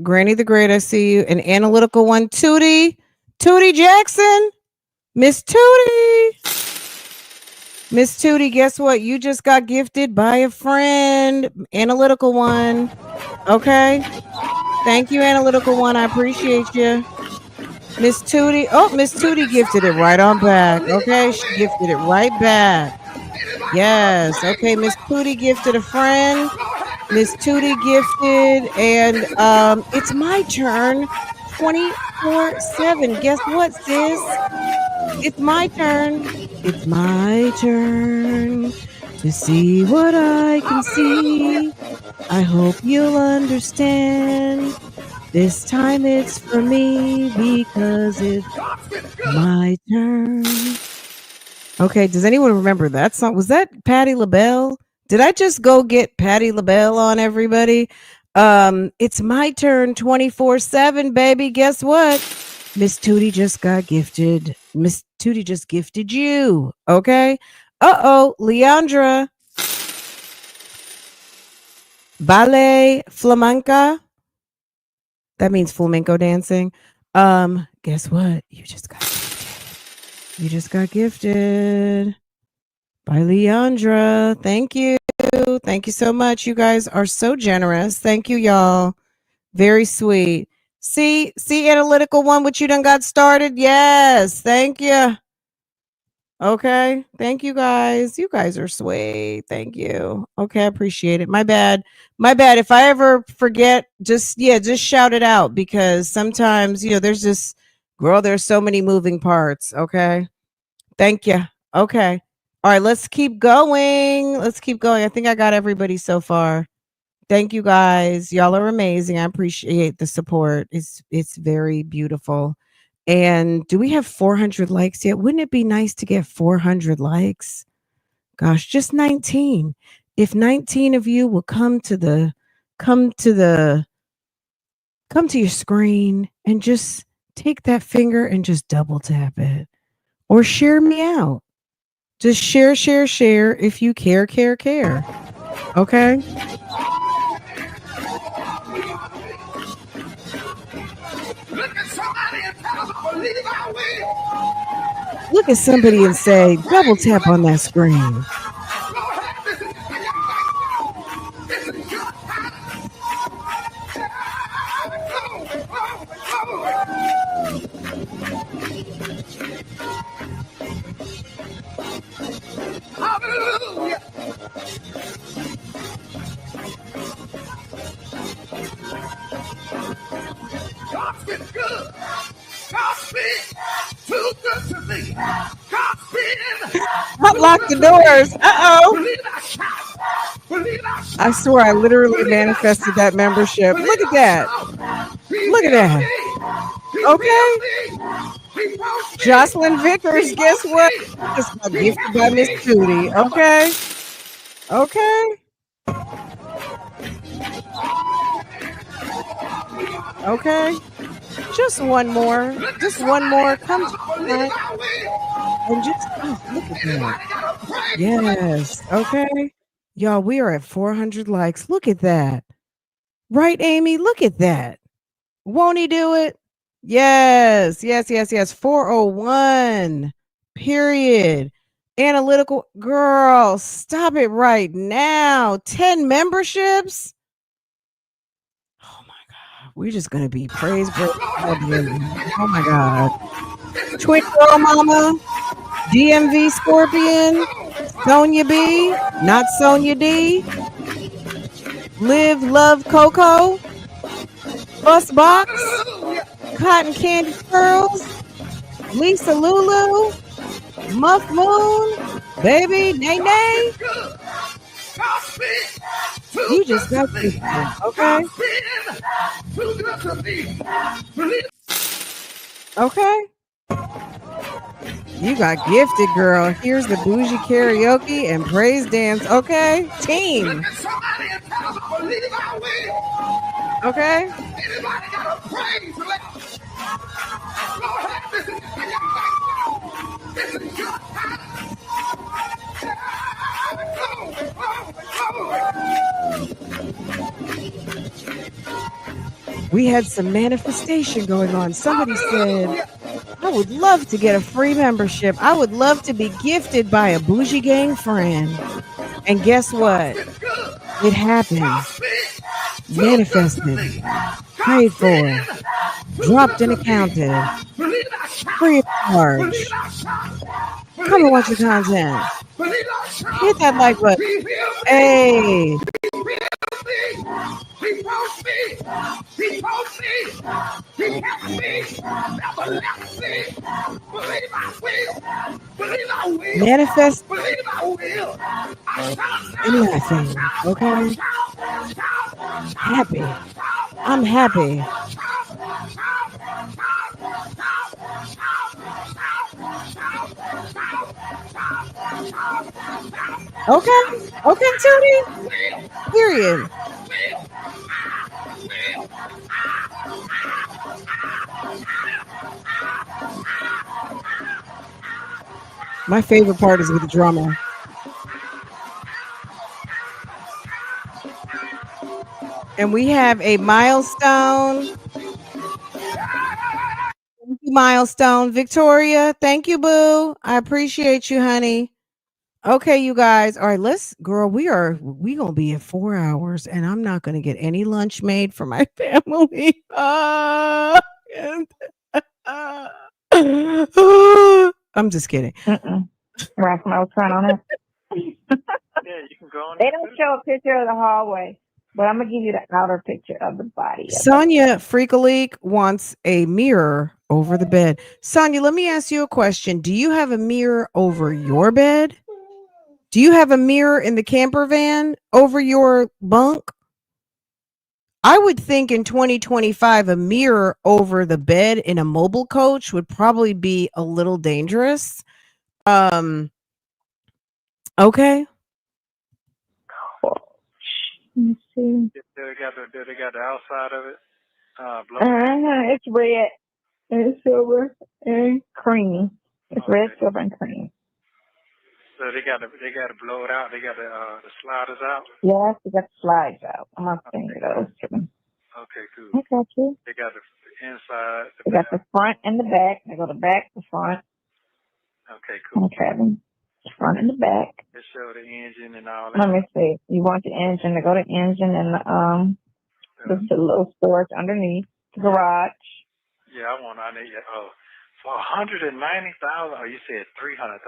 Granny the Great, I see you. An Analytical One, Tootie Jackson. Miss Tootie. Miss Tootie, guess what? You just got gifted by a friend. Analytical One. Okay. Thank you, Analytical One. I appreciate you. Miss Tootie. Oh, Miss Tootie gifted it right on back. Okay. She gifted it right back. Yes. Okay. Miss Tootie gifted a friend. Miss Tootie gifted. And it's my turn 24/7. Guess what, sis? It's my turn. It's my turn to see what I can see. I hope you'll understand. This time it's for me because it's my turn. Okay, does anyone remember that song? Was that Patti LaBelle? Did I just go get Patti LaBelle on everybody? It's my turn 24/7, baby. Guess what? Miss Tootie just got gifted. Miss Tootie just gifted you. Okay. Leandra. Ballet flamenca. That means flamenco dancing. Guess what? You just got gifted. You just got gifted by Leandra. Thank you. Thank you so much. You guys are so generous. Thank you, y'all. Very sweet. See, Analytical One, what you done got started? Yes. Thank you. Okay. Thank you, guys. You guys are sweet. Thank you. Okay. I appreciate it. My bad. If I ever forget, just shout it out because sometimes, there's so many moving parts. Okay. Thank you. Okay. All right. Let's keep going. I think I got everybody so far. Thank you, guys. Y'all are amazing. I appreciate the support. It's very beautiful. And do we have 400 likes yet? Wouldn't it be nice to get 400 likes? Gosh, just 19. If 19 of you will come to your screen and just take that finger and just double tap it or share me out. Just share if you care. Okay? Look at somebody and say, double tap on that screen. Hallelujah. God's been good. God's been too good to me. God's been. Lock the doors. I swear I literally manifested that membership. Look at that. Okay. Jocelyn Vickers, guess what? Just got gifted by Miss Tootie. Okay. Just one more. Come to me. And just look at that. Yes. Okay. Y'all, we are at 400 likes. Look at that. Right, Amy? Look at that. Won't he do it? Yes. 401. Period. Analytical. Girl, stop it right now. 10 memberships. Oh my God. We're just going to be praised. Oh my God. Twin Girl Mama. DMV Scorpion. Sonia B. Not Sonia D. Live, Love, Coco, Bus Box, Cotton Candy Curls, Lisa Lulu, Muff Moon, Baby Nay Nay. You just got gifted, okay? Okay. You got gifted, girl. Here's the bougie karaoke and praise dance. Okay. Team. Okay. Anybody got a praise left? Lord have mercy. This is your time. We had some manifestation going on. Somebody said, I would love to get a free membership. I would love to be gifted by a bougie gang friend. And guess what? It happened. Manifested. Prayed for. Dropped and accounted. Free of charge. Come and watch the content. Hit that like button. Hey. He told me, he kept me, never left me. Believe I will, believe I will, Manifest believe I will. and laughing, okay? Happy. I'm happy. Okay. Okay, Tony. Period. My favorite part is with the drummer. And we have a milestone. Thank you, milestone. Victoria, thank you, boo. I appreciate you, honey. Okay, you guys. All right, girl, we gonna be at 4 hours and I'm not gonna get any lunch made for my family. I'm just kidding. Right, I was trying on it. Yeah, you can go on. They don't show a picture of the hallway, but I'm gonna give you the outer picture of the body. Sonia Freakaleak wants a mirror over the bed. Sonia, let me ask you a question. Do you have a mirror over your bed? Do you have a mirror in the camper van over your bunk? I would think in 2025, a mirror over the bed in a mobile coach would probably be a little dangerous. Okay. Let me see. They got the outside of it. It's red, and silver, and cream. It's red, silver, and cream. So they got to blow it out. They got the sliders out. Yes, we got the slides out. I'm gonna send you those to them. Okay, cool. I got you. They got the inside. We got the front and the back. They go the back, the front. Okay, cool. Okay, the front and the back. They show the engine and all that. Let me see. You want the engine to go to engine and the little storage underneath the garage. Yeah, I need it. Oh, for 190,000. Oh, you said 300,000.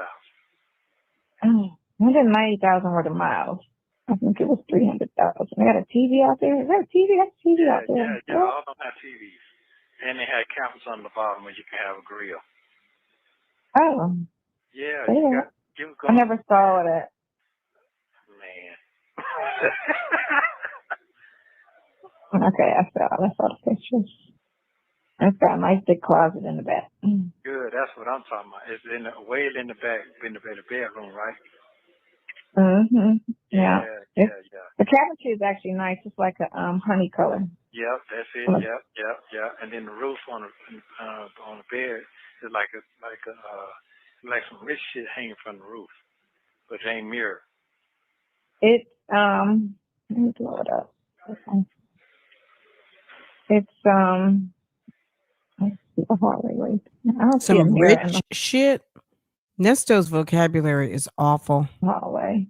190,000 worth of miles. I think it was 300,000. They got a TV out there. Is that a TV? That's a TV out there. Yeah. All of them have TVs, and they had cameras on the bottom where you can have a grill. Oh. Yeah. I never saw that. Man. Okay, I saw the pictures. It's got a nice big closet in the back. Good, that's what I'm talking about. It's way in the back, in the bedroom, right? Yeah. Yeah. The cabinetry is actually nice. It's like a honey color. Yep, that's it. Yep. And then the roof on the bed is like some rich shit hanging from the roof, but it ain't mirror. It's let me blow it up. It's let's see the hallway. I don't see a Some mirror in rich the shit. Nesto's vocabulary is awful. hallway,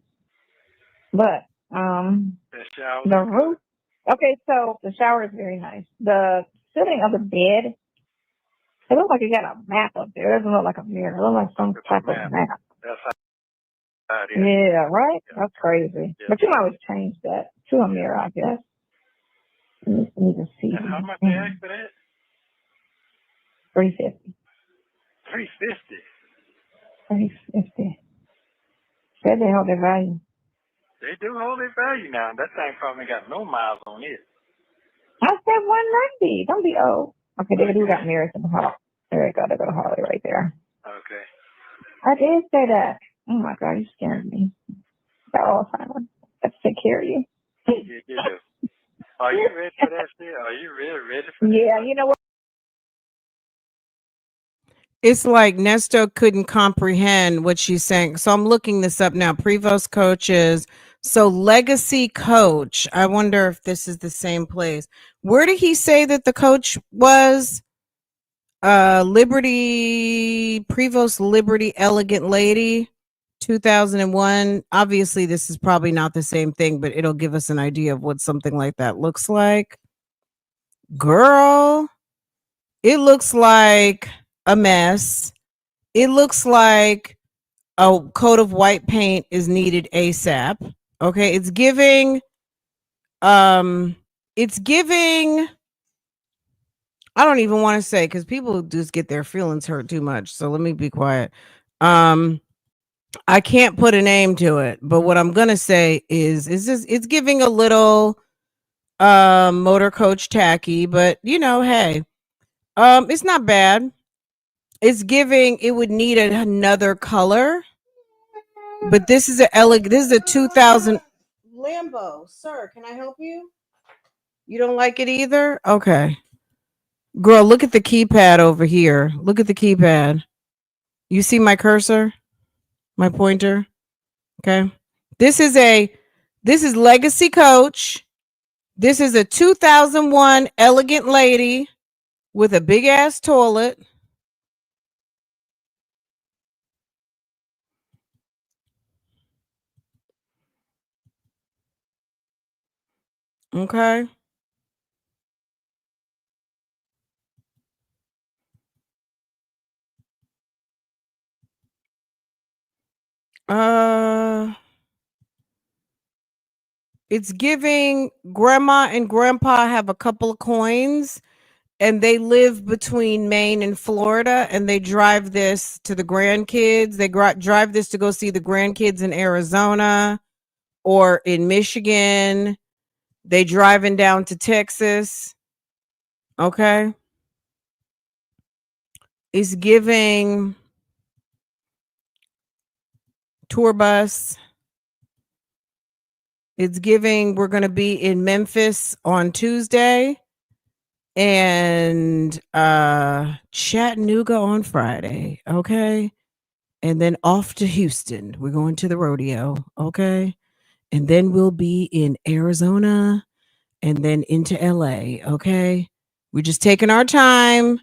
but The shower. the roof. Okay, so the shower is very nice. The ceiling of the bed, it looks like you got a map up there. It doesn't look like a mirror. It looks like some type of map. That's Yeah, right? Yeah. That's crazy. Yeah. But you can always change that to a mirror, I guess. You just need to see. And how much they ask for that? $350. $350. $350. Said they hold their value. They do hold their value now. That thing probably got no miles on it. I said 190. Don't be old. Okay, they do got mirrors in the hall. There you go. They go to Harley right there. Okay. I did say that. Oh my God, you scared me. Got Alzheimer's. Let's take care of you. You do. Are you ready for that shit? Are you really ready for that? Yeah, you know what? It's like Nesto couldn't comprehend what she's saying. So I'm looking this up now. Prevost coaches. So legacy coach. I wonder if this is the same place. Where did he say that the coach was? Liberty, Prevost Liberty Elegant Lady, 2001. Obviously, this is probably not the same thing, but it'll give us an idea of what something like that looks like. Girl, it looks like a mess. It looks like a coat of white paint is needed ASAP. Okay, it's giving I don't even want to say because people just get their feelings hurt too much. So let me be quiet. I can't put a name to it, but what I'm gonna say is just it's giving a little motor coach tacky, but you know, hey, it's not bad. It's giving it would need another color, but this is this is a 2000 Lambo. Sir, can I help you? You don't like it either? Okay. Girl, look at the keypad over here. Look at the keypad. You see my cursor? My pointer? Okay. This is Legacy Coach. This is a 2001 Elegant Lady with a big ass toilet. Okay. It's giving grandma and grandpa have a couple of coins and they live between Maine and Florida and they drive this to the grandkids. They drive this to go see the grandkids in Arizona or in Michigan. They driving down to Texas. Okay. It's giving tour bus. It's giving we're going to be in Memphis on Tuesday and Chattanooga on Friday, okay? And then off to Houston. We're going to the rodeo, okay? And then we'll be in Arizona and then into LA, okay? We're just taking our time.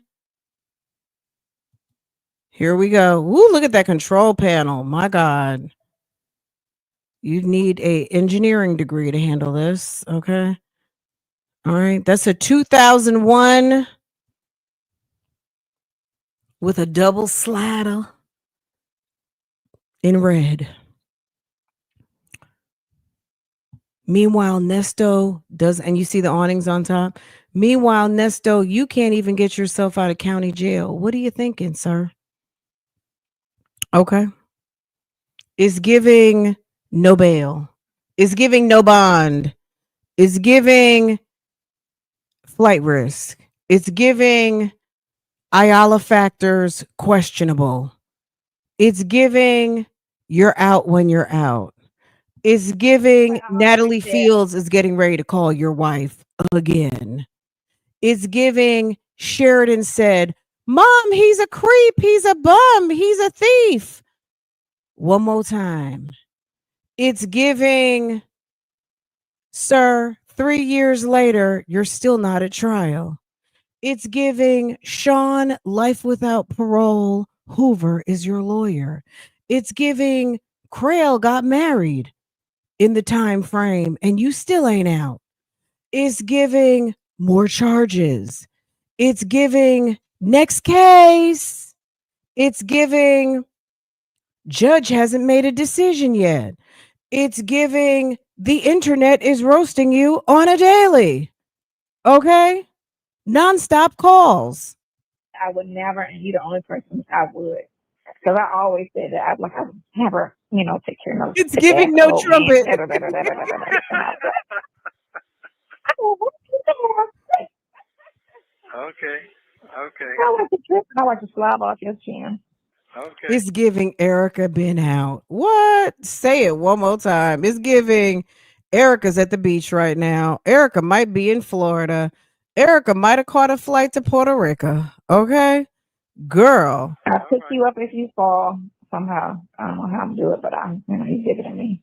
Here we go. Woo, look at that control panel. My God. You need a engineering degree to handle this, okay? All right, that's a 2001 with a double slider in red. Meanwhile, Nesto does, and you see the awnings on top. Meanwhile, Nesto, you can't even get yourself out of county jail. What are you thinking, sir? Okay. It's giving no bail. It's giving no bond. It's giving flight risk. It's giving Ayala factors questionable. It's giving you're out when you're out. It's giving Natalie Fields is getting ready to call your wife again. It's giving Sheridan said, Mom, he's a creep. He's a bum. He's a thief. One more time. It's giving, sir, 3 years later, you're still not at trial. It's giving Sean, life without parole. Hoover is your lawyer. It's giving Crail got married in the time frame and you still ain't out. It's giving more charges. It's giving next case. It's giving Judge hasn't made a decision yet. It's giving the internet is roasting you on a daily. Okay? Nonstop calls. I would never, and you're the only person I would. Because I always said that I would never, take care of no It's sick giving ass no old man. trumpet. Okay. Okay. I like to trip. I like to slob off your chin. Okay. It's giving Erica been out. What? Say it one more time. It's giving Erica's at the beach right now. Erica might be in Florida. Erica might have caught a flight to Puerto Rico. Okay? Girl. I'll pick you up if you fall somehow. I don't know how to do it, but you give it to me.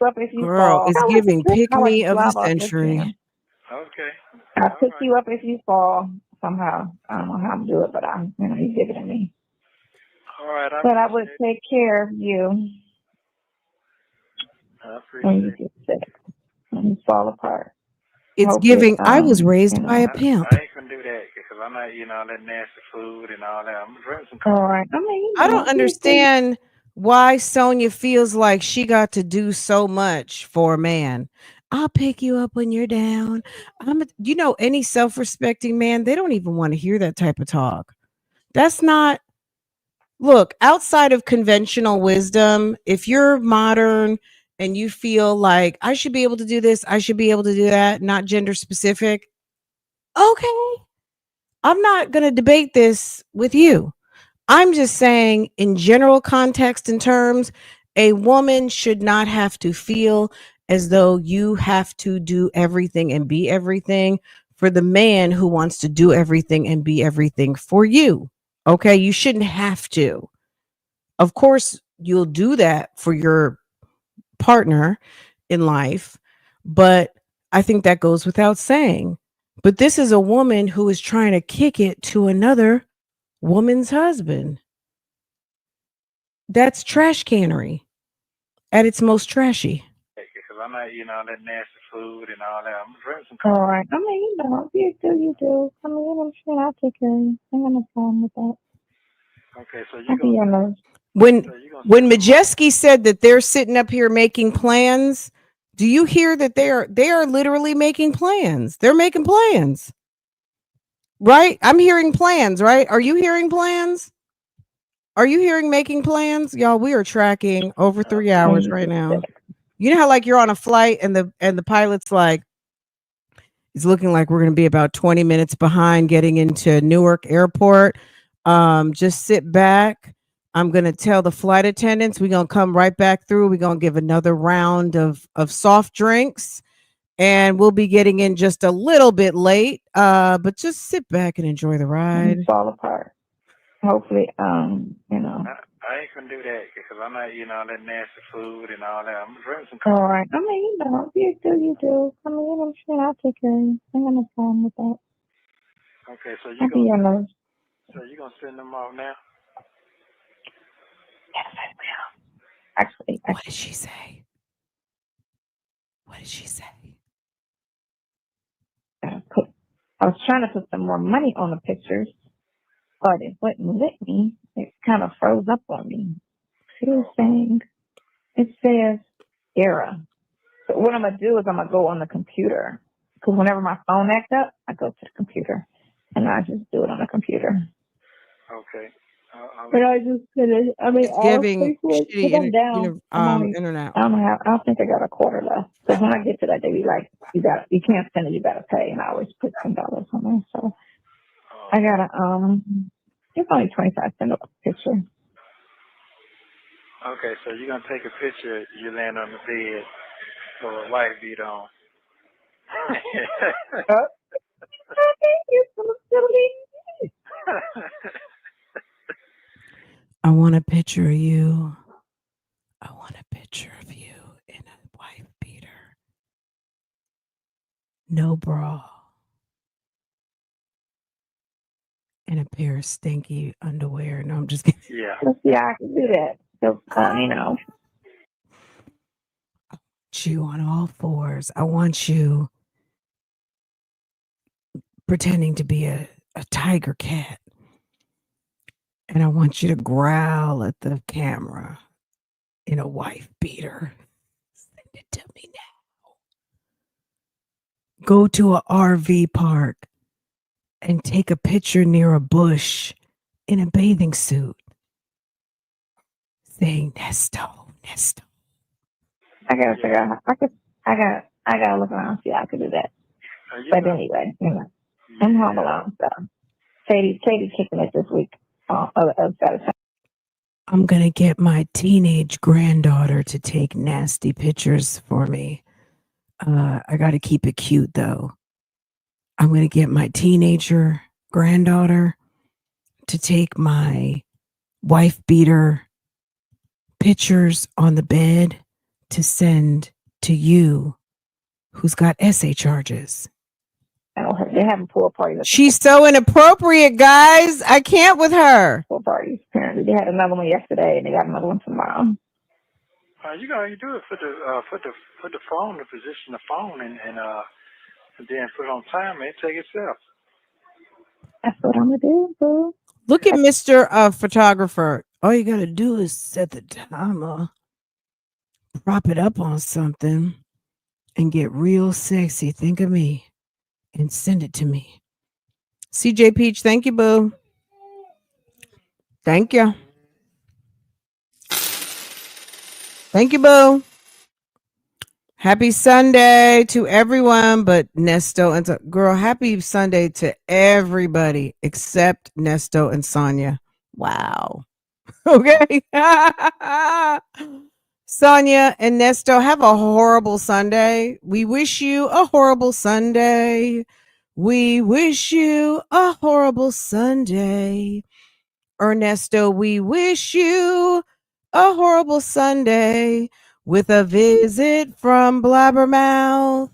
Up if you Girl, fall. it's I like to giving trip. pick I like me to of the slob off your century. chin. Okay. I'll pick you up if you fall somehow. I don't know how to do it, but you give it to me. All right. But I would take care of you I when you appreciate it. get sick, when you fall apart. It's Hopefully, giving I was raised by a I pimp. ain't gonna do that because I'm not eating all that nasty food and all that. I'm drinking some coffee. All right. I mean, I don't understand why Sonia feels like she got to do so much for a man. I'll pick you up when you're down. Any self-respecting man, they don't even want to hear that type of talk. That's not look, outside of conventional wisdom, if you're modern and you feel like I should be able to do this, I should be able to do that, not gender specific, okay. I'm not going to debate this with you. I'm just saying, in general context and terms, a woman should not have to feel as though you have to do everything and be everything for the man who wants to do everything and be everything for you. Okay. You shouldn't have to. Of course, you'll do that for your partner in life, but I think that goes without saying. But this is a woman who is trying to kick it to another woman's husband. That's trash cannery at its most trashy. Because I'm not eating all that nasty food and all that. I'm drinking some coffee. All right. I mean, you do. I mean, I'll take care of you. I ain't got no problem with that. Okay, so I'll be your nurse. When Majeski said that they're sitting up here making plans, do you hear that they are literally making plans? They're making plans. Right? I'm hearing plans, right? Are you hearing plans? Are you hearing making plans? Y'all, we are tracking over 3 hours right now. You know how like you're on a flight and the pilot's like, it's looking like we're going to be about 20 minutes behind getting into Newark Airport. Just sit back. I'm going to tell the flight attendants we're going to come right back through. We're going to give another round of soft drinks and we'll be getting in just a little bit late. But just sit back and enjoy the ride. Fall apart. Hopefully, I ain't gonna do that because I'm not eating all that nasty food and all that. I'm drinking some coffee. All right. I mean, you do. I mean, I'll take care of you. I ain't got no problem with that. Okay, so I'll be your nurse. you gonna send them off now? Yes, I will. Actually, what did she say? What did she say? I was trying to put some more money on the pictures, but it wouldn't let me. It kind of froze up on me. See what I'm saying? It says error. So what I'm going to do is I'm going to go on the computer. Because whenever my phone acts up, I go to the computer. And I just do it on the computer. Okay. But I just did it. I mean, it's giving shitty I'm down. internet. I don't think I got a quarter left. Because when I get to that, they be like, you can't send it, you got to pay. And I always put $10 on there. So I got to, it's only 25 cents a picture. Okay, so you're going to take a picture, you land on the bed, with a white beat on. I want a picture of you. I want a picture of you in a white beater. No bra. And a pair of stinky underwear. No, I'm just kidding. Yeah. Yeah, I can do that. So, you know. I want you on all fours. I want you pretending to be a tiger cat. And I want you to growl at the camera in a wife beater. Send it to me now. Go to a RV park and take a picture near a bush in a bathing suit saying Nesto, Nesto. I gotta figure out. I gotta look around and see how I could do that. But anyway, I'm home alone, so Katie's kicking it this week. Saturday. I'm going to get my teenage granddaughter to take nasty pictures for me. I got to keep it cute, though. I'm going to get my teenager granddaughter to take my wife beater pictures on the bed to send to you, who's got essay charges. They're having pool parties. She's so inappropriate, guys. I can't with her. Pool parties. Apparently, they had another one yesterday, and they got another one tomorrow. You do it for the phone, to position the phone, and then put it on timer. It take itself. That's what I'm gonna do, boo. Look at Mr. Photographer. All you gotta do is set the timer, prop it up on something, and get real sexy. Think of me and send it to me. CJ Peach, thank you, boo. Thank you. Thank you, boo. Happy Sunday to everyone but Nesto and girl. Happy Sunday to everybody except Nesto and Sonia. Wow. Okay. Sonia and Nesto, have a horrible Sunday. We wish you a horrible Sunday. We wish you a horrible Sunday. Ernesto, we wish you a horrible Sunday with a visit from Blabbermouth.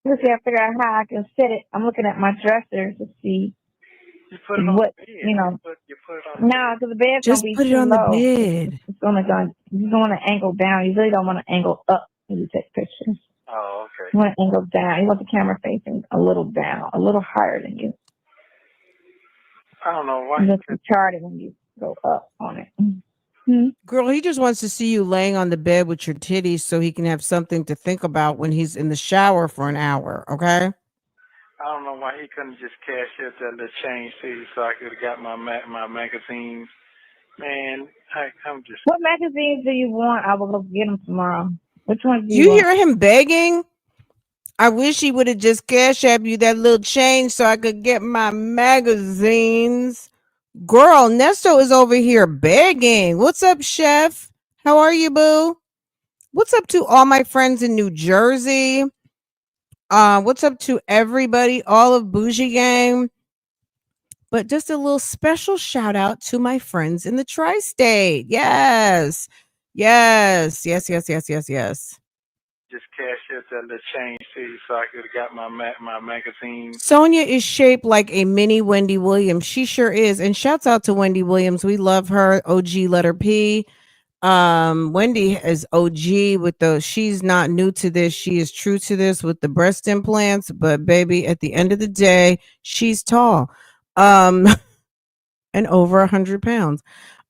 Let's see, I figure out how I can fit it. I'm looking at my dresser to see You put it on what, the bed. you know. You put it on No, because the bed's Just gonna be put it too on the low. bed. It's gonna go. You don't want to angle down. You really don't want to angle up when you take pictures. Oh, okay. You want to angle down. You want the camera facing a little down, a little higher than you. I don't know why. You look retarded when you go up on it. Girl, he just wants to see you laying on the bed with your titties so he can have something to think about when he's in the shower for an hour, okay? I don't know why he couldn't just cash out that little change too, so I could have got my magazines. Man, I'm just. What magazines do you want? I will go get them tomorrow. Which ones do You you want? hear him begging? I wish he would have just cash app you that little change so I could get my magazines. Girl, Nesto is over here begging. What's up, Chef? How are you, boo? What's up to all my friends in New Jersey? What's up to everybody, all of Bougie gang? But just a little special shout out to my friends in the tri-state. Yes. Yes. Yes, yes, yes, yes, yes. Just cash out that little change too, so I could have got my magazines. Sonia is shaped like a mini Wendy Williams. She sure is. And shouts out to Wendy Williams. We love her. OG letter P. Wendy is OG with she's not new to this. She is true to this with the breast implants, but baby, at the end of the day, she's tall. And over 100 pounds.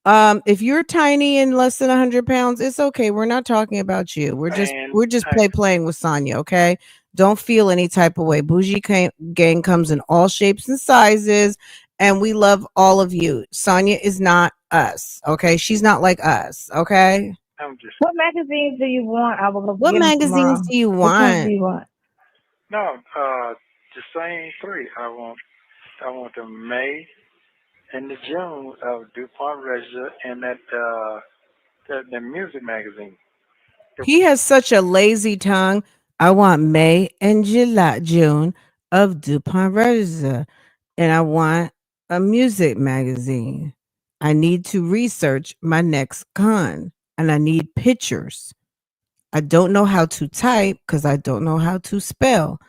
If you're tiny and less than 100 pounds, it's okay. We're not talking about you. We're just playing with Sonia. Okay. Don't feel any type of way. Bougie gang comes in all shapes and sizes, and we love all of you. Sonia is not us. Okay. She's not like us. Okay. What magazines do you want? I will go What get them magazines tomorrow. do you Which ones want? do you want? No, the same three. I want the May and the June of DuPont Register and the music magazine. He has such a lazy tongue. I want May and June of DuPont Register. And I want a music magazine. I need to research my next con. And I need pictures. I don't know how to type because I don't know how to spell.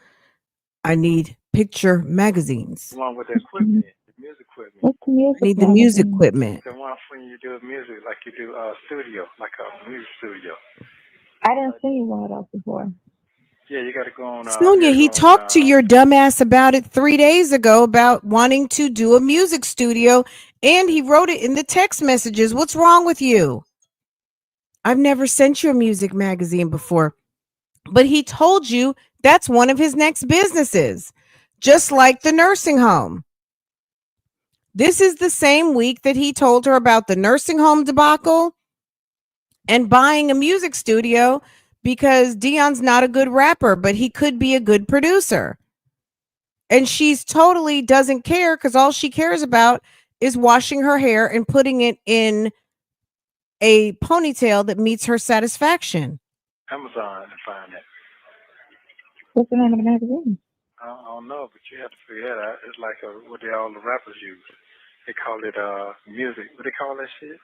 I need picture magazines. The one with the equipment, the music equipment. What's the music I need the music equipment. The one when you do music, like you do studio, like a music studio. I didn't see you one of those before. Yeah, you got to go on. Sonia, You he got to go talked to on. your dumbass about it 3 days ago about wanting to do a music studio, and he wrote it in the text messages. What's wrong with you? I've never sent you a music magazine before, but he told you that's one of his next businesses, just like the nursing home. This is the same week that he told her about the nursing home debacle and buying a music studio because Dion's not a good rapper, but he could be a good producer. And she's totally doesn't care because all she cares about is washing her hair and putting it in a ponytail that meets her satisfaction. Amazon and find it. What's the name of the magazine? I don't know, but you have to figure it out. It's like what all the rappers use. They call it music. What they call that shit?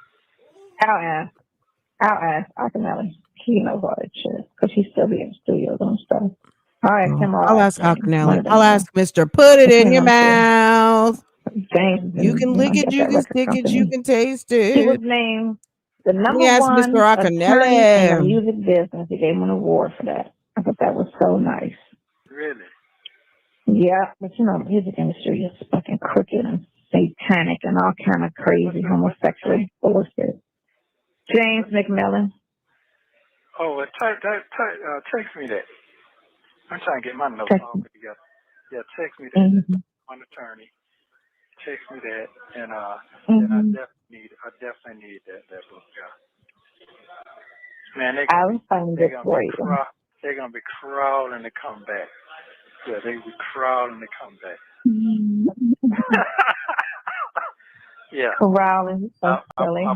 I'll ask Akinelli. He knows all that shit because he still be in studios and stuff. All right, Tim. I'll ask Akinelli. I'll ask Mr. Put it in your mouth. James. You can lick it, you can stick it, you can taste it. He was named the Let number me ask one Mr. attorney in the Akinelli. music business. They gave him an award for that. I thought that was so nice. Really? Yeah, but you know, the music industry is fucking crooked and satanic and all kind of crazy homosexual bullshit. James McMillan. Oh, well, text me that. I'm trying to get my notes all put together. Yeah, text me that. Mm-hmm. One attorney. Text me that, and Mm-hmm. I definitely need that book. Yeah. Man, I'll find it for you. They're gonna be crawling to come back. Yeah, they be crawling to come back. Yeah. Crawling, so silly. I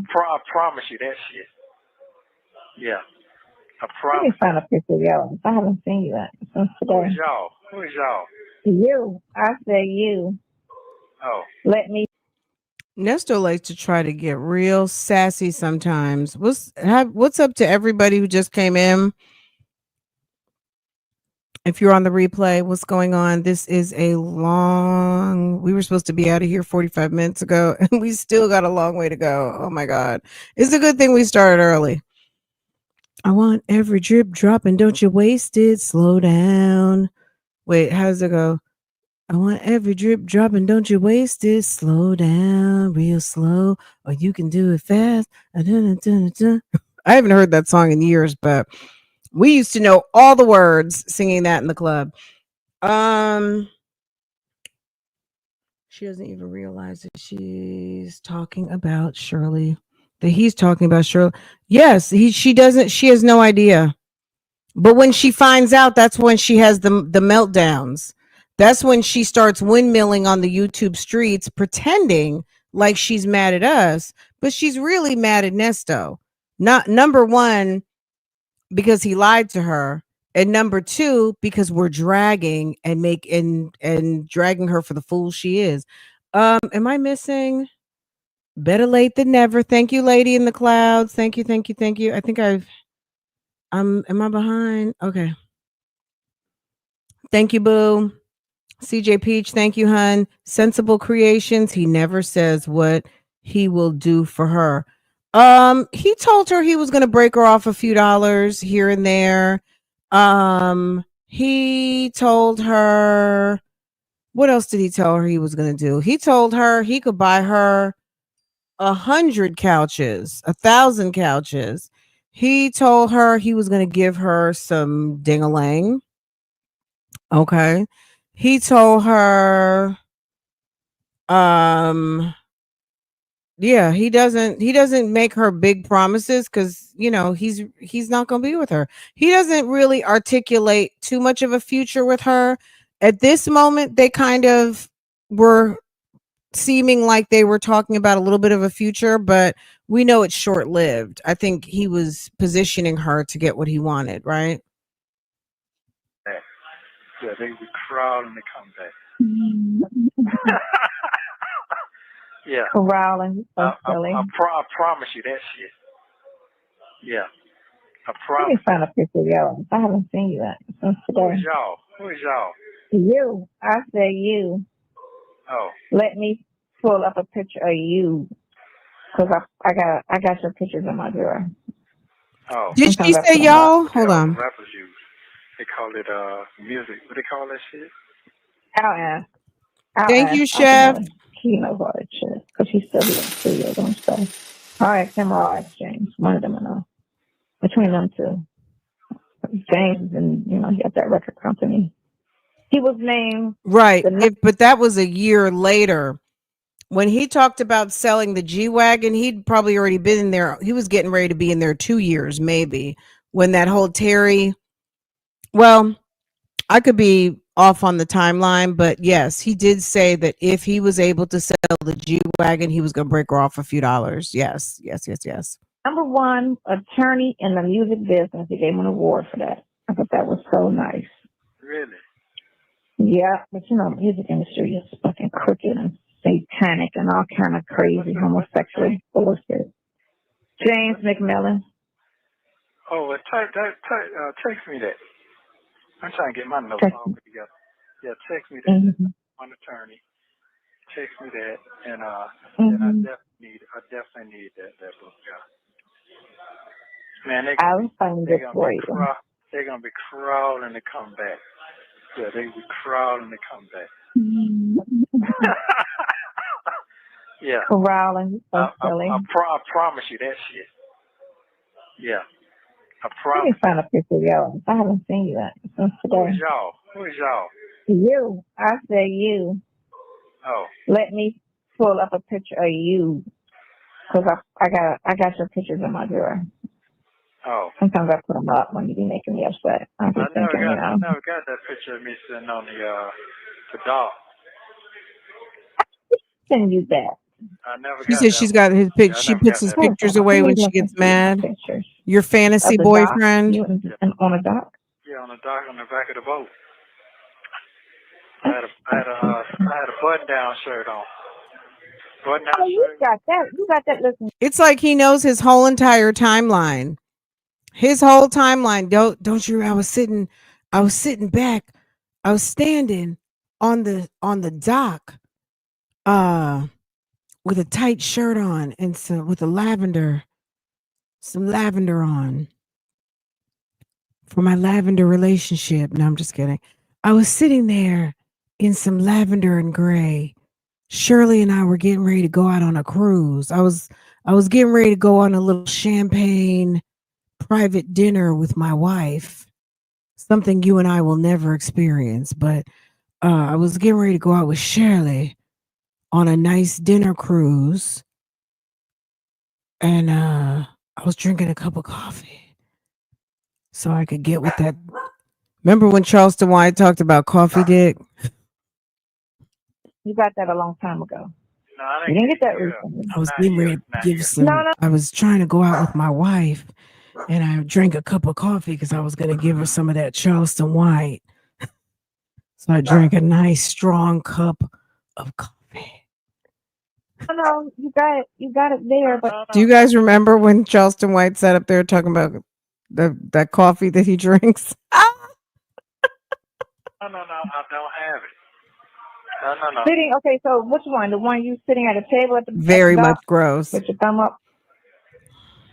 promise you that shit. Yeah. I Let promise. me find a picture of y'all. I haven't seen you since today. Who is y'all? You. I say you. Oh. Let me. Nesto likes to try to get real sassy sometimes. What's up to everybody who just came in? If you're on the replay, what's going on? This is we were supposed to be out of here 45 minutes ago, and we still got a long way to go. Oh my God. It's a good thing we started early. I want every drip drop and don't you waste it. Slow down. Wait, how does it go? I want every drip drop and don't you waste it. Slow down real slow, or you can do it fast. I haven't heard that song in years, but we used to know all the words singing that in the club. She doesn't even realize that she's talking about Shirley. That he's talking about Shirley. Yes, she doesn't. She has no idea. But when she finds out, that's when she has the meltdowns. That's when she starts windmilling on the YouTube streets, pretending like she's mad at us, but she's really mad at Nesto. Not number one, because he lied to her, and number two, because we're dragging and dragging her for the fool she is. Am I missing? Better late than never. Thank you, lady in the clouds. Thank you. I think am I behind? Okay. Thank you, boo. CJ Peach, thank you, hun. Sensible Creations. He never says what he will do for her. He told her he was going to break her off a few dollars here and there. He told her, what else did he tell her he was going to do? He told her he could buy her 100 couches, 1,000 couches. He told her he was going to give her some ding-a-lang. Okay. He told her, yeah, he doesn't make her big promises because, you know, he's not going to be with her. He doesn't really articulate too much of a future with her. At this moment, they kind of were seeming like they were talking about a little bit of a future, but we know it's short-lived. I think he was positioning her to get what he wanted, right? Yeah, they be crawling to come back. Yeah. Crawling, so silly. I promise you that shit. Yeah. I promise. Let me find a picture of y'all. I haven't seen you since today. Who is y'all? You. I say you. Oh. Let me pull up a picture of you. Because I got your pictures in my drawer. Oh. Did she say y'all? Hold on. Rappers use. they call it music. What they call that shit? I'll ask. Thank you, I Chef. think he knows all that shit because he's still doing studios and stuff. All right, Tim, I'll ask James. One of them I know. Between them two, James and he got that record company. He was named Right. the But that was a year later. When he talked about selling the G-Wagon, he'd probably already been in there. He was getting ready to be in there 2 years, maybe, when that whole Terry. Well, I could be off on the timeline, but yes, he did say that if he was able to sell the G-Wagon, he was going to break her off a few dollars. Yes. number one attorney in the music business. He gave him an award for that. I thought that was so nice. Really? Yeah, but the music industry is fucking crooked and satanic and all kind of crazy homosexual bullshit. James McMillan. Oh, well, text me that. I'm trying to get my notes Text all me. put together. Yeah, text me that. Mm-hmm. One attorney. Text me that, and Mm-hmm. I definitely need that book. Yeah. Man, I'll find it for you. They're gonna be crawling to come back. Yeah, they be crawling to come back. Yeah. Corralling. So silly. I promise you that shit. Yeah. I Let promise. me find a picture of y'all. I haven't seen you since today. Who is y'all? You. I say you. Oh. Let me pull up a picture of you. Because I got your pictures in my drawer. Oh. Sometimes I put them up when you be making me upset. I never got that picture of me sitting on the dock. Send you that. I never She got said that she's one. got his pic. Yeah, She puts his pictures away when she gets mad. Your fantasy boyfriend. You on a dock? Yeah, on the dock on the back of the boat. I had a button down shirt on. Button down shirt. You got that. You got that. Listen. It's like he knows his whole entire timeline. His whole timeline. Don't you? I was sitting back. I was standing on the dock, with a tight shirt on and with some lavender on for my lavender relationship. No, I'm just kidding. I was sitting there in some lavender and gray. Shirley and I were getting ready to go out on a cruise. I was getting ready to go on a little champagne private dinner with my wife. Something you and I will never experience, but I was getting ready to go out with Shirley on a nice dinner cruise. And I was drinking a cup of coffee so I could get with that. Remember when Charleston White talked about coffee dick? You got that a long time ago. No, I you didn't get that recently. I was getting ready to give some. I was trying to go out with my wife, and I drank a cup of coffee because I was going to give her some of that Charleston White. So I drank a nice strong cup of coffee. No, you got it there. But do you guys remember when Charleston White sat up there talking about that coffee that he drinks? No, I don't have it. No. Sitting, okay, so which one? The one you sitting at a table at the very much gross. With your thumb up?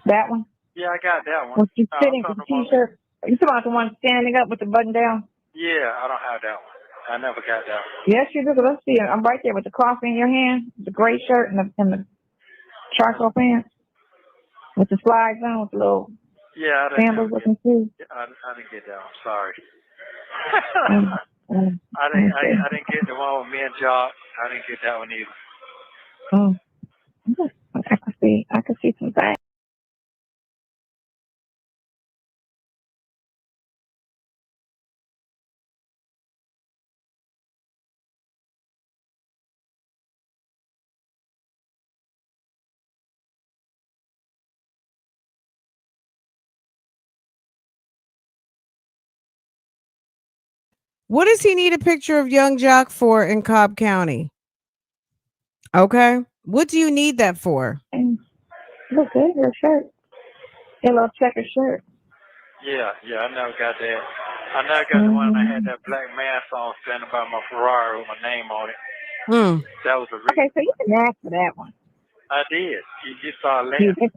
That one? Yeah, I got that one. Was you sitting with the t-shirt? You talking about the one standing up with the button down? Yeah, I don't have that one. I never got that one. Yes, you do. Let's see. I'm right there with the coffee in your hand, the gray shirt and the charcoal pants with the slides on with the little sandals looking shoes. I didn't get that one. Sorry. I didn't get the one with me and Jock. I didn't get that one either. I can see some things. What does he need a picture of young Jock for in Cobb County? Okay. What do you need that for? Look good, your shirt. Your little checker shirt. Yeah, I never got that. I never got the one I had that black mask on standing by my Ferrari with my name on it. That was a reason. Okay, so you can ask for that one. I did. You started laughing.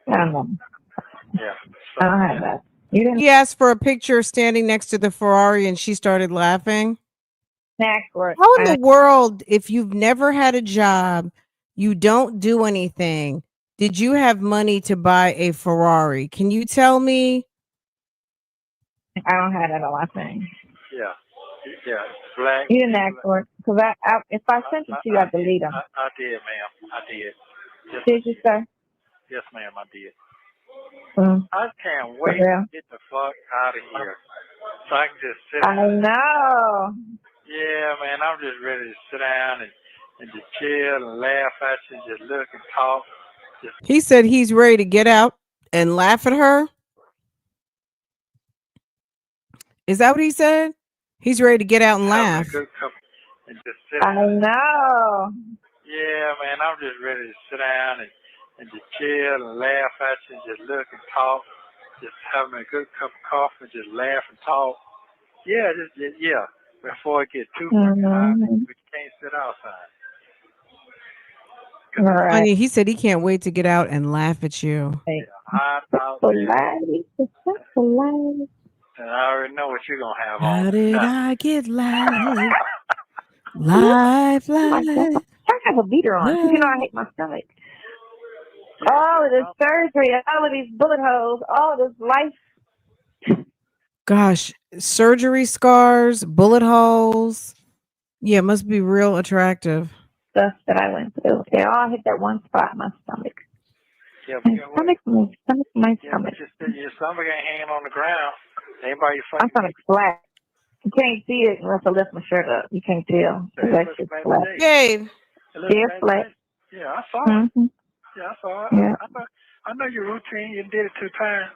I don't know. Yeah. I don't have that. You didn't He asked for a picture standing next to the Ferrari and she started laughing. ask for it. How in the world, if you've never had a job, you don't do anything, did you have money to buy a Ferrari? Can you tell me? I don't have that on my thing. Yeah. Yeah. Black. You didn't ask for it because if I sent it to you, I delete them. I did, ma'am. I did. Yes, Did you say? Yes, ma'am. I did. Mm. I can't wait to get the fuck out of here, so I can just sit. I know. Yeah, man. I'm just ready to sit down and just chill and laugh at you, and just look and talk. He said he's ready to get out and laugh at her. Is that what he said? He's ready to get out and laugh. And just sit I know. Yeah, man. I'm just ready to sit down and just chill and laugh at you, and just look and talk. Just having a good cup of coffee, and just laugh and talk. Yeah, yeah. Before it gets too fucking hot, we can't sit outside. Right. Funny, he said he can't wait to get out and laugh at you. Yeah, hot out there. And I already know what you're gonna have on. How did I get live? Live. I have a beater on. You know I hate my stomach. All of this surgery, all of these bullet holes, all of this life. Gosh, surgery scars, bullet holes. Yeah, it must be real attractive. Stuff that I went through. They all hit that one spot, my stomach. Yeah, but my stomach. Your stomach ain't hanging on the ground. Anybody My fucking stomach's flat. You can't see it unless I lift my shirt up. You can't tell. That shit's flat. Gabe. Yeah, flat. Yeah, I saw it. Mm-hmm. Yeah, I saw it. Yeah. I know your routine. You did it 2 times.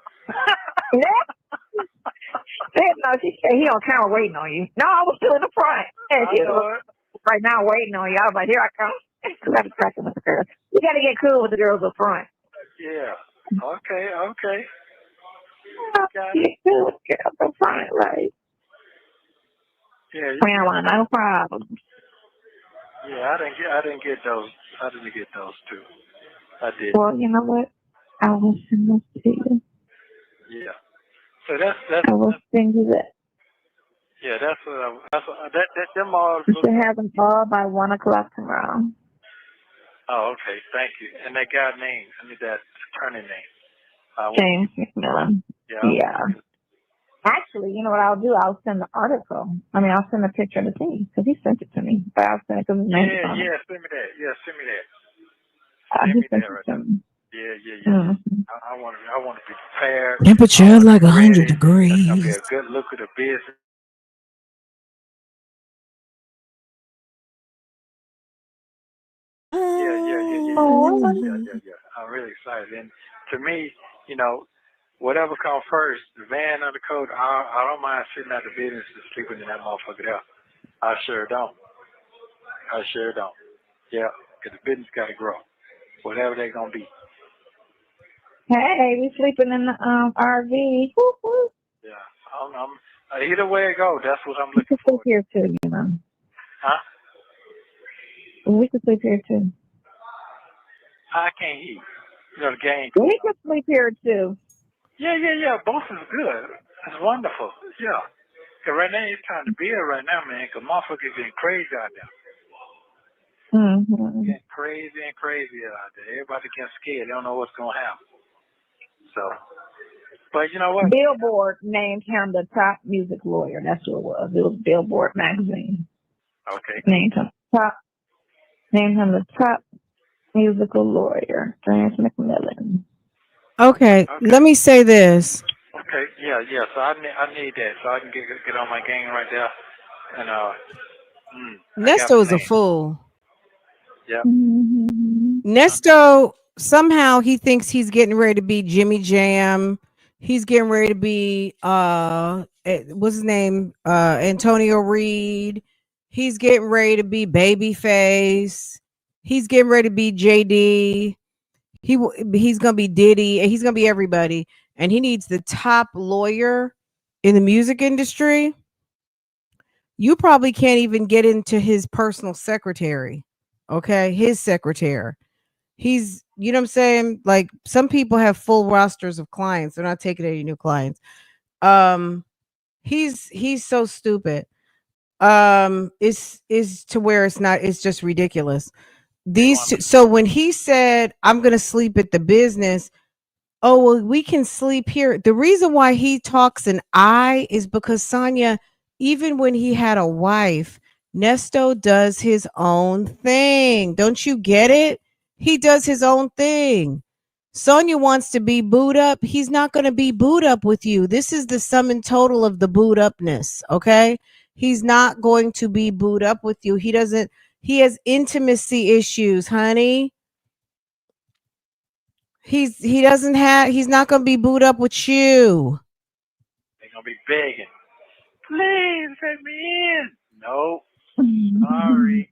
No, she said he on camera waiting on you. No, I was still in the front. And she was right now waiting on you. I was like, here I come. I was cracking with the girls. You got to get cool with the girls up front. Yeah. Okay. Get cool with the girls up front, right? Yeah. No problem. Yeah, I didn't get those. I didn't get those 2. I did. Well, you know what? I will send this to you. Yeah. So that's I will send you that. Yeah, that's them all. You should have them all by 1 o'clock tomorrow. Oh, okay. Thank you. And that guy name. I need that attorney name. James McMillan. Yeah. Actually, you know what I'll do? I'll send the article. I'll send a picture of the thing because he sent it to me. But I'll send it because his name is on it. Send me that. Yeah, send me that. He sent it to me. Yeah. Mm-hmm. I want to be prepared. Temperature like 100 That's degrees. gonna be a good lucrative business. Yeah. I'm really excited. And to me, whatever comes first, the van or the coat, I don't mind sitting at the business and sleeping in that motherfucker there. I sure don't. Yeah, because the business got to grow, whatever they're going to be. Hey, we sleeping in the RV. Woo-hoo. Yeah, I'm either way it goes, that's what I'm looking for. We can sleep here too, Huh? We can sleep here too. I can't hear you. The game. We can sleep here too. Yeah. Both is good. It's wonderful. Yeah. Cause right now it's time to be here right now, man. Cause motherfuckers getting crazy out there. Mm-hmm. Getting crazy out there. Everybody getting scared. They don't know what's gonna happen. So, but you know what? Billboard named him the top music lawyer. That's what it was. It was Billboard magazine. Okay. Named him the top musical lawyer, James McMillan. Okay, let me say this. Okay, yeah. So I need that so I can get on my game right there. And Nesto is a fool. Yeah. Mm-hmm. Nesto, somehow he thinks he's getting ready to be Jimmy Jam. He's getting ready to be what's his name? Antonio Reed. He's getting ready to be Babyface. He's getting ready to be JD. He's gonna be Diddy, and he's gonna be everybody. And he needs the top lawyer in the music industry. You probably can't even get into his personal secretary. Okay, his secretary. You know what I'm saying? Like some people have full rosters of clients. They're not taking any new clients. He's so stupid. Is to where it's just ridiculous. So when he said, I'm gonna sleep at the business, oh well, we can sleep here. The reason why he talks an I is because Sonia, even when he had a wife, Nesto does his own thing. Don't you get it? He does his own thing. Sonia wants to be booed up. He's not going to be booed up with you. This is the sum and total of the booed upness. Okay. He's not going to be booed up with you. He has intimacy issues, honey. He's not going to be booed up with you. They're going to be begging. Please let me in. No. Sorry.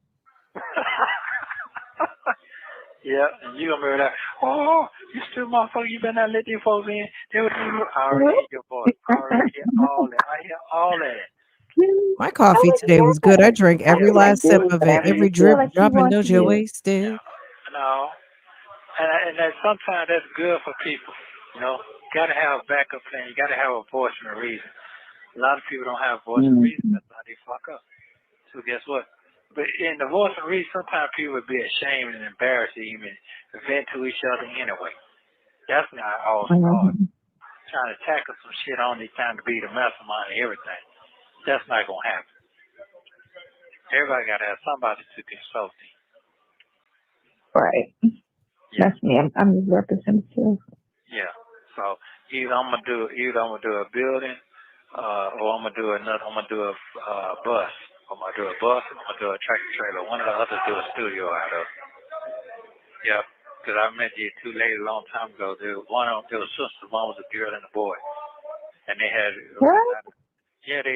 Yeah, and you gonna be like, oh, you still motherfucker, you better not let these folks in. They would I already hear your voice. I already hear all that. I hear all that. My coffee today was good. I drank every last sip of it. Every drip, drop, and don't you wasted. No. And that sometimes that's good for people. You know, gotta have a backup plan. You gotta have a voice and a reason. A lot of people don't have a voice and reason. That's how they fuck up. So guess what? But in the voice and reason, sometimes people would be ashamed and embarrassed to even vent to each other anyway. That's not all hard. Trying to tackle some shit on these trying to be the mastermind and everything. That's not gonna happen. Everybody gotta have somebody to consult. Right. Yeah. That's me. I'm his representative. Yeah. So either I'm gonna do a building, or I'm gonna do a bus. I'm gonna do a bus. I'm gonna do a tractor trailer. One of the others do a studio out of. Yeah. Because I met these two ladies a long time ago. There was sisters. One was a girl and a boy, and they had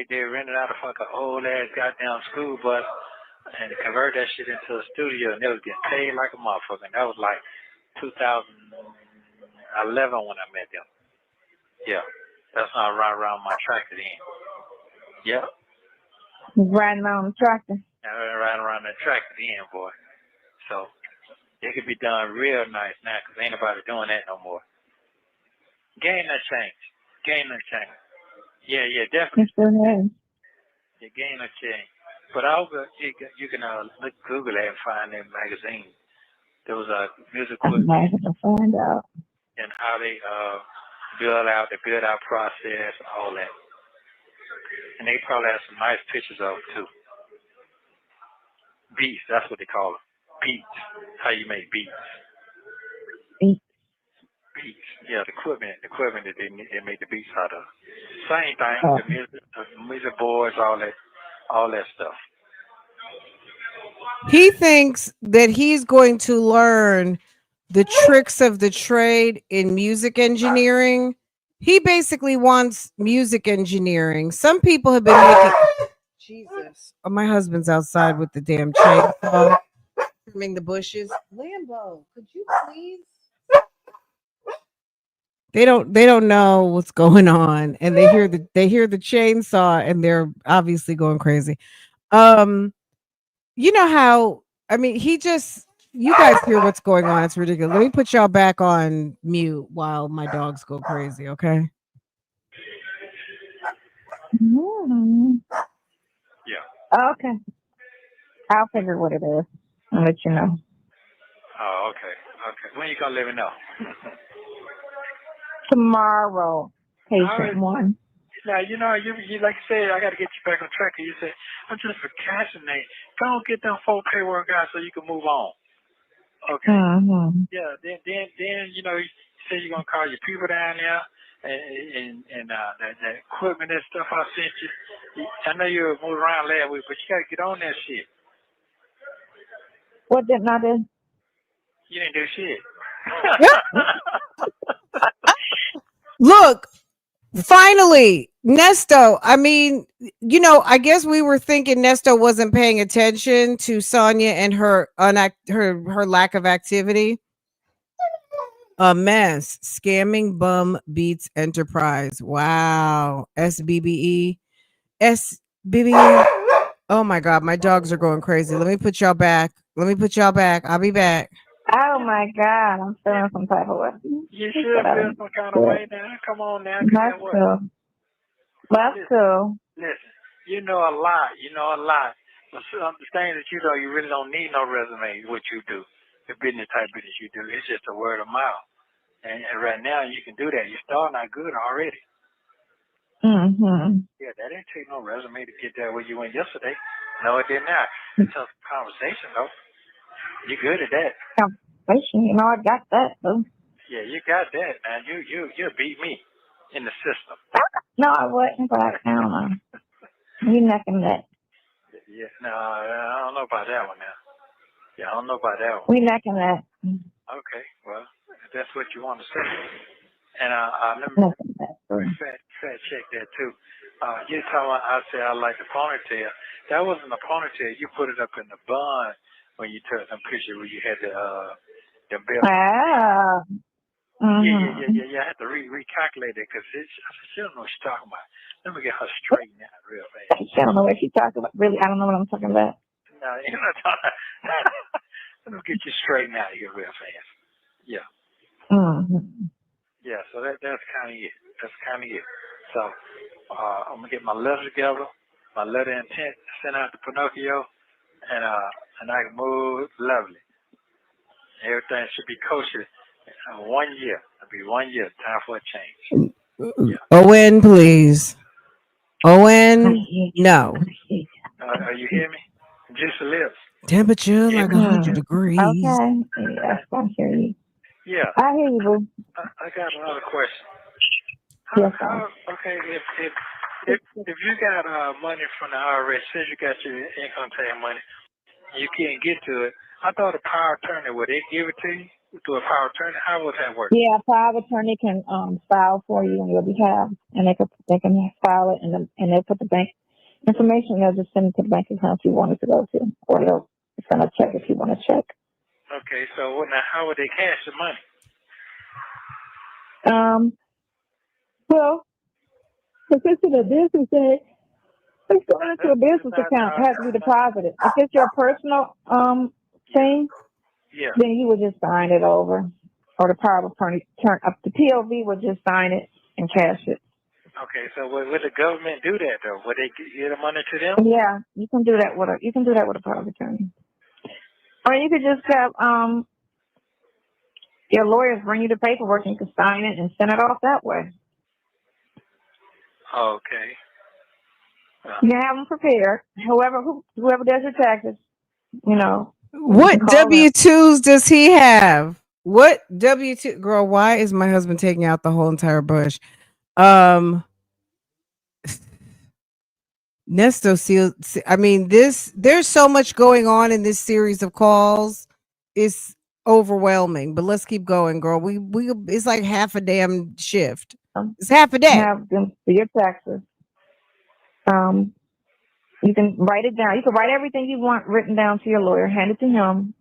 they rented out a fucking old ass goddamn school bus and converted that shit into a studio, and they was getting paid like a motherfucker. And that was like 2011 when I met them. Yeah, that's how I ride around my tractor then. Yeah. Riding around the tractor. And I ride around that tractor then, boy. So it could be done real nice now because ain't nobody doing that no more. Game that change. Yeah, definitely. The game that change. But you can Google that and find that magazine. There was a music I'm not gonna find out. And how they build out process, all that. And they probably have some nice pictures of them too. Beats, that's what they call them. Beats. How you make beats. Beats. Yeah, the equipment that they make the beats out of. Same thing. The music boards, all that stuff. He thinks that he's going to learn the tricks of the trade in music engineering. He basically wants music engineering. Some people have been making Jesus. Oh, my husband's outside with the damn chainsaw trimming the bushes. Lambo, could you please? They don't know what's going on, and they hear the chainsaw, and they're obviously going crazy. You know how, I mean, you guys hear what's going on. It's ridiculous. Let me put y'all back on mute while my dogs go crazy, okay? Yeah. Okay. I'll figure what it is. I'll let you know. Oh, okay. When you gonna let me know? Tomorrow, patient one. Now, you like you said, I got to get you back on track. And you said, I'm just procrastinating. Go and get them full paperwork out so you can move on. Okay. Mm-hmm. Yeah. Then you say you're gonna call your people down there and that equipment and stuff I sent you. I know you were moving around last week, but you got to get on that shit. What didn't I do? You didn't do shit. Look, finally, Nesto. I mean, I guess we were thinking Nesto wasn't paying attention to Sonia and her lack of activity. A mess. Scamming bum beats enterprise. Wow. SBBE. SBBE. Oh my God, my dogs are going crazy. Let me put y'all back. I'll be back. Oh my God, I'm feeling some type of way. You should feel some kind of way now. Come on now. That's cool. Listen, you know a lot. You know a lot. But some the things that you know, you really don't need no resume. What you do, the business type business you do, it's just a word of mouth. And right now you can do that. You're starting out good already. Mm-hmm. Yeah, that didn't take no resume to get there where you went yesterday. No, it did not. It's just conversation though. You good at that. Conversation, you know, I got that though. Yeah, you got that, man. You beat me in the system. No, I wasn't, but I don't know. You necking that. Yeah, no, I don't know about that one now. Yeah, I don't know about that one. We necking that. Okay, well, if that's what you want to say. And let me fat check that too. You talking about, I said I like the ponytail. That wasn't a ponytail. You put it up in the bun when you took the picture where you had the bill. Ah. Mm-hmm. Yeah. I had to recalculate it because I said, she don't know what she's talking about. Let me get her straightened out real fast. I don't know what she's talking about. Really, I don't know what I'm talking about. No, you're not talking. Let me get you straightened out here real fast. Yeah. Mm-hmm. Yeah, so that's kind of it. That's kind of it. So I'm gonna get my letter together, my letter of intent sent out to Pinocchio, and I can move lovely. Everything should be kosher. 1 year. It'll be 1 year. Time for a change. Yeah. Owen, please. Owen, no. You hear me? Juice the lips. Temperature like 100 degrees. Okay. Yes, I hear you. Yeah. I hear you, boo. I got another question. Yes, Okay, if you got money from the IRS, since you got your income tax money, you can't get to it. I thought a power of attorney, would they give it to you through a power of attorney? How would that work? Yeah, a power of attorney can file for you on your behalf, and they can file it, and they put the bank information. They'll just send it to the bank account you want it to go to, or they'll send a check if you want a check. Okay, so now how would they cash the money? Well, if it's in a business day, it's going into a business account. It has to be deposited. If it's your personal thing, yeah, then you would just sign it over, or the power of attorney the POV would just sign it and cash it. Okay, so would the government do that though? Would they give the money to them? Yeah, you can do that with a power of attorney, or you could just have your lawyers bring you the paperwork and you can sign it and send it off that way. Okay. You can have them prepared. Whoever does your taxes, you know. What W-2s does he have? What W-2? Girl, why is my husband taking out the whole entire bush? Nesto sealed. I mean, there's so much going on in this series of calls. It's overwhelming, but let's keep going, girl. We it's like half a damn shift. It's half a day. Have them for your taxes. You can write it down. You can write everything you want written down to your lawyer, hand it to him,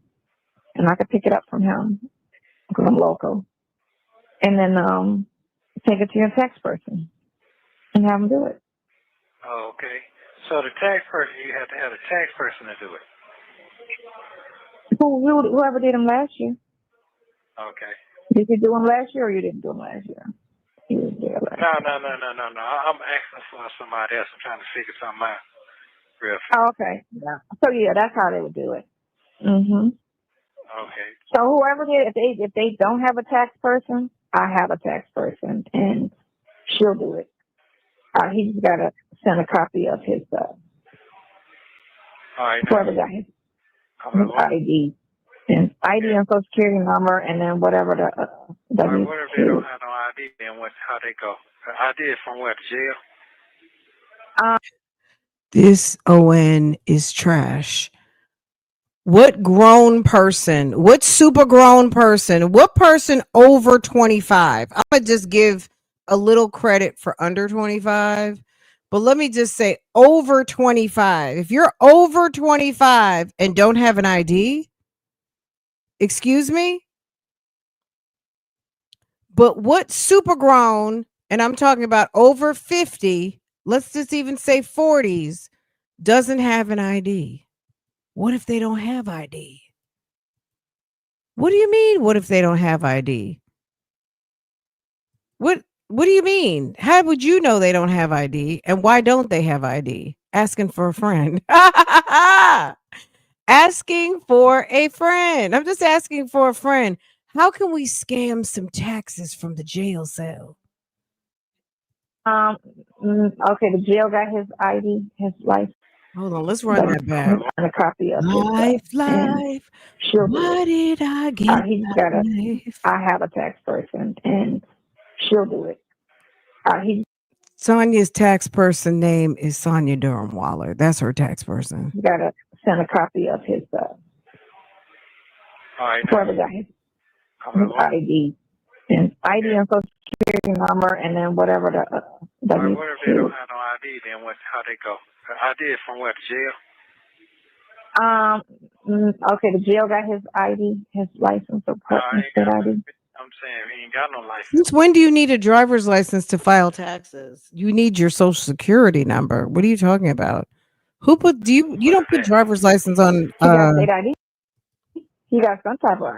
and I can pick it up from him because I'm local. And then take it to your tax person and have them do it. Oh, okay. So the tax person, you have to have a tax person to do it. Whoever did them last year. Okay. Did you do them last year or you didn't do them last year? You did last year. No. I'm asking for somebody else. I'm trying to figure something out. Real fast. Oh, okay. Yeah. So yeah, that's how they would do it. Mhm. Okay. So whoever did, if they don't have a tax person, I have a tax person, and she'll do it. He's got to send a copy of his All right. whoever got his ID and Social Security number, and then whatever the W2. What if they don't have no ID? Then how they go? ID is from where? Jail. This ON is trash. What grown person, what super grown person, what person over 25? I'm going to just give a little credit for under 25, but let me just say over 25. If you're over 25 and don't have an ID, excuse me? But what super grown, and I'm talking about over 50, let's just even say 40s, doesn't have an ID? What if they don't have ID? What do you mean? What if they don't have ID? What What do you mean? How would you know they don't have ID? And why don't they have ID? Asking for a friend. Asking for a friend. I'm just asking for a friend. How can we scam some taxes from the jail cell? Okay, the jail got his ID, his life. Hold on, let's run that back. And a copy of his Life. she'll do Why it. did I get He's got a. life? I have a tax person, and she'll do it. He's Sonia's tax person name is Sonia Durham Waller. That's her tax person. got to send a copy of his All right. whoever got his ID and social security number, and then whatever the. What if they don't have no ID? Then how they go? ID is from what, jail? Okay, the jail got his ID, his license or state ID. I'm saying he ain't got no license. Since when do you need a driver's license to file taxes? You need your social security number. What are you talking about? Who put you don't put driver's license on He got state ID. He got some type of.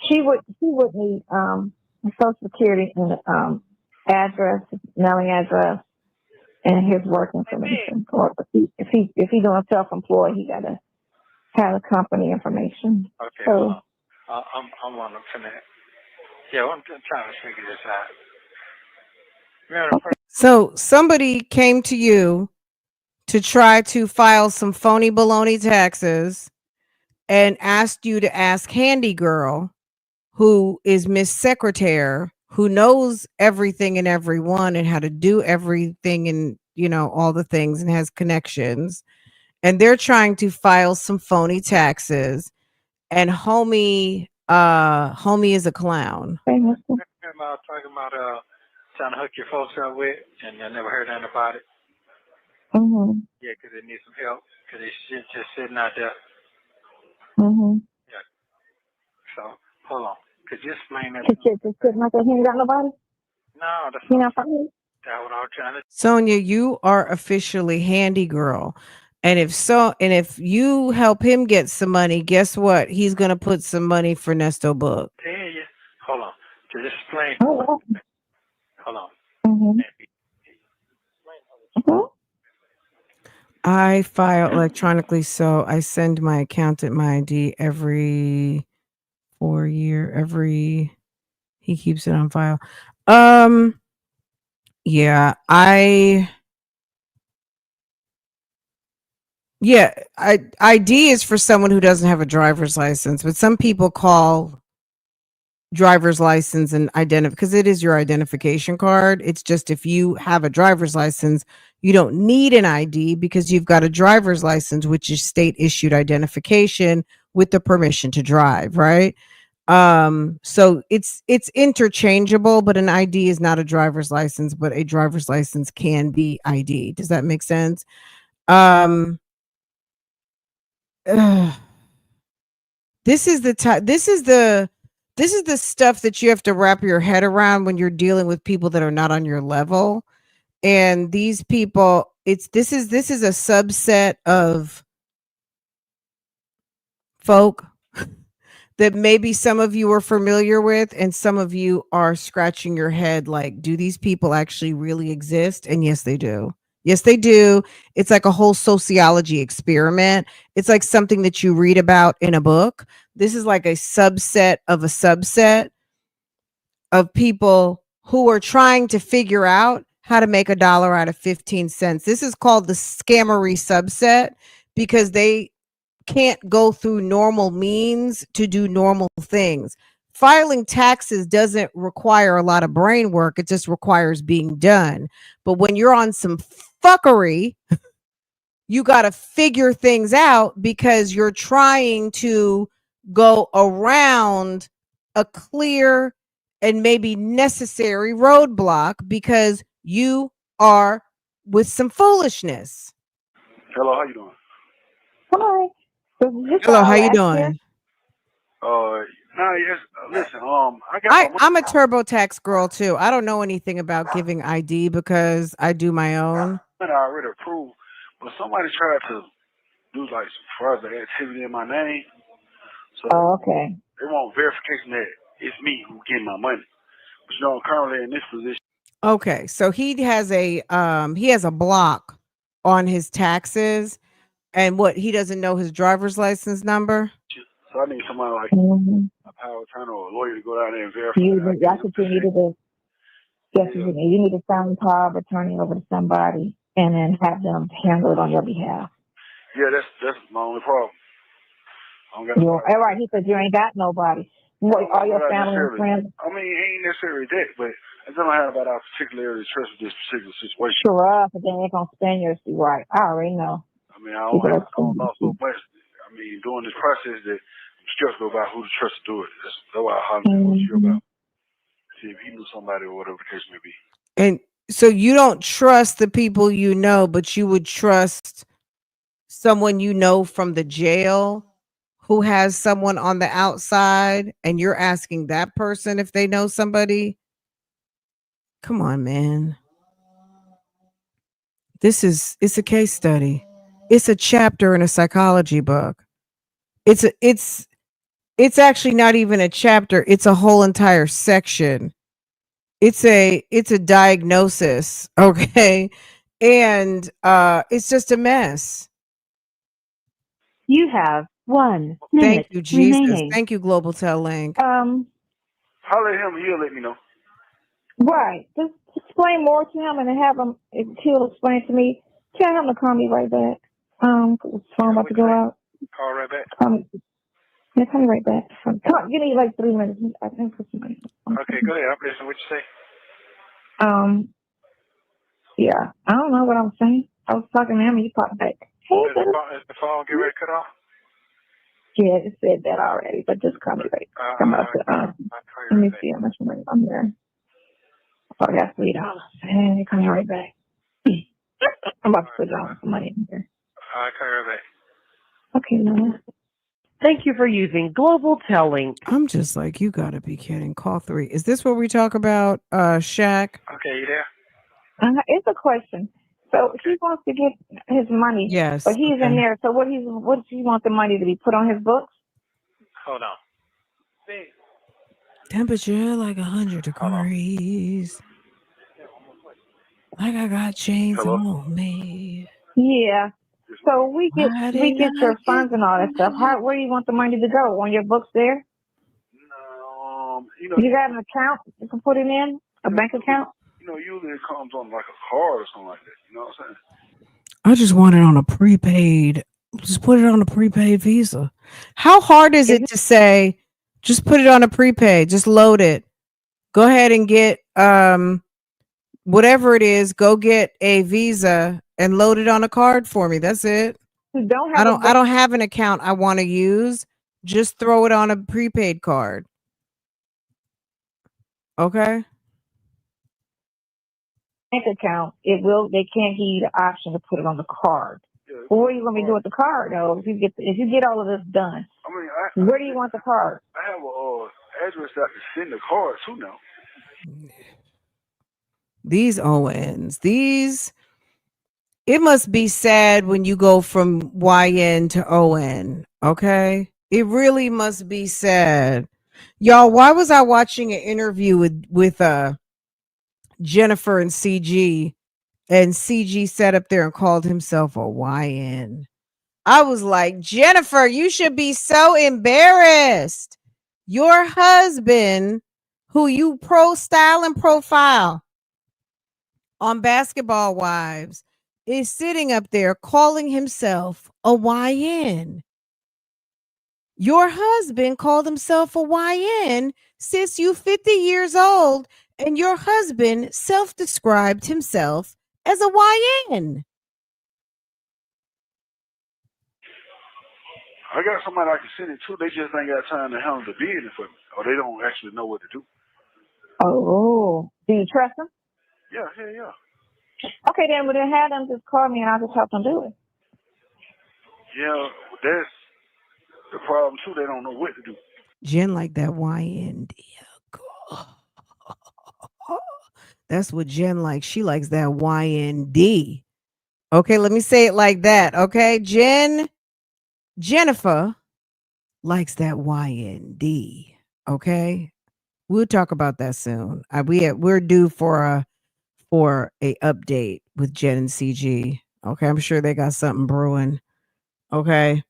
He would need social security and address, mailing address, and his work information. Or if he's doing self-employed, he got to have a company information. Okay, so I'm on them tonight. Yeah, I'm trying to figure this out. So somebody came to you to try to file some phony baloney taxes and asked you to ask Handy Girl, who is Miss Secretary, who knows everything and everyone and how to do everything and, all the things and has connections. And they're trying to file some phony taxes. And homie is a clown. Remember I was talking about trying to hook your folks up with, and I never heard nothing about it. Mm-hmm. Yeah, because they need some help, because they just sitting out there. Mm-hmm. Yeah. So, hold on. Could you explain that? His shit just sitting out there. He ain't got nobody? No, that's not funny. That's what I was trying to. Sonia, you are officially Handy Girl. And if you help him get some money, guess what? He's gonna put some money for Nesto book. Yeah. Hold on. To explain. Oh, hold on. Mm-hmm. Mm-hmm. I file electronically, so I send my accountant my ID every 4 year. He keeps it on file. Yeah, ID is for someone who doesn't have a driver's license, but some people call driver's license and identify because it is your identification card. It's just if you have a driver's license, you don't need an ID because you've got a driver's license, which is state issued identification with the permission to drive, right? So it's interchangeable, but an ID is not a driver's license, but a driver's license can be ID. Does that make sense? This is the stuff that you have to wrap your head around when you're dealing with people that are not on your level. And these people, this is a subset of folk that maybe some of you are familiar with and some of you are scratching your head like, do these people actually really exist? And yes, they do. Yes, they do. It's like a whole sociology experiment. It's like something that you read about in a book. This is like a subset of people who are trying to figure out how to make $1 out of 15 cents. This is called the scammery subset because they can't go through normal means to do normal things. Filing taxes doesn't require a lot of brain work. It just requires being done. But when you're on some fuckery, you got to figure things out because you're trying to go around a clear and maybe necessary roadblock because you are with some foolishness. Hello, how you doing? Hi. Hello, how you doing? Yes. Listen, I got. I'm a TurboTax girl too. I don't know anything about giving ID because I do my own. I already approved, but somebody tried to do like some further activity in my name. So okay. They want verification that it's me who getting my money. But I'm currently in this position. Okay, so he has a block on his taxes, and what, he doesn't know his driver's license number. So I need somebody like Mm-hmm. a power attorney or a lawyer to go down there and verify that I get That's him what you need to do. Yes, Yeah. you need to sign the power of attorney over to somebody and then have them handle it on your behalf. Yeah, that's my only problem. I don't got All nobody. right, he said you ain't got nobody. What, all your Not family and necessarily. friends? I mean, it ain't necessarily that, but I don't have about our particular area of trust with this particular situation. Sure up, but then they're gonna spend your seat, right? I already know. I mean, I don't know so much. I mean, during this process that I'm stressed about who to trust to do it. That's why I hollered at you about. See if he knew somebody or whatever the case may be. And so you don't trust the people you know, but you would trust someone you know from the jail who has someone on the outside, and you're asking that person if they know somebody. Come on, man. It's a case study. It's a chapter in a psychology book. It's actually not even a chapter. It's a whole entire section. It's a diagnosis, okay? And it's just a mess. You have 1 Thank minute you, Jesus. remaining. Thank you, Global Tel Link. Holler at him, he'll let me know. Right. Just explain more to him and then have him, he'll explain to me. Tell him to call me right back. 'Cause his phone about to go out. Call right back. Yeah, call me right back. Give me like 3 minutes. I think for some minutes. Okay, go ahead. I'm listening. What you say? Yeah. I don't know what I'm saying. I was talking to him and he popped back. Hey, Is the phone get ready to cut off? yeah, it said that already, but just call me right back. I'm about to, let me see how much money I'm there. Oh, I got $3. Hey, call me right back. I'm about to put down some money in here. I'll call you right back. Okay, no. Thank you for using Global Tel Link. I'm just like, you gotta be kidding. Call 3. Is this where we talk about Shaq? Okay, you there? It's a question. So he wants to get his money. Yes. But he's in there. So what does he want the money to be put on his books? Hold on. Temperature like 100 degrees. Like I got chains on me. Yeah. So we get Why we did get I your get funds and all that stuff. Where do you want the money to go? On your books there? You got an account you can put it in? A bank account? Usually it comes on like a card or something like that. You know what I'm saying? I just want it on a prepaid. Just put it on a prepaid Visa. How hard is it to say, just put it on a prepaid, just load it. Go ahead and get whatever it is, go get a Visa and load it on a card for me. That's it. I don't have an account I want to use. Just throw it on a prepaid card. Okay. Bank account, they can't give you the option to put it on the card. Well, what are you going to do with the card though? If you get all of this done, where do you want the card? I have a address I can send the card to now. These ONs, it must be sad when you go from YN to ON. Okay. It really must be sad. Y'all, why was I watching an interview with Jennifer and CG, and CG sat up there and called himself a YN? I was like, Jennifer, you should be so embarrassed. Your husband, who you style and profile on Basketball Wives, is sitting up there calling himself a YN. Your husband called himself a YN since you 50 years old, and your husband self-described himself as a YN. I got somebody I can send it to. They just ain't got time to handle the business for me, or they don't actually know what to do. Oh, do you trust them? Yeah. Okay, then we'll have them just call me and I'll just help them do it. Yeah, that's the problem too. They don't know what to do. Jen like that YN. That's what Jen likes. She likes that YND. Okay, let me say it like that. Okay, Jennifer likes that YND. Okay, we'll talk about that soon. We're due for for a update with Jen and CG. Okay, I'm sure they got something brewing. Okay,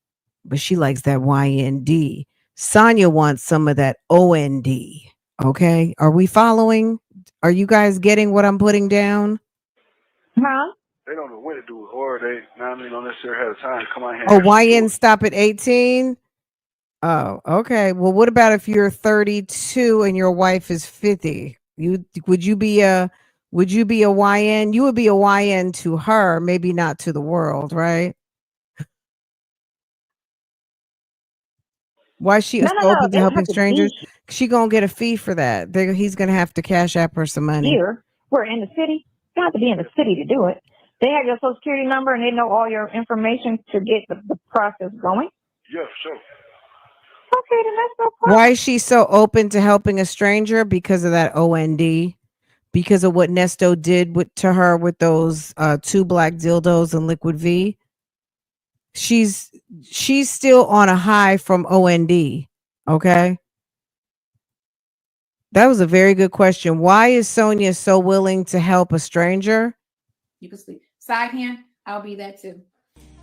but she likes that YND. Sonia wants some of that OND. Okay, are we following? Are you guys getting what I'm putting down? Huh? They don't know what to do, or they, I mean, don't necessarily have the time to come out here. Oh, YN stop at 18? Oh, okay. Well, what about if you're 32 and your wife is 50? Would you be a YN? You would be a YN to her, maybe not to the world, right? Why is she No, so no, no. open to They don't helping have to be strangers? She gonna get a fee for that. He's gonna have to cash app her some money. here. We're in the city. You don't have to be in the city to do it. They have your social security number and they know all your information to get the process going. Yeah, sure. Okay, then that's no problem. Why is she so open to helping a stranger? Because of that OND. Because of what Nesto did to her with those 2 black dildos and liquid V. She's still on a high from OND. Okay. That was a very good question. Why is Sonia so willing to help a stranger? You can sleep. Side hand, I'll be that too.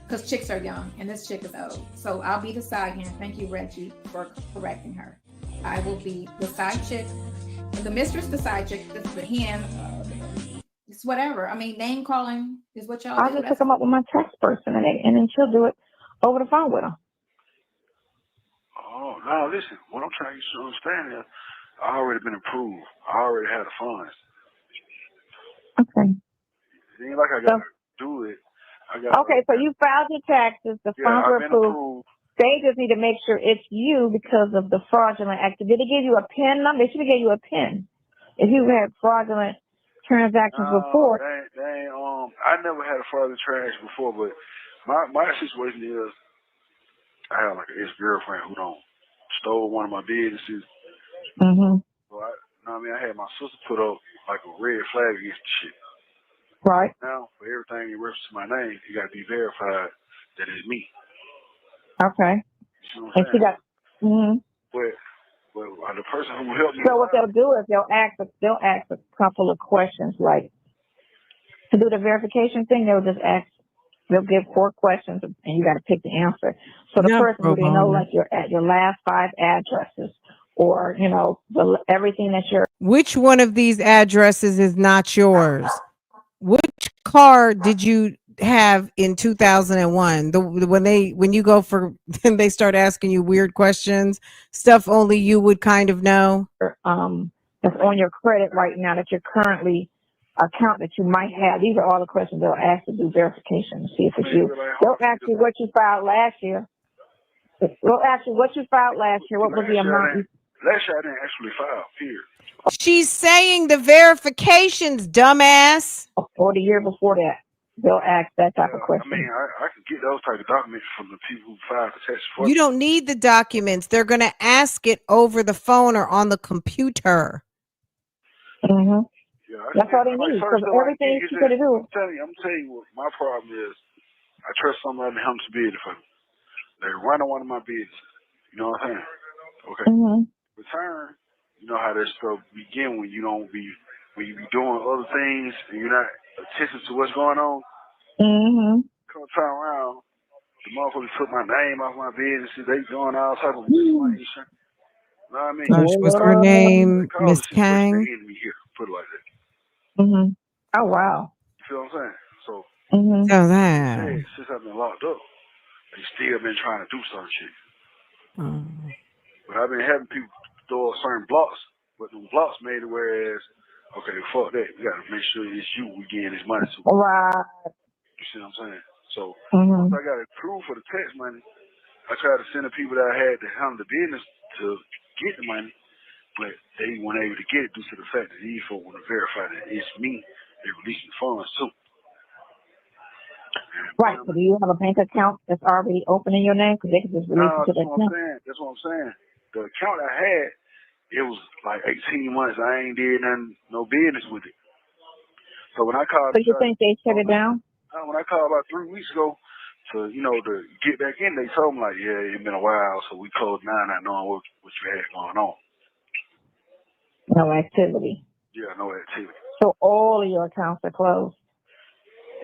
Because chicks are young and this chick is old. So I'll be the side hand. Thank you, Reggie, for correcting her. I will be the side chick. The mistress, the side chick, the hand. It's whatever. I mean, name calling is what y'all I'll do. just hook them up with my text person and then she'll do it over the phone with them. Oh, no, listen, what I'm trying to get you to understand is I already been approved. I already had the funds. Okay. It ain't like I got to do it. Okay, so you filed your taxes. The funds were approved. They just need to make sure it's you because of the fraudulent activity. Did they give you a PIN number? They should have gave you a PIN. If you had fraudulent transactions before. They ain't, I never had a fraudulent transaction before, but my situation is I have like an ex-girlfriend who stole one of my businesses. Mm-hmm. So I had my sister put up like a red flag against the shit. Right. Now, for everything in reference to my name, it got to be verified that it's me. Okay. You know what and she got. Mm-hmm. But the person who helped me. So what they'll do is they'll ask a couple of questions, like to do the verification thing. They'll give 4 questions, and you got to pick the answer. So the person who they know, like your last 5 addresses, or everything that you're. Which one of these addresses is not yours? Which car did you have in 2001? When you go for, they start asking you weird questions, stuff only you would kind of know. That's on your credit right now that you're currently account that you might have. These are all the questions they'll ask to do verification to see if it's you. They'll ask you what you filed last year. They'll ask you what you filed last year. What was the amount? Last year I didn't actually file. Period. She's saying the verifications, dumbass. Or the year before that. They'll ask that type of question. I mean, I can get those type of documents from the people who filed the tax for You don't need the documents. They're going to ask it over the phone or on the computer. Mm-hmm. Yeah, that's all they need. Because everything she's going to do. I'm telling you what my problem is. I trust somebody to help me be it for me. They run on one of my business. You know what I'm saying? Okay. Mm-hmm. Return. You know how this stuff begin when you be doing other things and you're not attentive to what's going on. Mm-hmm. Come turn around, the motherfuckers took my name off my business. They doing all type of miscellaneous. You know what I mean? Gosh, what's her name? Miss Kang. Put it like that. Mm-hmm. Oh wow. You feel what I'm saying? So, So that. since I've been locked up, they still been trying to do some shit. But I've been having people throw up certain blocks, but the blocks made it whereas, okay, fuck that. We got to make sure it's you we getting this money to. Right. You see what I'm saying? So, once I got approved for the tax money, I tried to send the people that I had to handle the business to get the money, but they weren't able to get it due to the fact that these folks want to verify that it's me. They releasing funds too. Right. So do you have a bank account that's already open in your name? Because they can just release it to the account. That's what I'm saying. The account I had, it was like 18 months. I ain't did no business with it. So when I called, so you think they shut it down? When I called about 3 weeks ago to get back in, they told me like, yeah, it's been a while, so we closed down not knowing what you had going on. No activity. Yeah, no activity. So all of your accounts are closed.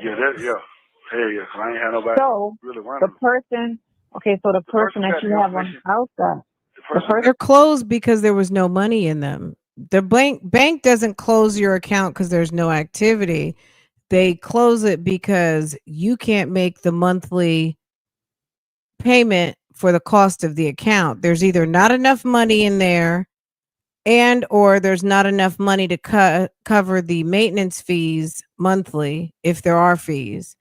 Yeah, yeah. Hell yeah, 'cause I ain't had nobody So really the running. person, okay, so the person that got you the have on information. the outside, The person They're closed because there was no money in them. The bank doesn't close your account because there's no activity. They close it because you can't make the monthly payment for the cost of the account. There's either not enough money in there and or there's not enough money to cover the maintenance fees monthly if there are fees.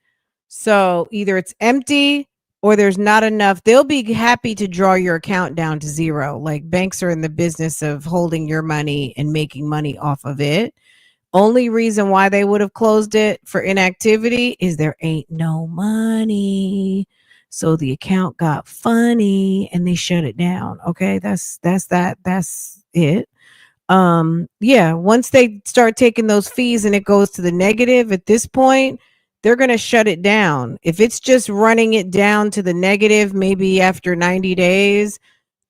So either it's empty or there's not enough. They'll be happy to draw your account down to zero. Like banks are in the business of holding your money and making money off of it. Only reason why they would have closed it for inactivity is there ain't no money. So the account got funny and they shut it down. Okay, that's it. Yeah, once they start taking those fees and it goes to the negative at this point, they're going to shut it down. If it's just running it down to the negative maybe after 90 days,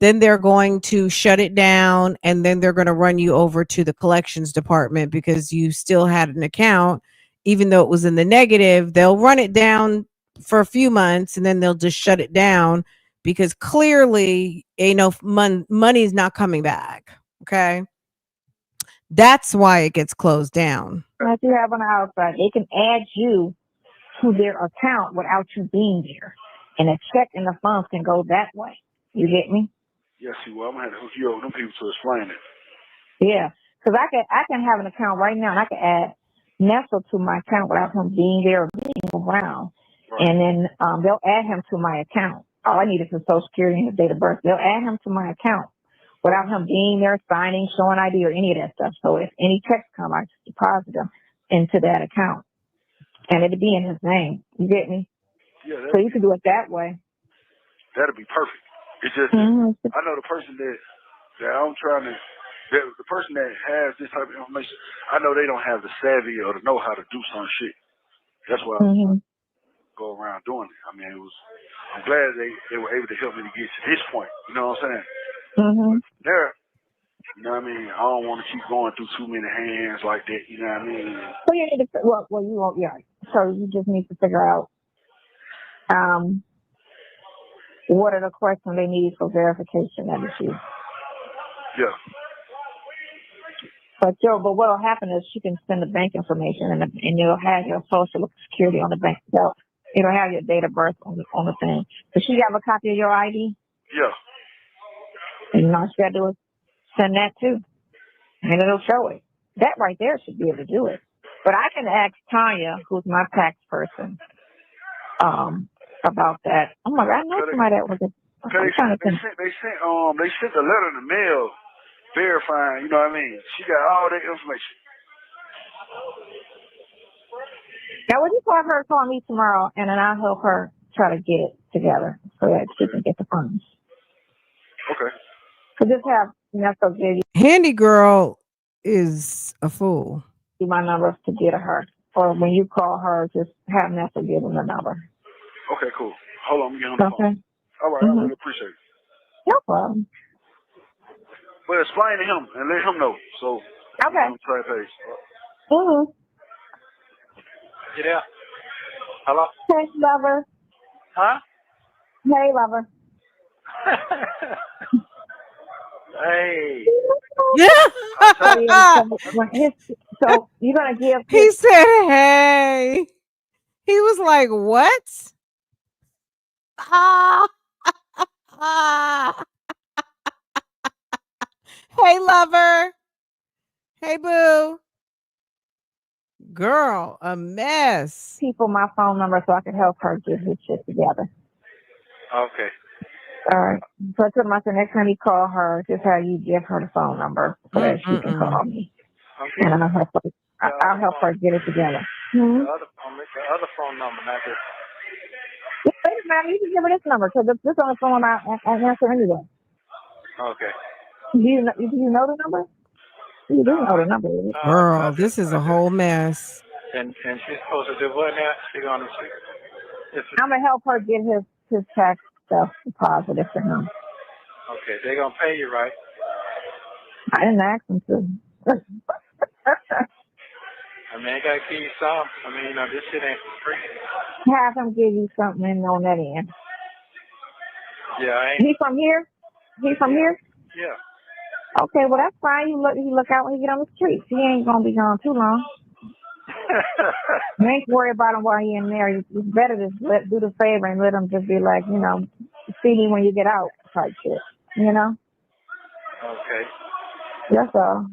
then they're going to shut it down and then they're going to run you over to the collections department because you still had an account even though it was in the negative. They'll run it down for a few months and then they'll just shut it down because clearly ain't no money's not coming back. Okay, that's why it gets closed down. that you have on the outside, they can add you to their account without you being there. And a check and the funds can go that way. You get me? Yes, see, well, I'm gonna have to hook you up with them people to explain it. Yeah. Because I can have an account right now and I can add Nesto to my account without him being there or being around. Right. And then they'll add him to my account. All I need is his social security and his date of birth. They'll add him to my account without him being there, signing, showing ID, or any of that stuff. So if any checks come, I just deposit them into that account. And it'll be in his name. You get me? Yeah, So you can do it that way. that'll be perfect. It's just Mm-hmm. I know the person that I'm trying to the person that has this type of information, I know they don't have the savvy or the know how to do some shit. That's why I go around doing it. I mean, I'm glad they were able to help me to get to this point. You know what I'm saying? Mm-hmm. There, you know what I mean? I don't want to keep going through too many hands like that. You know what I mean? So you need to, well, you won't, yeah. So you just need to figure out what are the questions they need for verification. That is you. Yeah. But what'll happen is she can send the bank information and you'll have your social security on the bank. So it'll have your date of birth on the thing. Does she have a copy of your ID? Yeah. And all she gotta do is send that too. And it'll show it. That right there should be able to do it. But I can ask Tanya, who's my tax person, about that. Oh my God, I know somebody that was They sent a letter in the mail verifying, you know what I mean? She got all that information. Now, would you call me tomorrow, and then I'll help her try to get it together so that she can get the funds. Okay. So just have Nesto give Handy girl is a fool. you my number to get to her. Or when you call her, just have Nesto give them the number. Okay, cool. Hold on, let me get on the phone. All right, I really appreciate it. No problem. But explain to him and let him know. So Okay. I'm on the same page. You there? Hello? Hey, lover. Huh? Hey, lover. Hey. Yeah. So you're gonna give. He said, "Hey." He was like, "What?" Ah. Hey, lover. Hey, boo. Girl, a mess. People my phone number so I can help her get his shit together. Okay. All right. So I told myself next time you call her, just have you give her the phone number so that she can call me. Okay. And I'll help her get it together. The other phone number, not this. Yeah, wait a minute, you can give her this number because this is on the phone I answer anyway. Okay. Do you know the number? You do know the number. Girl, this is a whole mess. And she's supposed to do what now? She's gonna I'm gonna help her get his tax stuff deposited for him. Okay, they're gonna pay you, right? I didn't ask him to. they gotta give you some. I mean, this shit ain't free. Have him give you something on that end. Yeah, I ain't. He from here? He from here? Yeah. Okay, well that's fine. You look out when you get on the streets. He ain't gonna be gone too long. You ain't worry about him while he in there. It's better to do the favor and let him just be like, see me when you get out type shit. Okay. That's all.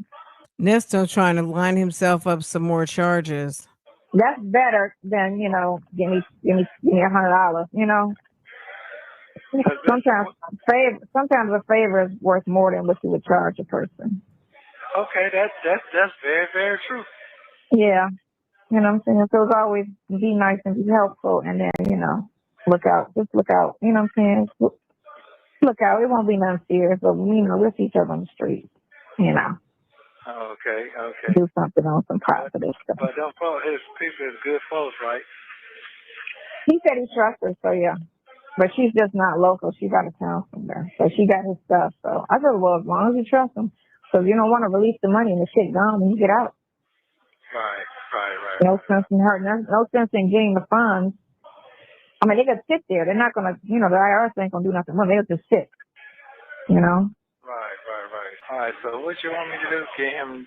Nesto trying to line himself up some more charges. That's better than give me $100. Sometimes a favor is worth more than what you would charge a person. Okay, that's very, very true. Yeah. You know what I'm saying? So it's always be nice and be helpful, and then, look out. Just look out. You know what I'm saying? Look out. It won't be nothing serious, but, we'll see each other on the street, Okay. Do something on some positive stuff. But them folks, his people is good folks, right? He said he trusts her, so yeah. But she's just not local. She's out of town somewhere. So she got his stuff. So I said, well, as long as you trust him. So you don't want to release the money and the shit gone when you get out. Right. No sense in hurting. No sense in getting the funds. I mean, they could sit there. They're not going to, the IRS ain't going to do nothing. Well, they'll just sit, Right. All right, so what you want me to do? Get him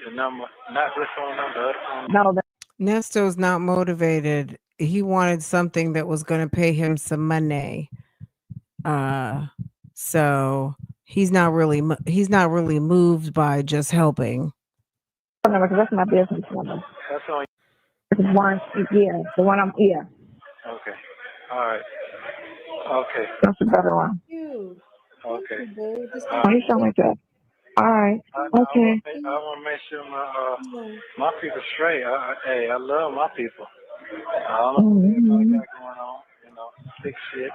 the number, not this phone number, the other phone number? No, Nesto's not motivated. He wanted something that was going to pay him some money. So he's not really moved by just helping. number, because that's my business number. That's on. It's one, yeah, the one I'm, yeah. Okay. All right. Okay. That's a better one. Okay. Oh, you sound like that. All right. Okay. I want to make sure my people straight. I love my people. I don't know what everybody got going on. Big shit.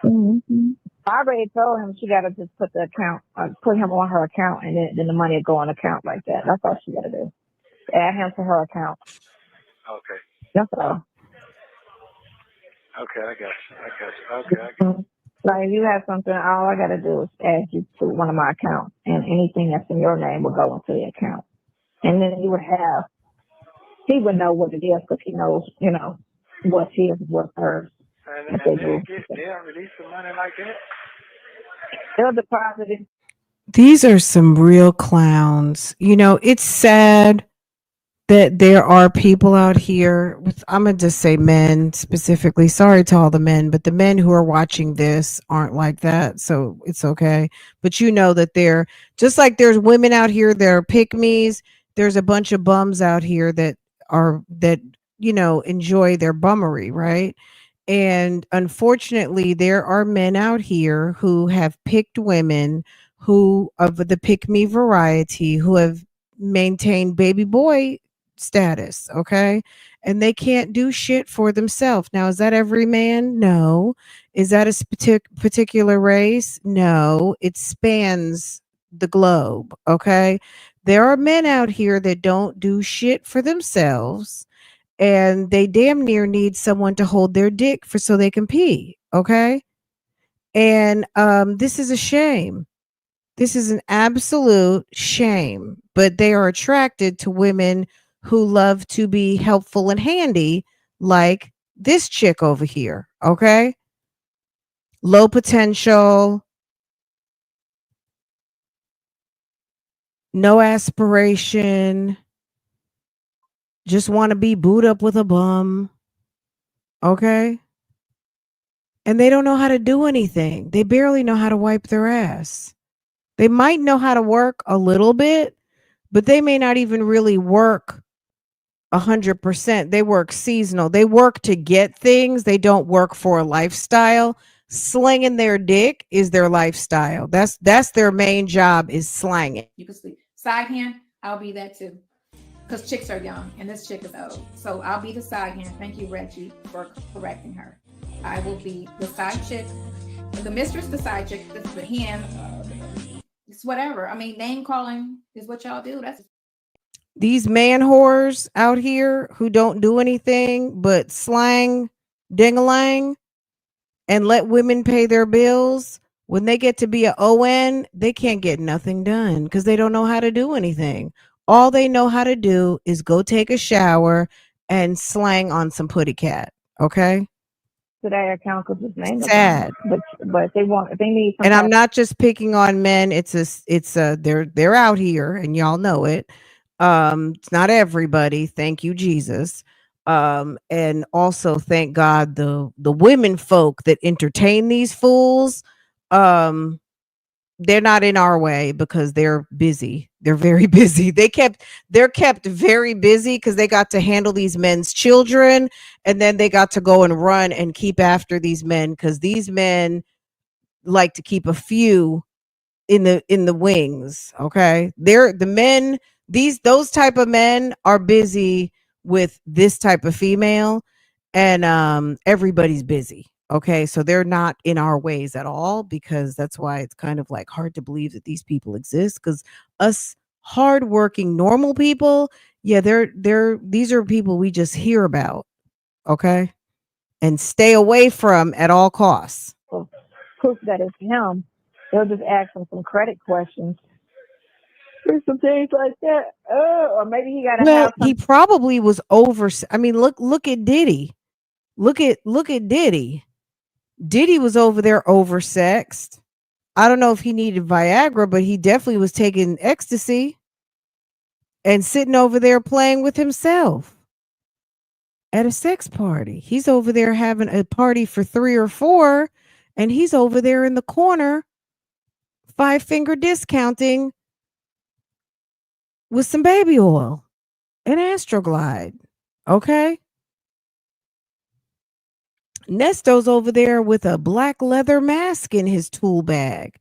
I already told him she got to just put the account, put him on her account, and then the money will go on the account like that. That's all she got to do. Add him to her account. Okay. That's all. Okay, I got you. Okay, I got you. Like, if you have something, all I got to do is add you to one of my accounts, and anything that's in your name will go into the account. And then he would know what it is because he knows, what's his, what's hers. And they'll release the money like that? They'll deposit it. These are some real clowns. It's sad that there are people out here with, I'm going to just say men specifically. Sorry to all the men, but the men who are watching this aren't like that. So it's okay. But that they're just like there's women out here that are pick-me's. There's a bunch of bums out here that enjoy their bummery, right? And unfortunately, there are men out here who have picked women who of the pick-me variety who have maintained baby boy status, okay? And they can't do shit for themselves. Now, is that every man? No. Is that a particular race? No. It spans the globe, okay? There are men out here that don't do shit for themselves, and they damn near need someone to hold their dick so they can pee, okay? And this is a shame. This is an absolute shame. But they are attracted to women who love to be helpful and handy, like this chick over here, okay? Low potential, no aspiration, just want to be booed up with a bum, okay? And they don't know how to do anything. They barely know how to wipe their ass. They might know how to work a little bit, but they may not even really work 100%. They work seasonal. They work to get things. They don't work for a lifestyle. Slinging their dick is their lifestyle. That's their main job, is slanging. You can sleep. Side hand, I'll be that too. Because chicks are young and this chick is old. So I'll be the side hand. Thank you, Reggie, for correcting her. I will be the side chick. The mistress, the side chick, the hand. It's whatever. I mean, name calling is what y'all do. That's these man whores out here who don't do anything but slang ding-a-lang and let women pay their bills. When they get to be an ON, they can't get nothing done because they don't know how to do anything. All they know how to do is go take a shower and slang on some putty cat. Okay. Today account because his name is on Sad. it. But if they need some And I'm type not just picking on men. They're out here and y'all know it. It's not everybody. Thank you, Jesus. And also thank God the women folk that entertain these fools. They're not in our way because they're busy. They're very busy. They're kept very busy because they got to handle these men's children, and then they got to go and run and keep after these men because these men like to keep a few in the wings. Okay, they're the men. Those type of men are busy with this type of female, and everybody's busy. Okay, so they're not in our ways at all, because that's why it's kind of like hard to believe that these people exist, because us hardworking normal people, yeah, these are people we just hear about. Okay, and stay away from at all costs. of proof that it's him, they'll just ask him some credit questions or some things like that. Or maybe he got to Well, have some. he probably was over. I mean, look at Diddy. Look at Diddy. Diddy was over there oversexed. I don't know if he needed Viagra, but he definitely was taking ecstasy and sitting over there playing with himself at a sex party. He's over there having a party for 3 or 4, and he's over there in the corner, 5-finger discounting with some baby oil and Astroglide. Okay. Nesto's over there with a black leather mask in his tool bag.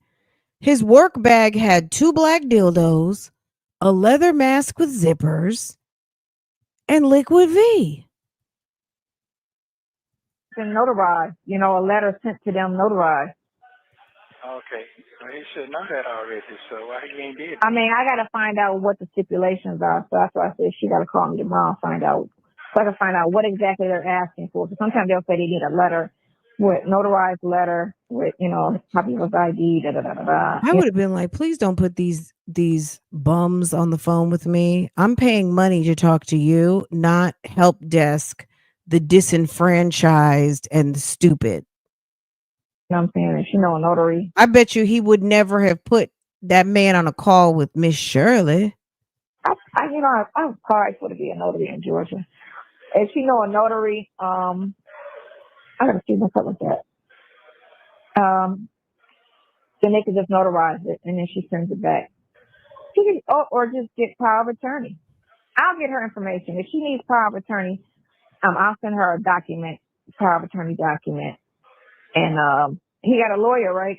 His work bag had 2 black dildos, a leather mask with zippers, and liquid V. And notarized, a letter sent to them notarized. Okay. Well, he should know that already, so why he ain't did it? I mean, I got to find out what the stipulations are. So that's why I said she got to call me tomorrow and find out. So I can find out what exactly they're asking for. Because sometimes they'll say they need a letter, with notarized letter with, copy of his ID, da da da da da. I would have been like, please don't put these bums on the phone with me. I'm paying money to talk to you, not help desk the disenfranchised and the stupid. You know what I'm saying? If she know a notary. I bet you he would never have put that man on a call with Miss Shirley. I was sorry for to be a notary in Georgia. If she know a notary, I gotta see what's up with that. Then they could just notarize it and then she sends it back. She can, or just get power of attorney. I'll get her information. If she needs power of attorney, I'll send her a document, power of attorney document. And he got a lawyer, right?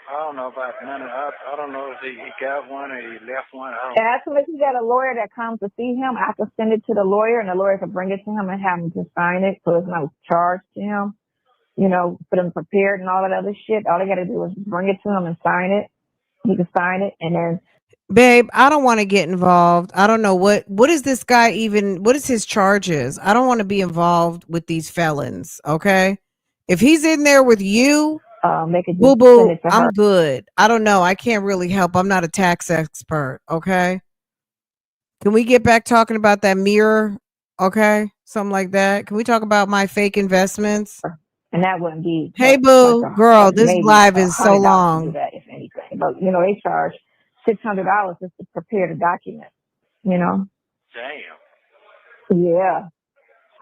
I don't know about none of I don't know if he got one or he left one. Ask him if he got a lawyer that comes to see him. I can send it to the lawyer, and the lawyer can bring it to him and have him just sign it, so there's no charge to him. For them prepared and all that other shit. All they got to do is bring it to him and sign it. He can sign it, and then. Babe, I don't want to get involved. I don't know what is this guy even, what is his charges? I don't want to be involved with these felons. Okay. If he's in there with you, boo boo, I'm good. I don't know. I can't really help. I'm not a tax expert. Okay. Can we get back talking about that mirror? Okay. Something like that. Can we talk about my fake investments? And that wouldn't be. Hey, boo, girl, this live is so long. That, if anything. But, they charge $600 just to prepare the document, Damn. Yeah.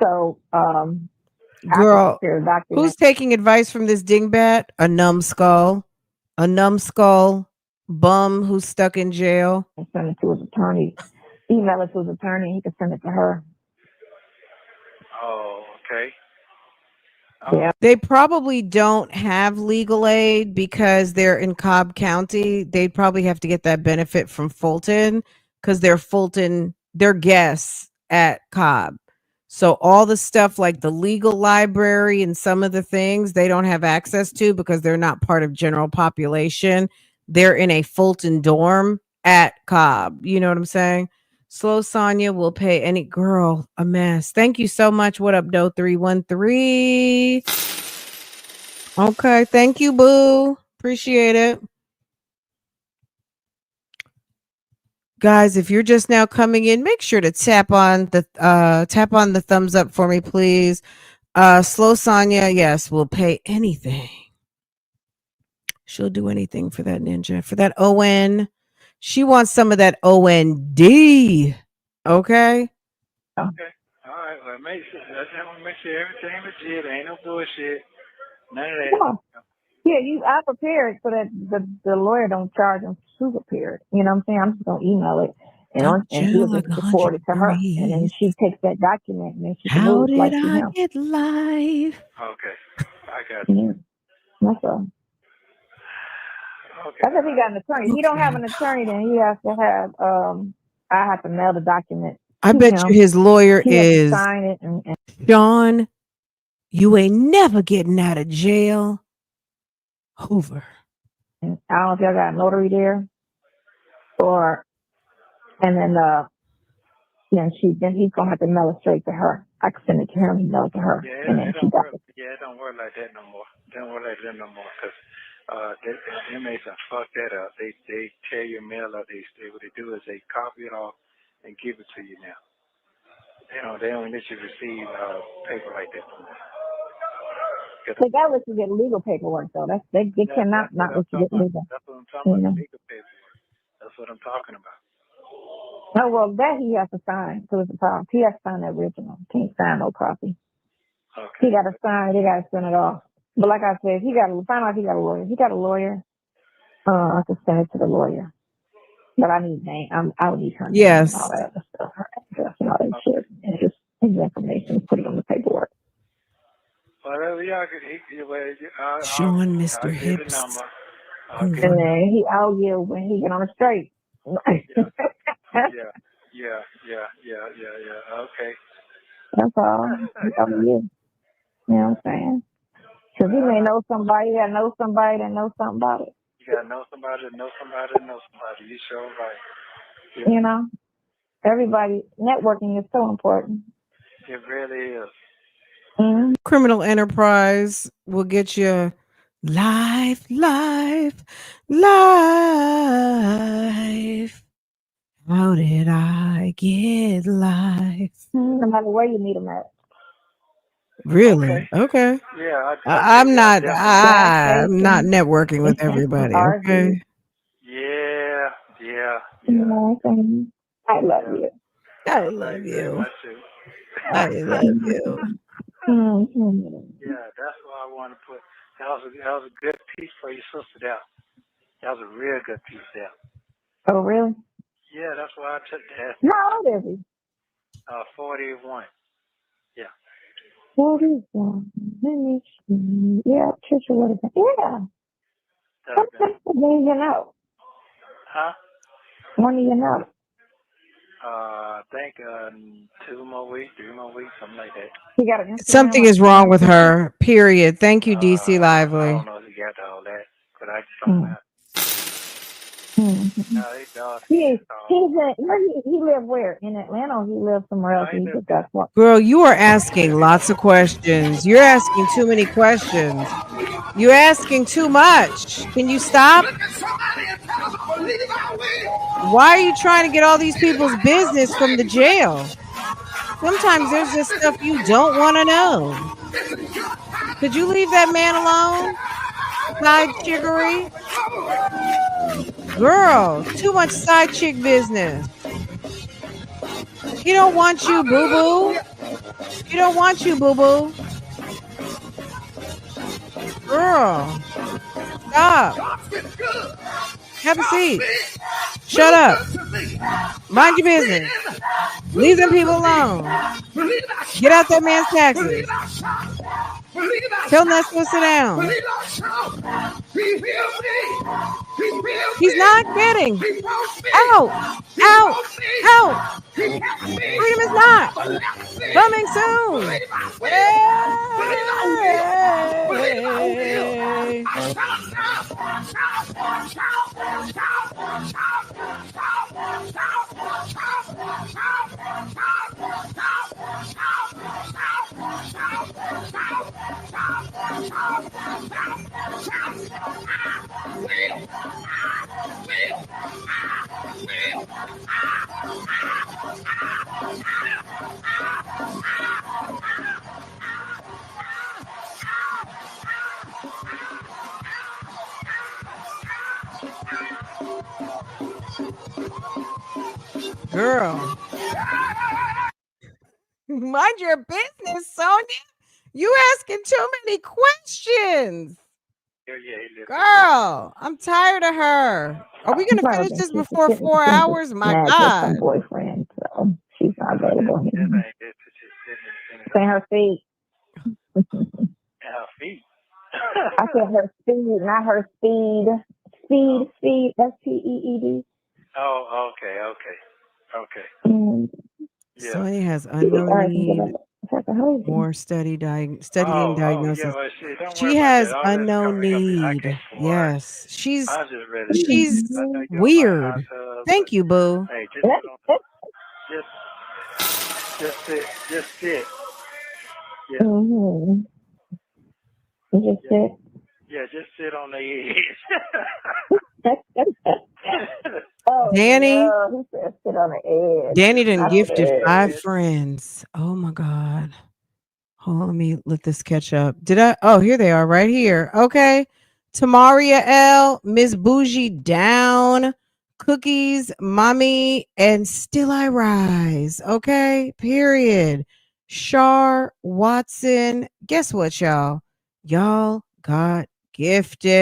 So, girl, who's taking advice from this dingbat? A numbskull bum who's stuck in jail. And send it to his attorney. Email it to his attorney. He can send it to her. Oh, okay. Yeah. They probably don't have legal aid because they're in Cobb County. They'd probably have to get that benefit from Fulton because they're guests at Cobb. So all the stuff like the legal library and some of the things they don't have access to because they're not part of general population. They're in a Fulton dorm at Cobb. You know what I'm saying? Slow Sonia will pay any girl a mess. Thank you so much. What up, Doe 313? Okay, thank you, boo. Appreciate it. Guys, if you're just now coming in, make sure to tap on the thumbs up for me, please. Slow Sonia, yes, will pay anything. She'll do anything for that ninja, for that ON. She wants some of that OND. Okay. Okay. All right. Well, make sure everything legit. Ain't no bullshit. None of that. Yeah, I prepared so that the lawyer don't charge him super prepared. You know what I'm saying? I'm just gonna email it, and he'll just forward it to her, and then she takes that document and then she can How move like did to I him. get life? Okay. I got you. Yeah, that's all. Okay. That's if he got an attorney. If he don't have an attorney, then he has to have. I have to mail the document. I bet you his lawyer he has to is sign it and Sean. You ain't never getting out of jail. Hoover. I don't know if y'all got a notary there, and then then he's gonna have to mail it straight to her. I can send it to him, he mail it to her, and then she got it. Yeah, it don't work like that no more. Don't work like that no more, because the inmates have fucked that up. They tear your mail up. What they do is they copy it off and give it to you now. They don't let you receive paper like that no more. They got to let you get legal paperwork though. They cannot not let you get legal. That's what I'm talking about. Legal paperwork. That's what I'm talking about. Oh well, that he has to sign. So it's a problem. He has to sign the original. Can't sign no copy. Okay. He got to sign. They got to send it off. But like I said, he got to find out if he got a lawyer. If he got a lawyer, I can send it to the lawyer. But I need name. I would need her name and all that other stuff, her address and all that shit, and just his information. Put it on the paperwork. Whatever y'all could, Sean, Mr. I'll give Hips. the number. And then I'll yield when he get on the straight. Yeah. Okay. That's all. It's up to you. You know what I'm saying? Because he may know somebody that knows somebody that knows something about it. You gotta know somebody that knows somebody that knows somebody. You sure right. Yeah. You know, everybody, networking is so important. It really is. Mm-hmm. Criminal enterprise will get you life. How did I get life? No matter where you meet them at. Really? Okay. Yeah, I'm not Definitely. networking with everybody. Okay. Yeah. I love you. I love you. I too. I love you. Yeah, that's what I want to put. That was a good piece for your sister there. That was a real good piece there. Oh, really? Yeah, that's why I took that. How old is he? 41. Yeah. 41. Let me see. Yeah, Trisha would have been. Yeah. When do you know? Huh? When do you know? I think 2 more weeks, 3 more weeks, something like that. He got an Instagram. Something is wrong with her. Period. Thank you, DC Lively. I don't know if he got all that, but I don't know. No, he live where? In Atlanta or he lives somewhere else? He just got what? Girl, you are asking lots of questions. You're asking too many questions. You're asking too much. Can you stop? Why are you trying to get all these people's business from the jail? Sometimes there's just stuff you don't want to know. Could you leave that man alone? Side chickery? Girl, too much side chick business. He don't want you, boo-boo. He don't want you, boo-boo. Girl, stop. Have a seat. Shut up. Mind your business. Leave them people alone. Get out that man's taxes. Tell Nesto to sit down. He's not getting out. Freedom is not coming soon. Girl, mind your business, Sonia. You asking too many questions. Yeah, he lived. Girl, I'm tired of her. Are we gonna finish this before 4 hours? My mad at some God. boyfriend, so she's not available. This ain't it. Just sitting Saying her feet. at her feet. I said her speed, not her speed. Speed. SPEED. Oh, okay. Yeah. Sonia has unknown need, More. more studying Oh, diagnosis. yeah. Well, shit, don't worry She about has that. All that's unknown coming up. I need. can't afford. Yes. She's I just ready to she's I know you're my weird. hot tub, Thank but you, boo. hey, just sit on just sit. Yeah. Mm-hmm. Just sit. Yeah, just sit on the edge. Oh, Danny. no. He said sit on the edge. Danny done Not gifted the 5 edge. friends. Oh my God. Hold on, let me let this catch up. Did I? Oh, here they are right here. Okay. Tamaria L, Miss Bougie down, Cookies, Mommy, and Still I Rise. Okay. Period. Shar Watson. Guess what, y'all? Y'all got gifted.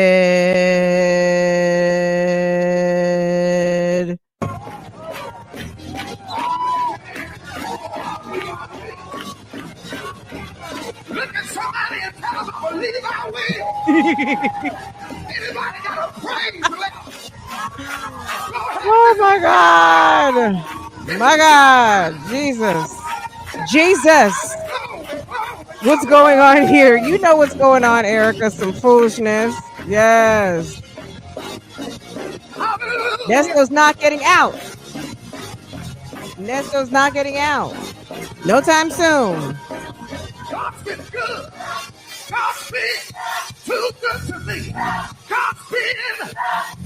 Look at somebody and tell them I believe I will. Anybody got a praise left? Oh my God. My God. Jesus. What's going on here? You know what's going on, Erica. Some foolishness. Yes. Nesto's not getting out. Nesto's not getting out. No time soon. God's been good. God's been too good to me. God's been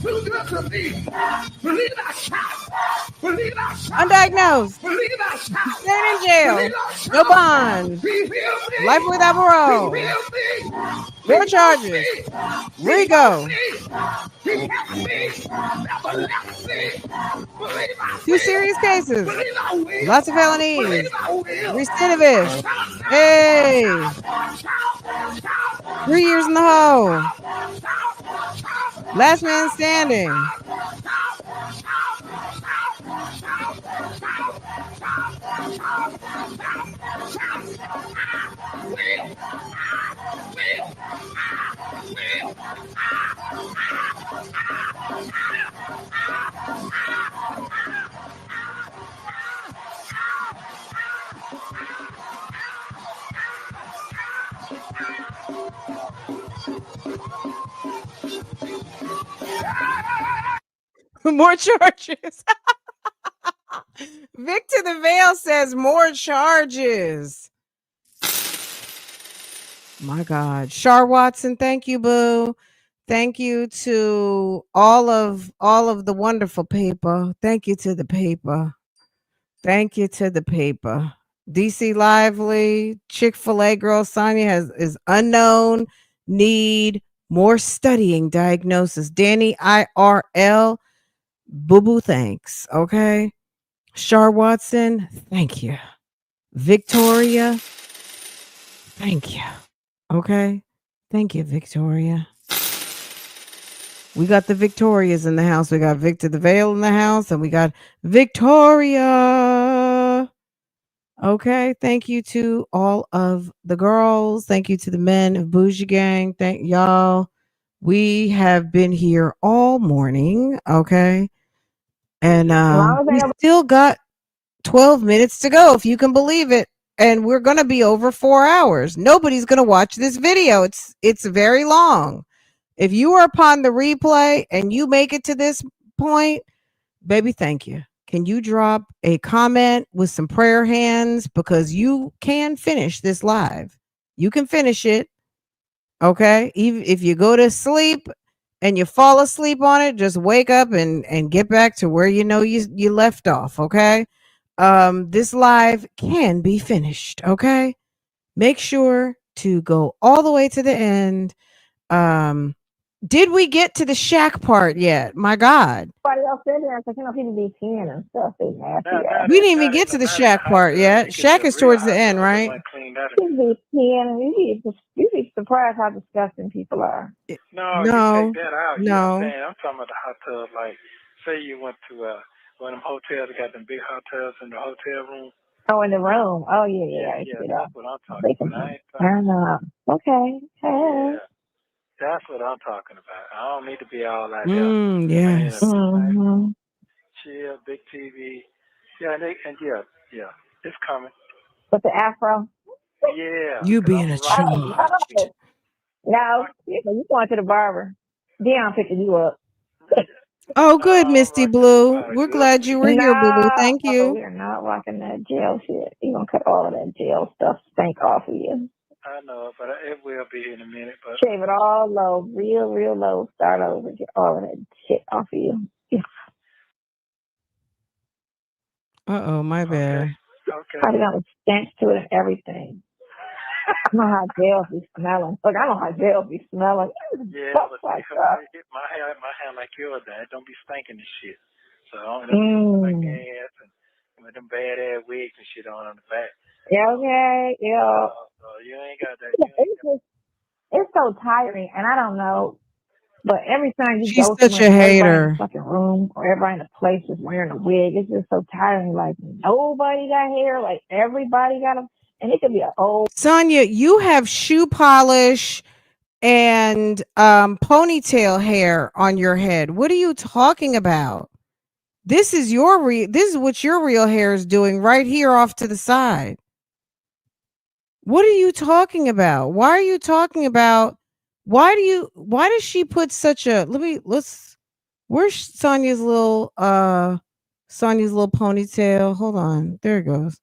too good to me. Believe I shout. Believe I shout. Undiagnosed. Believe I shout. Staying in jail. Believe I shout. No bond. He healed me. Life without parole. He healed me. More charges. Rigo. He kept me. Never left me. Believe I 2 serious cases. Believe I will. Lots of felonies. Believe I will. Recidivist. Hey. 3 years in the hole. Last man standing. More charges. Victor the Veil says more charges. My God. Shar Watson, thank you, boo. Thank you to all of the wonderful paper. Thank you to the paper. Thank you to the paper. DC Lively, Chick-fil-A girl Sonia is unknown, need more studying diagnosis. Danny IRL, boo boo, thanks. Okay. Shar Watson, thank you. Victoria, thank you. Okay. Thank you, Victoria. We got the Victorias in the house. We got Victor the Veil in the house, and we got Victoria. Okay. Thank you to all of the girls. Thank you to the men of Bougie Gang. Thank y'all. We have been here all morning. Okay. And we still got 12 minutes to go, if you can believe it. And we're going to be over 4 hours. Nobody's going to watch this video. It's very long. If you are upon the replay and you make it to this point, baby, thank you. Can you drop a comment with some prayer hands? Because you can finish this live. You can finish it. Okay. Even if you go to sleep and you fall asleep on it, just wake up and get back to where you left off. Okay. This live can be finished. Okay. Make sure to go all the way to the end. Did we get to the shack part yet? My God. Everybody else in there, because people be peeing and stuff. They nasty. We didn't even get to the shack part yet. Shack is towards the end, right? People be peeing, and you be surprised how disgusting people are. No, you take that out. You know what I'm saying? I'm talking about the hot tub. Like, say you went to one of them hotels that got them big hot tubs in the hotel room. Oh, in the room. Oh, yeah. That's what I'm talking about. I don't know. Okay. Yeah, that's what I'm talking about. I don't need to be all like that. Yes. Chill, big TV. Yeah, it's coming. With the afro? Yeah. You being a child. No, you going to the barber. Dion picking you up. Oh, good, Misty Blue. We're glad you were here, Boo Boo. Thank you. We're not rocking that gel shit. You're going to cut all of that gel stuff stank off of you. I know, but it will be in a minute. But shave it all low, real low. Start over, get all of that shit off of you. Uh-oh, my bad. Okay. Probably got a stench to it and everything. I know how gels be smelling. Look, I know how gels be smelling. Yeah, but like my hair like yours, Dad. Don't be stinking and shit. So I don't like ass and with them bad ass wigs and shit on the back. Yeah, okay, yeah. You ain't got that. It's so tiring, and I don't know, but every time you She's go such to a everybody in hater. the fucking room or everybody in the place is wearing a wig, it's just so tiring. Like nobody got hair, like everybody got them, and it could be an old. Sonia, you have shoe polish and ponytail hair on your head. What are you talking about? This is what your real hair is doing right here off to the side. What are you talking about? Why are you talking about? Why does she put such a where's Sonia's little ponytail? Hold on. There it goes.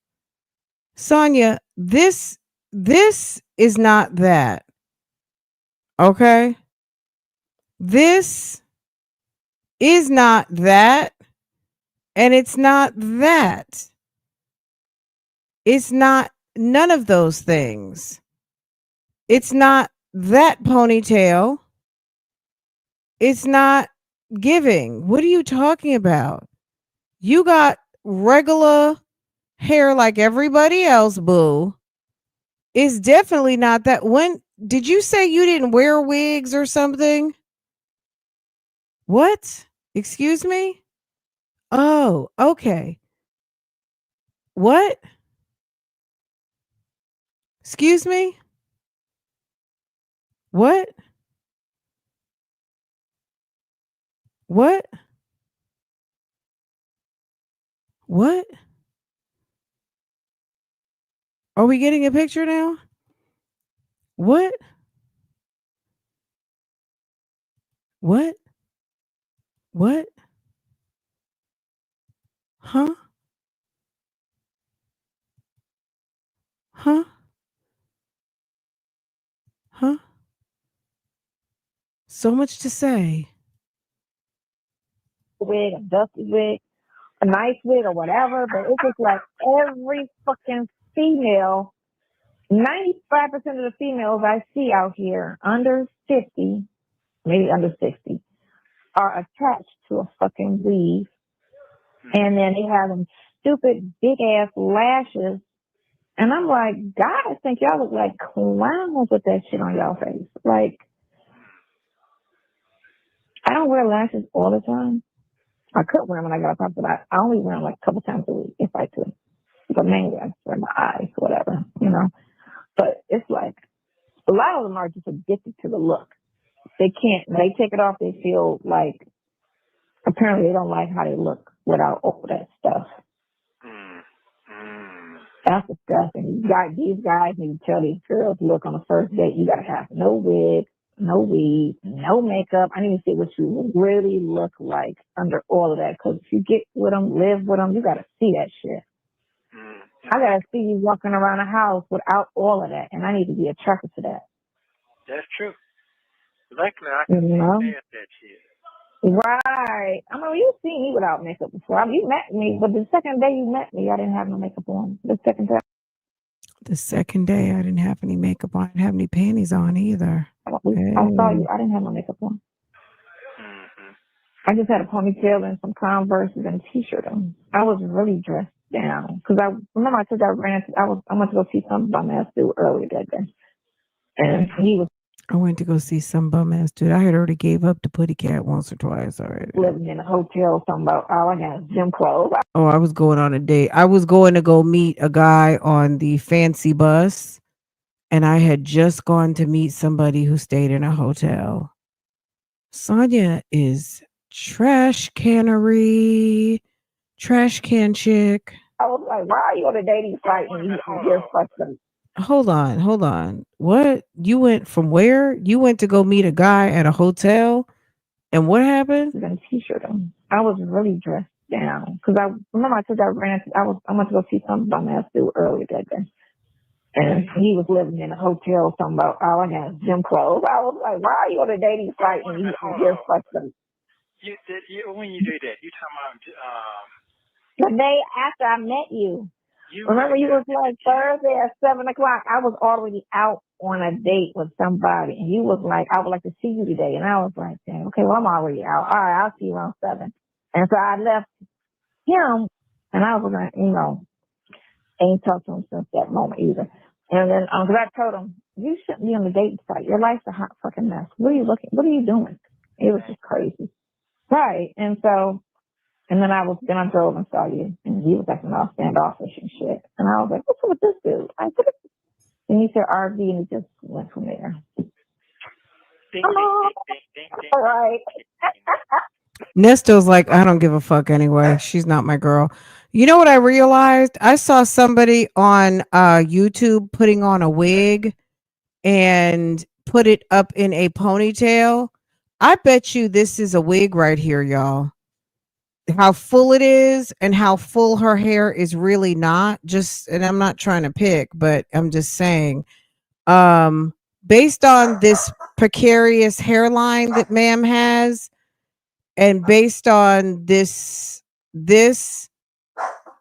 Sonia, this is not that. Okay? This is not that, and it's not that. It's not none of those things. It's not that ponytail. It's not giving. What are you talking about? You got regular hair like everybody else, boo. It's definitely not that. When did you say you didn't wear wigs or something? What? Excuse me? Oh, okay. What? Excuse me? What? What? What? Are we getting a picture now? What? What? What? Huh? Huh? Huh? So much to say. Wig, a dusty wig, a nice wig or whatever, but it's just like every fucking female, 95% of the females I see out here under 50, maybe under 60, are attached to a fucking weave. And then they have them stupid big ass lashes. And I'm like, God, I think y'all look like clowns with that shit on y'all face. Like, I don't wear lashes all the time. I could wear them when I got up, but I only wear them like a couple times a week if I could. But mainly I wear my eyes, whatever, you know. But it's like a lot of them are just addicted to the look. They can't. When they take it off, they feel like apparently they don't like how they look without all that stuff. That's disgusting. These guys need to tell these girls, look, on the first date, you got to have no wig, no weave, no makeup. I need to see what you really look like under all of that. Because if you get with them, live with them, you got to see that shit. I got to see you walking around the house without all of that. And I need to be attracted to that. That's true. Luckily, I can stand that shit. Right. I mean, you've seen me without makeup before. I mean, you met me, but the second day you met me, I didn't have no makeup on. The second time. The second day, I didn't have any makeup on. I didn't have any panties on either. I saw you. I didn't have my makeup on. I just had a ponytail and some Converse and a t-shirt on. I was really dressed down because I remember I went to go see something by Nesto earlier that day, and he was. I went to go see some bum ass dude. I had already gave up the Putty Cat once or twice already. Living in a hotel, talking about all I got is gym clothes. Oh, I was going on a date. I was going to go meet a guy on the fancy bus, and I had just gone to meet somebody who stayed in a hotel. Sonia is trash cannery, trash can chick. I was like, why are you on a dating site and you out here fucking? Hold on. What? You went from where? You went to go meet a guy at a hotel, and what happened? A t-shirt on. I was really dressed down because I remember I went to go see something by Nesto earlier that day, and he was living in a hotel, talking about all I got is gym clothes. I was like, why are you on a dating site and you out here fucking? When you do that, you talking about the day after I met you. Remember, you was like Thursday at 7:00. I was already out on a date with somebody, and you was like, I would like to see you today. And I was like, damn, okay, well, I'm already out. All right, I'll see you around 7. And so I left him, and I was like, ain't talked to him since that moment either. And then, because I told him, you shouldn't be on the dating site. Your life's a hot fucking mess. What are you doing? It was just crazy. Right. And so, and then I drove and saw you, and he was acting all standoffish and shit. And I was like, what's up with this dude? And he said RV, and it just went from there. All right. Nesto's like, I don't give a fuck anyway. She's not my girl. You know what I realized? I saw somebody on YouTube putting on a wig and put it up in a ponytail. I bet you this is a wig right here, y'all. How full it is and how full her hair is really not. And I'm not trying to pick, but I'm just saying, based on this precarious hairline that ma'am has, and based on this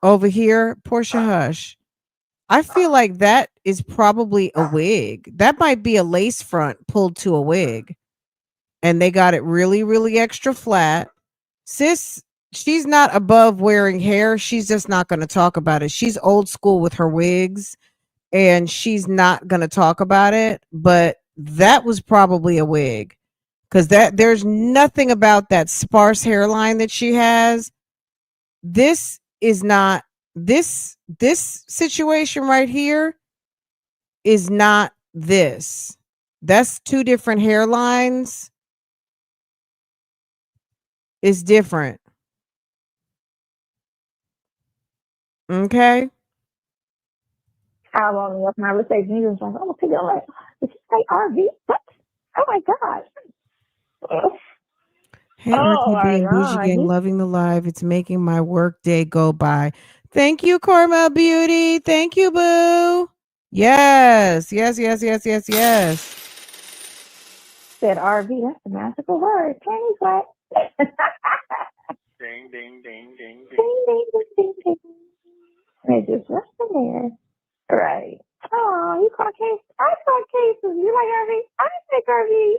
over here, Portia Hush, I feel like that is probably a wig. That might be a lace front pulled to a wig. And they got it really, really extra flat. Sis, she's not above wearing hair. She's just not going to talk about it. She's old school with her wigs, and she's not going to talk about it. But that was probably a wig, because there's nothing about that sparse hairline that she has. This is not this situation right here is not this. That's two different hairlines. It's different. Okay. I long enough my conversation. He was like, oh, okay, all right. Did you say RV? What? Oh my God. Hey, RTB and Bougie Gang, loving the live. It's making my work day go by. Thank you, Carmel Beauty. Thank you, boo. Yes. Said RV, that's a magical word. Penny what? ding, ding, ding, ding, ding. Ding, ding, ding, ding, ding. They just resting there. Right. Oh, you caught cases. I caught cases. You like RV? I take RV.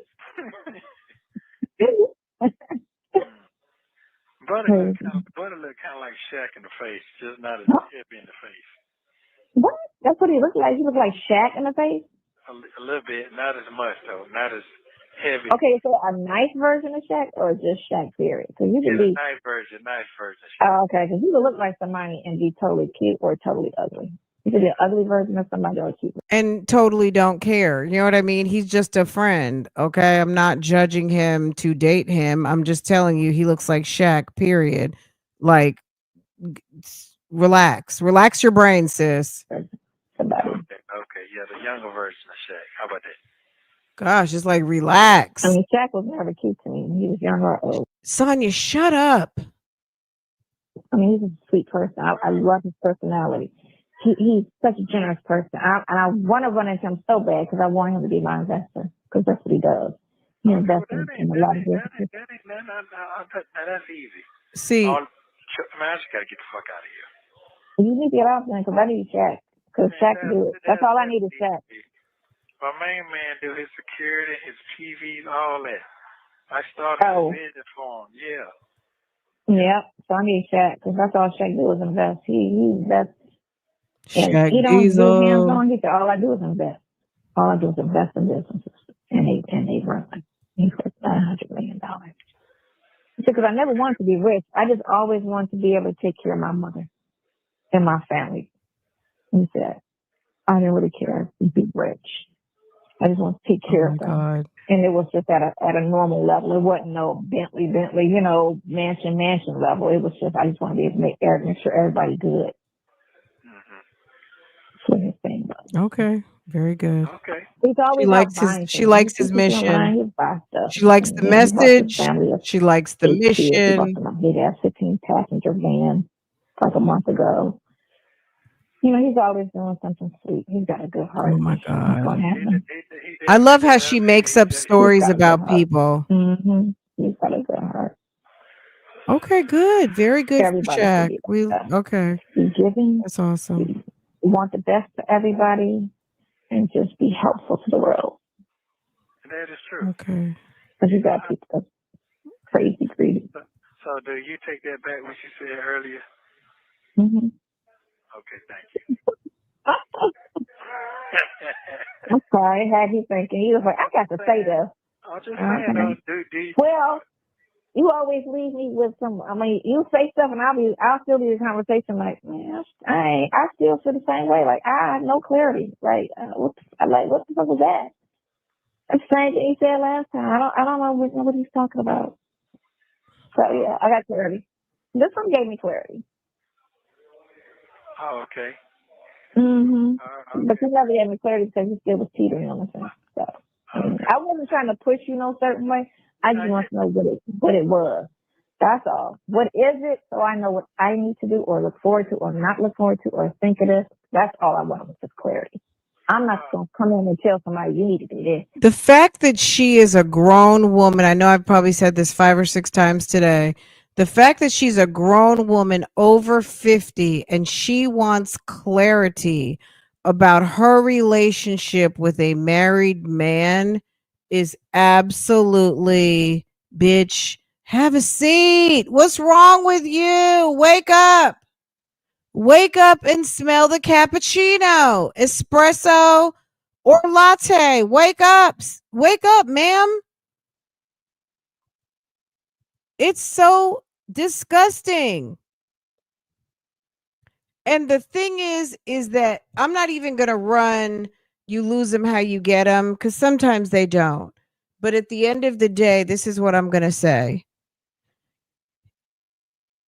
Butter look kind of like Shaq in the face, just not as heavy in the face. What? That's what he looked like. He looked like Shaq in the face? A little bit, not as much though, not as heavy. Okay, so a nice version of Shaq or just Shaq period? Because you can be nice version. Oh, okay, because you can look like somebody and be totally cute or totally ugly. You could be an ugly version of somebody or cute. And totally don't care. You know what I mean? He's just a friend. Okay. I'm not judging him to date him. I'm just telling you, he looks like Shaq, period. Like, relax your brain, sis. Somebody. Okay, yeah, the younger version of Shaq. How about that? Gosh, it's like, relax. I mean, Shaq was never cute to me. He was young or old. Sonia, shut up. I mean, he's a sweet person. I love his personality. He's such a generous person. I want to run into him so bad because I want him to be my investor because that's what he does. He invests in a lot of businesses. That's easy. See, man, I just got to get the fuck out of here. You need to get off then because I need Shaq. Because Shaq can do it. That's all I need is Shaq. My main man do his security, his TVs, all that. I started a business for him. Yeah. Yep. So I need Shaq because that's all Shaq do is invest. He invests. And Shaq he don't do hands Diesel. on. He said all I do is invest. All I do is invest in businesses, and they run. He's worth $900 million. Because I never wanted to be rich. I just always wanted to be able to take care of my mother and my family. He said, I didn't really care to be rich. I just want to take care of them. God. And it was just at a normal level. It wasn't no Bentley, mansion level. It was just, I just want to be able to make sure everybody good. That's what his thing was. Okay. Very good. Okay. He's always She likes his mission. He buys stuff. She likes the message. She likes the He bought mission. a big ass 15-passenger van like a month ago. He's always doing something sweet. He's got a good heart. Oh my God. He I love how she makes up stories about people. Mm-hmm. He's got a good heart. Okay, good. Very good for Everybody Shaq. should be Okay. Be giving. That's awesome. We want the best for everybody and just be helpful to the world. That is true. Okay. Because you got people that's crazy greedy. So do you take that back what you said earlier? Mm-hmm. Okay, thank you. I'm sorry, I had you thinking. He was like, I got to say this. I'm just saying, Well, you always leave me with some. I mean, you say stuff, and I'll still be in conversation like, man, I still feel the same way. Like I have no clarity. Like, what the fuck was that? That's the same thing he said last time. I don't know what he's talking about. So yeah, I got clarity. This one gave me clarity. Oh, okay. Mm-hmm. Okay. But you never gave me clarity because you still was teetering on the same stuff. Okay. I wasn't trying to push you no certain way. I just want to know what it was. That's all. What is it? So I know what I need to do or look forward to or not look forward to or think of this. That's all I want was just clarity. I'm not going to come in and tell somebody you need to do this. The fact that she is a grown woman, I know I've probably said this 5 or 6 times today. The fact that she's a grown woman over 50 and she wants clarity about her relationship with a married man is absolutely, bitch, have a seat. What's wrong with you? Wake up. Wake up and smell the cappuccino, espresso, or latte. Wake up. Wake up, ma'am. It's so disgusting. And the thing is that I'm not even going to run you lose them how you get them because sometimes they don't. But at the end of the day, this is what I'm going to say.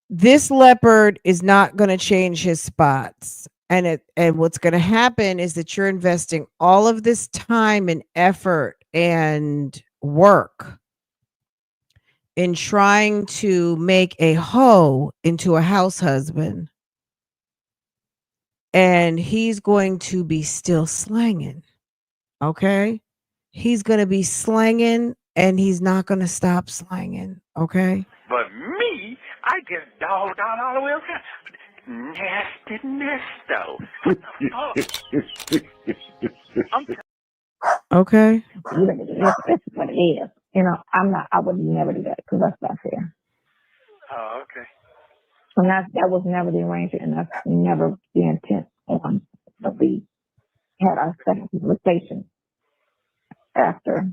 This leopard is not going to change his spots. And what's going to happen is that you're investing all of this time and effort and work in trying to make a hoe into a house husband. And he's going to be still slanging. Okay? He's going to be slanging and he's not going to stop slanging. Okay? But me, I just dogged out all the way around. Nasty Nesto. Okay. This is what it is. I would never do that because that's not fair. Oh, okay. And that was never the arrangement, and that's never the intent on that we had our second conversation after.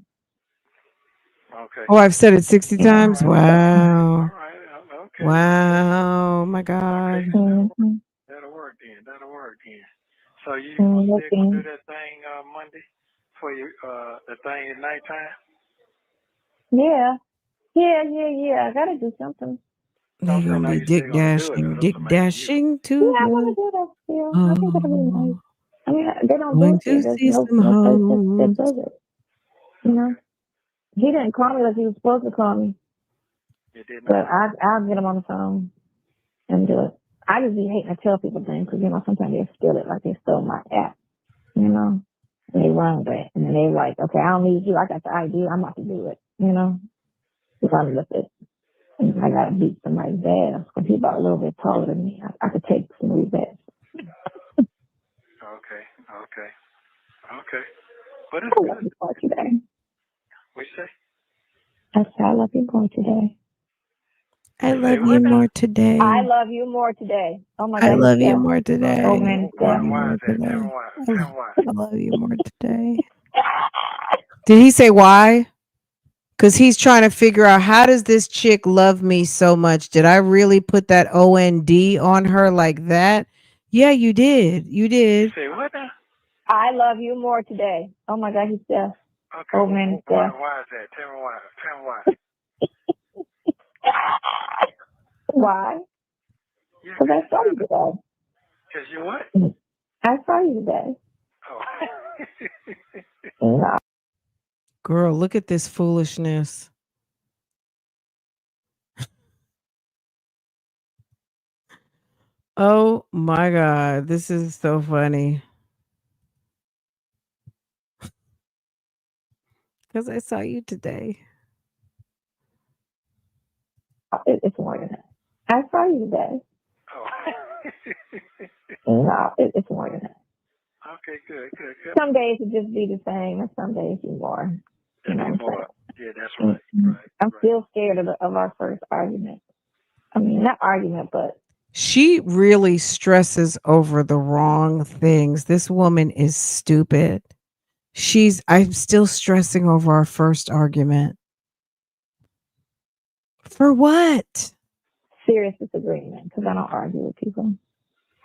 Okay. Oh, I've said it 60 times. All Wow. right. Okay. Wow. Oh my God. Okay. Mm-hmm. That'll work then. So you still gonna do that thing Monday for you? The thing at nighttime. Yeah. I gotta do something. They're gonna be dick dashing too. Yeah, I want to do that still. I think it'll be nice. I mean, they don't do Going it here. to There's see no some place that hoes. does it. He didn't call me like he was supposed to call me. But I'll get him on the phone and do it. I just be hating to tell people things because, sometimes they steal it like they stole my app, and they run with it. And then they like, okay, I don't need you. I got the idea. I'm about to do it, run with it. And I got to beat somebody's ass because he's about a little bit taller than me. I could take some bets. Okay. But it's I love good. you more today. What you say? I said I love you more today. I You say love what you now? more today. I love you more today. Oh my I God, love you Steph. more today. Oh man, I love Steph. you Why more is that? Tell today. me why. Tell me why. I love you more today. Did he say why? Because he's trying to figure out, how does this chick love me so much? Did I really put that OND on her like that? Yeah, you did. You You did. say what now? I love you more today. Oh my God, he's Steph. Okay. Oh man, Steph. Why is that? Tell me why. Tell me why. Why? Yeah, Because I saw you today. Cause you what? I saw you today. Oh. No. Girl, look at this foolishness. Oh my God. This is so funny. Because I saw you today. It's more than that. I saw you today. Oh. No, it's more than that. Okay, good. Some days it just be the same, and some days be more. You know what I'm saying? Yeah, that's right. Right. I'm still scared of our first argument. I mean, not argument, but She really stresses over the wrong things. This woman is stupid. I'm still stressing over our first argument. For what? serious disagreement because I don't argue with people.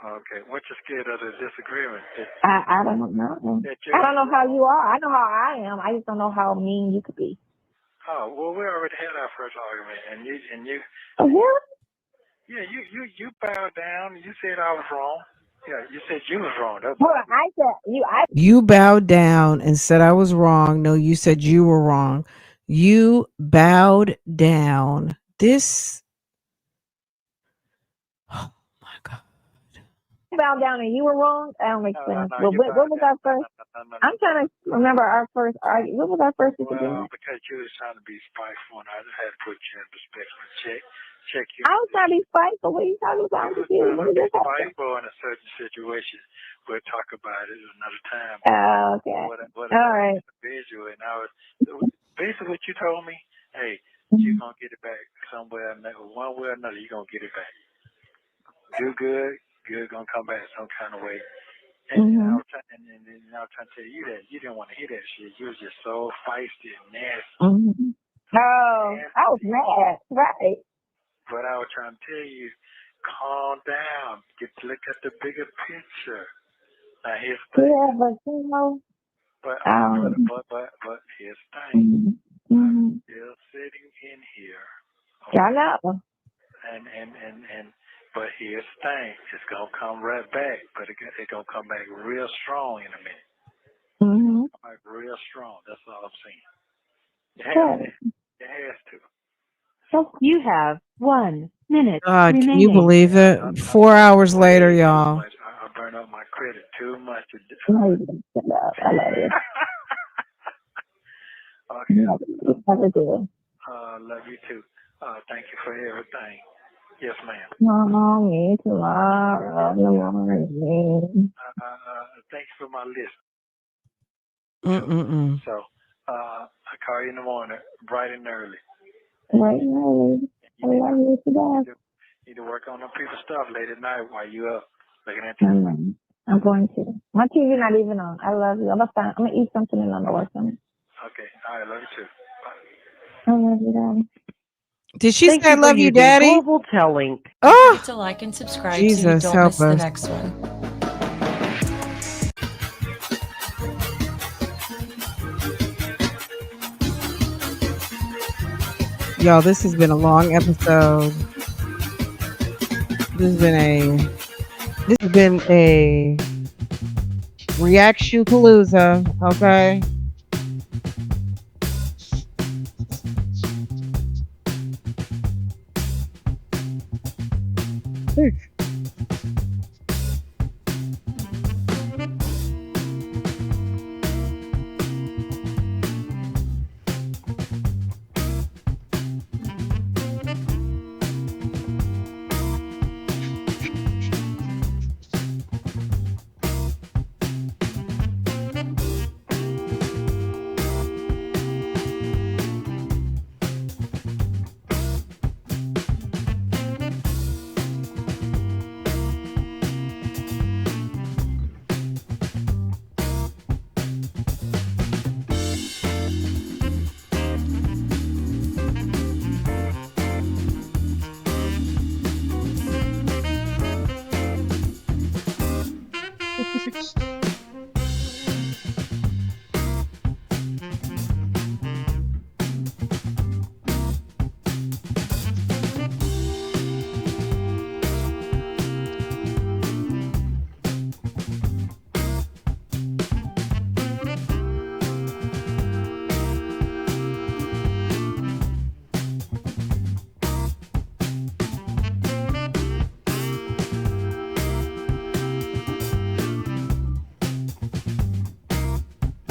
Okay, what you scared of the disagreement? I don't know. I don't know how you are. I know how I am. I just don't know how mean you could be. Oh, well, we already had our first argument, and you. Oh, really? Yeah, you bowed down. You said I was wrong. Yeah, you said you was wrong. Well, I said you. You bowed down and said I was wrong. No, you said you were wrong. You bowed down. This. Oh my God. Bowed down and you were wrong. That don't make sense. No, But what was our first? No. I'm trying to remember our first argument. What was our first disagreement? Well, because you was trying to be spiteful, and I had to put you in perspective and check you. I was trying to be spiteful. What are you talking about? You was trying to be spiteful in a certain situation. We'll talk about it another time. Okay. What all right. Individual, and I was basically what you told me. Hey, you're gonna get it back somewhere, one way or another. You're gonna get it back. Do good gonna come back some kind of way. And I was trying, to tell you that you didn't want to hear that shit. You was just so feisty and nasty. Oh, I was mad, right? But I was trying to tell you, calm down. Get to look at the bigger picture. Now here's the thing. Yeah, but you know. But here's the thing. I'm still sitting in here. Okay? I know. And but here's the thing. It's gonna come right back, but it's gonna come back real strong in a minute. Come back real strong. That's all I'm saying. It has to. So you have 1 minute God, remaining. can you believe it? 4 hours later, y'all. I burn up my credit too much. No, you didn't. I love you. Okay. Never do. Love you too. Thank you for everything. Yes, ma'am. Tomorrow, me tomorrow in the morning. Thanks for my list. Mm-mm-mm. So, I call you in the morning, bright and early. Right, early. I love you to death. You need to work on them people's stuff late at night while you up looking at TV. I'm going to. My TV not even on. I love you. I'm gonna eat something and I'm gonna work on it. Okay. All right. Love you too. Bye. I love you, Daddy. Did she Thank say I you for love you, using Daddy? Global Telling. Don't Oh, forget to like and subscribe so you Jesus, don't help miss the us. next one. Y'all, this has been a long episode. This has been a reaction palooza, okay?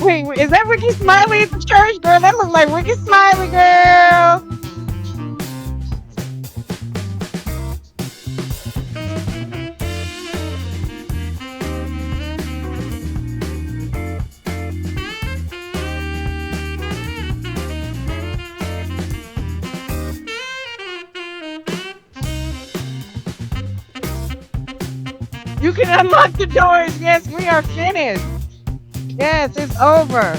Wait, is that Ricky Smiley at the church, girl? That looks like Ricky Smiley, girl. You can unlock the doors. Yes, we are finished. Yes, it's over.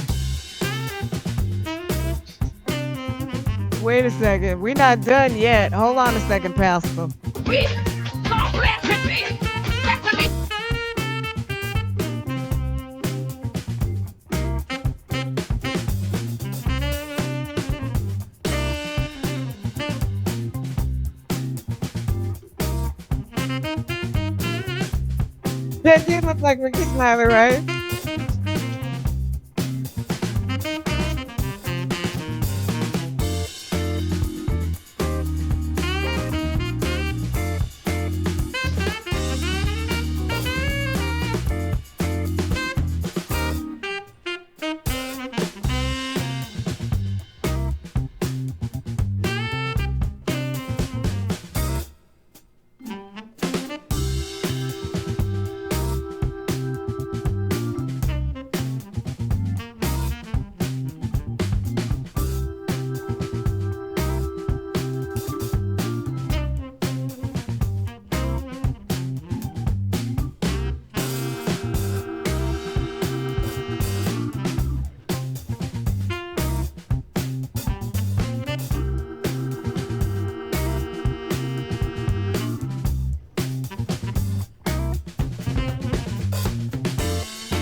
Wait a second. We're not done yet. Hold on a second, Pastor. That did look like Ricky Smiley, right?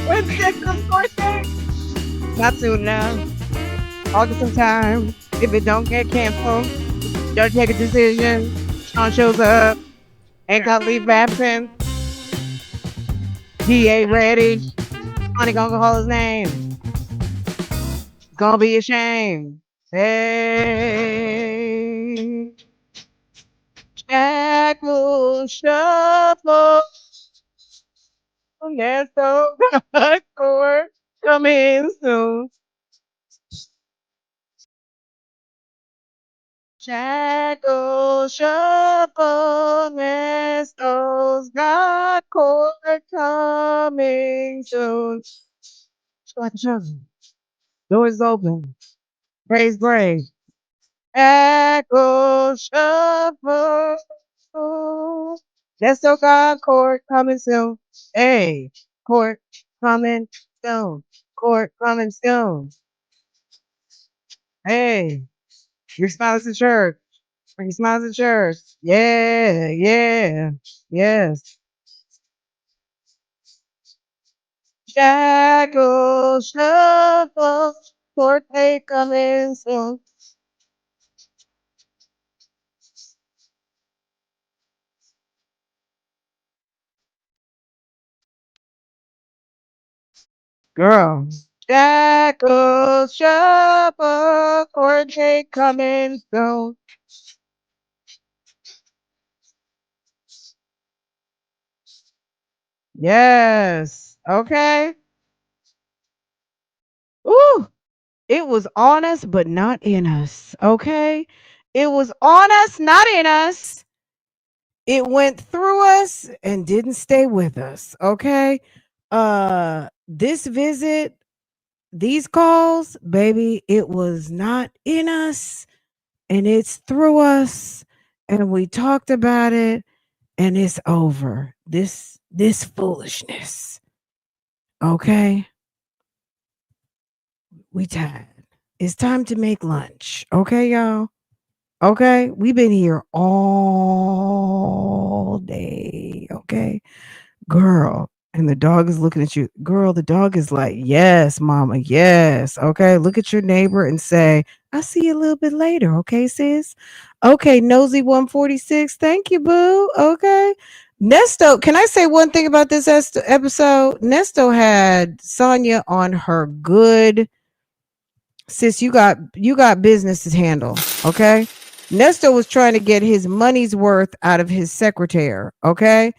When's Dexter's birthday? Not soon now. August sometime. If it don't get canceled, don't take a decision. Sean shows up. Ain't got leave absence. He ain't ready. Honey gonna call his name. It's gonna be a shame. Hey. Shackle shuffle. Nesto hardcore coming soon. Shackle shuffle. Nesto's got court coming soon. Doors open. Praise brave. Echo shuffle. Nesto got court coming soon. Hey, court coming soon. Court coming soon. Hey, your smiles at church. Your smiles at church. Yeah, yeah, yes. Shackle shuffle. Court day coming soon. Girl. Shackle shuffle. Court day coming soon. Yes. Okay. Ooh, it was on us, but not in us. Okay. It was on us, not in us. It went through us and didn't stay with us. Okay. This visit, these calls, baby, it was not in us and it's through us. And we talked about it and it's over. This foolishness. Okay. We tired. It's time to make lunch. Okay, y'all. Okay. We've been here all day. Okay. Girl. And the dog is looking at you. Girl, the dog is like, yes, mama. Yes. Okay. Look at your neighbor and say, I'll see you a little bit later. Okay, sis. Okay. Nosy 146. Thank you, boo. Okay. Nesto, can I say one thing about this episode? Nesto had Sonia on her good. Sis, you got business to handle. Okay. Nesto was trying to get his money's worth out of his secretary. Okay.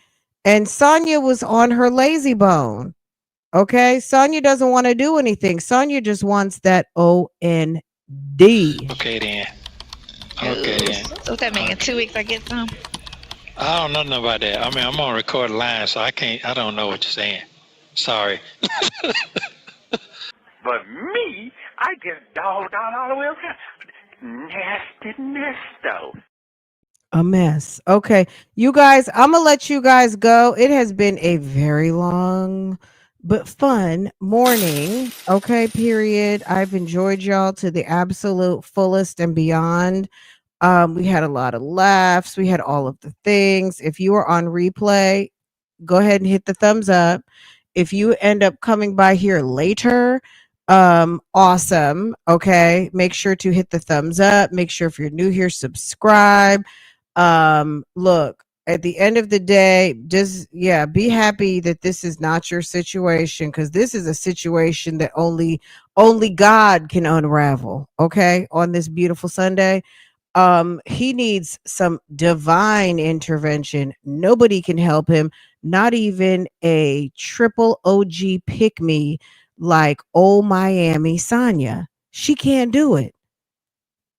And Sonia was on her lazy bone. Okay. Sonia doesn't want to do anything. Sonia just wants that OND. Okay then. Okay then. What's that mean? In 2 weeks I get some? I don't know nothing about that. I mean, I'm on record line, so I don't know what you're saying. Sorry. But me, I just dogged on all the way around. Nasty Nesto. A mess. Okay. You guys, I'm going to let you guys go. It has been a very long but fun morning. Okay. Period. I've enjoyed y'all to the absolute fullest and beyond. We had a lot of laughs. We had all of the things. If you are on replay, go ahead and hit the thumbs up. If you end up coming by here later, awesome. Okay. Make sure to hit the thumbs up. Make sure if you're new here, subscribe. Look, at the end of the day, just be happy that this is not your situation, because this is a situation that only God can unravel. Okay. On this beautiful Sunday. He needs some divine intervention. Nobody can help him, not even a triple OG pick me like old Miami Sonia. She can't do it.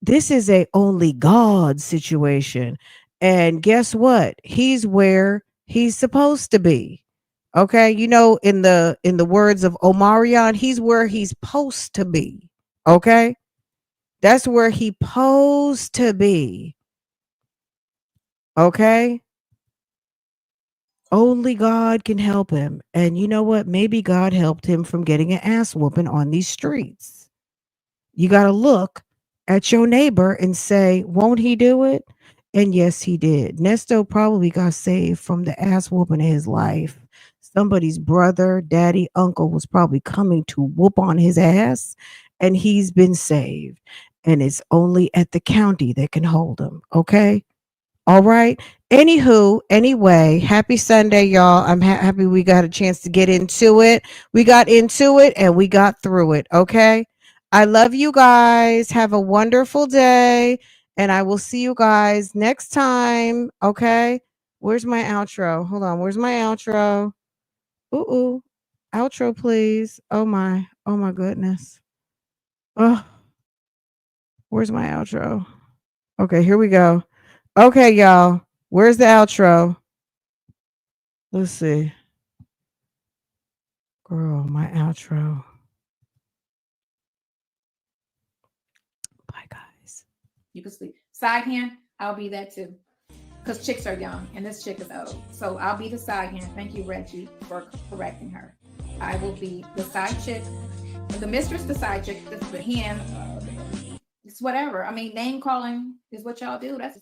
This is a only God situation. And guess what? He's where he's supposed to be. Okay. You know, in the words of Omarion, he's where he's supposed to be. Okay. That's where he posed to be. Okay. Only God can help him. And you know what? Maybe God helped him from getting an ass whooping on these streets. You got to look at your neighbor and say, won't he do it? And yes, he did. Nesto probably got saved from the ass whooping in his life. Somebody's brother, daddy, uncle was probably coming to whoop on his ass, and he's been saved. And it's only at the county that can hold him. Okay. All right. Anywho, anyway, happy Sunday, y'all. I'm happy we got a chance to get into it. We got into it and we got through it. Okay. I love you guys. Have a wonderful day. And I will see you guys next time. Okay. Where's my outro? Hold on. Where's my outro? Ooh. Outro, please. Oh my goodness. Oh. Where's my outro? Okay, here we go. Okay, y'all. Where's the outro? Let's see. Girl, my outro. Bye, guys. You can sleep. Side hand, I'll be that too. Because chicks are young and this chick is old. So I'll be the side hand. Thank you, Reggie, for correcting her. I will be the side chick. The mistress, the side chick, the hand. It's whatever. I mean, name calling is what y'all do. That's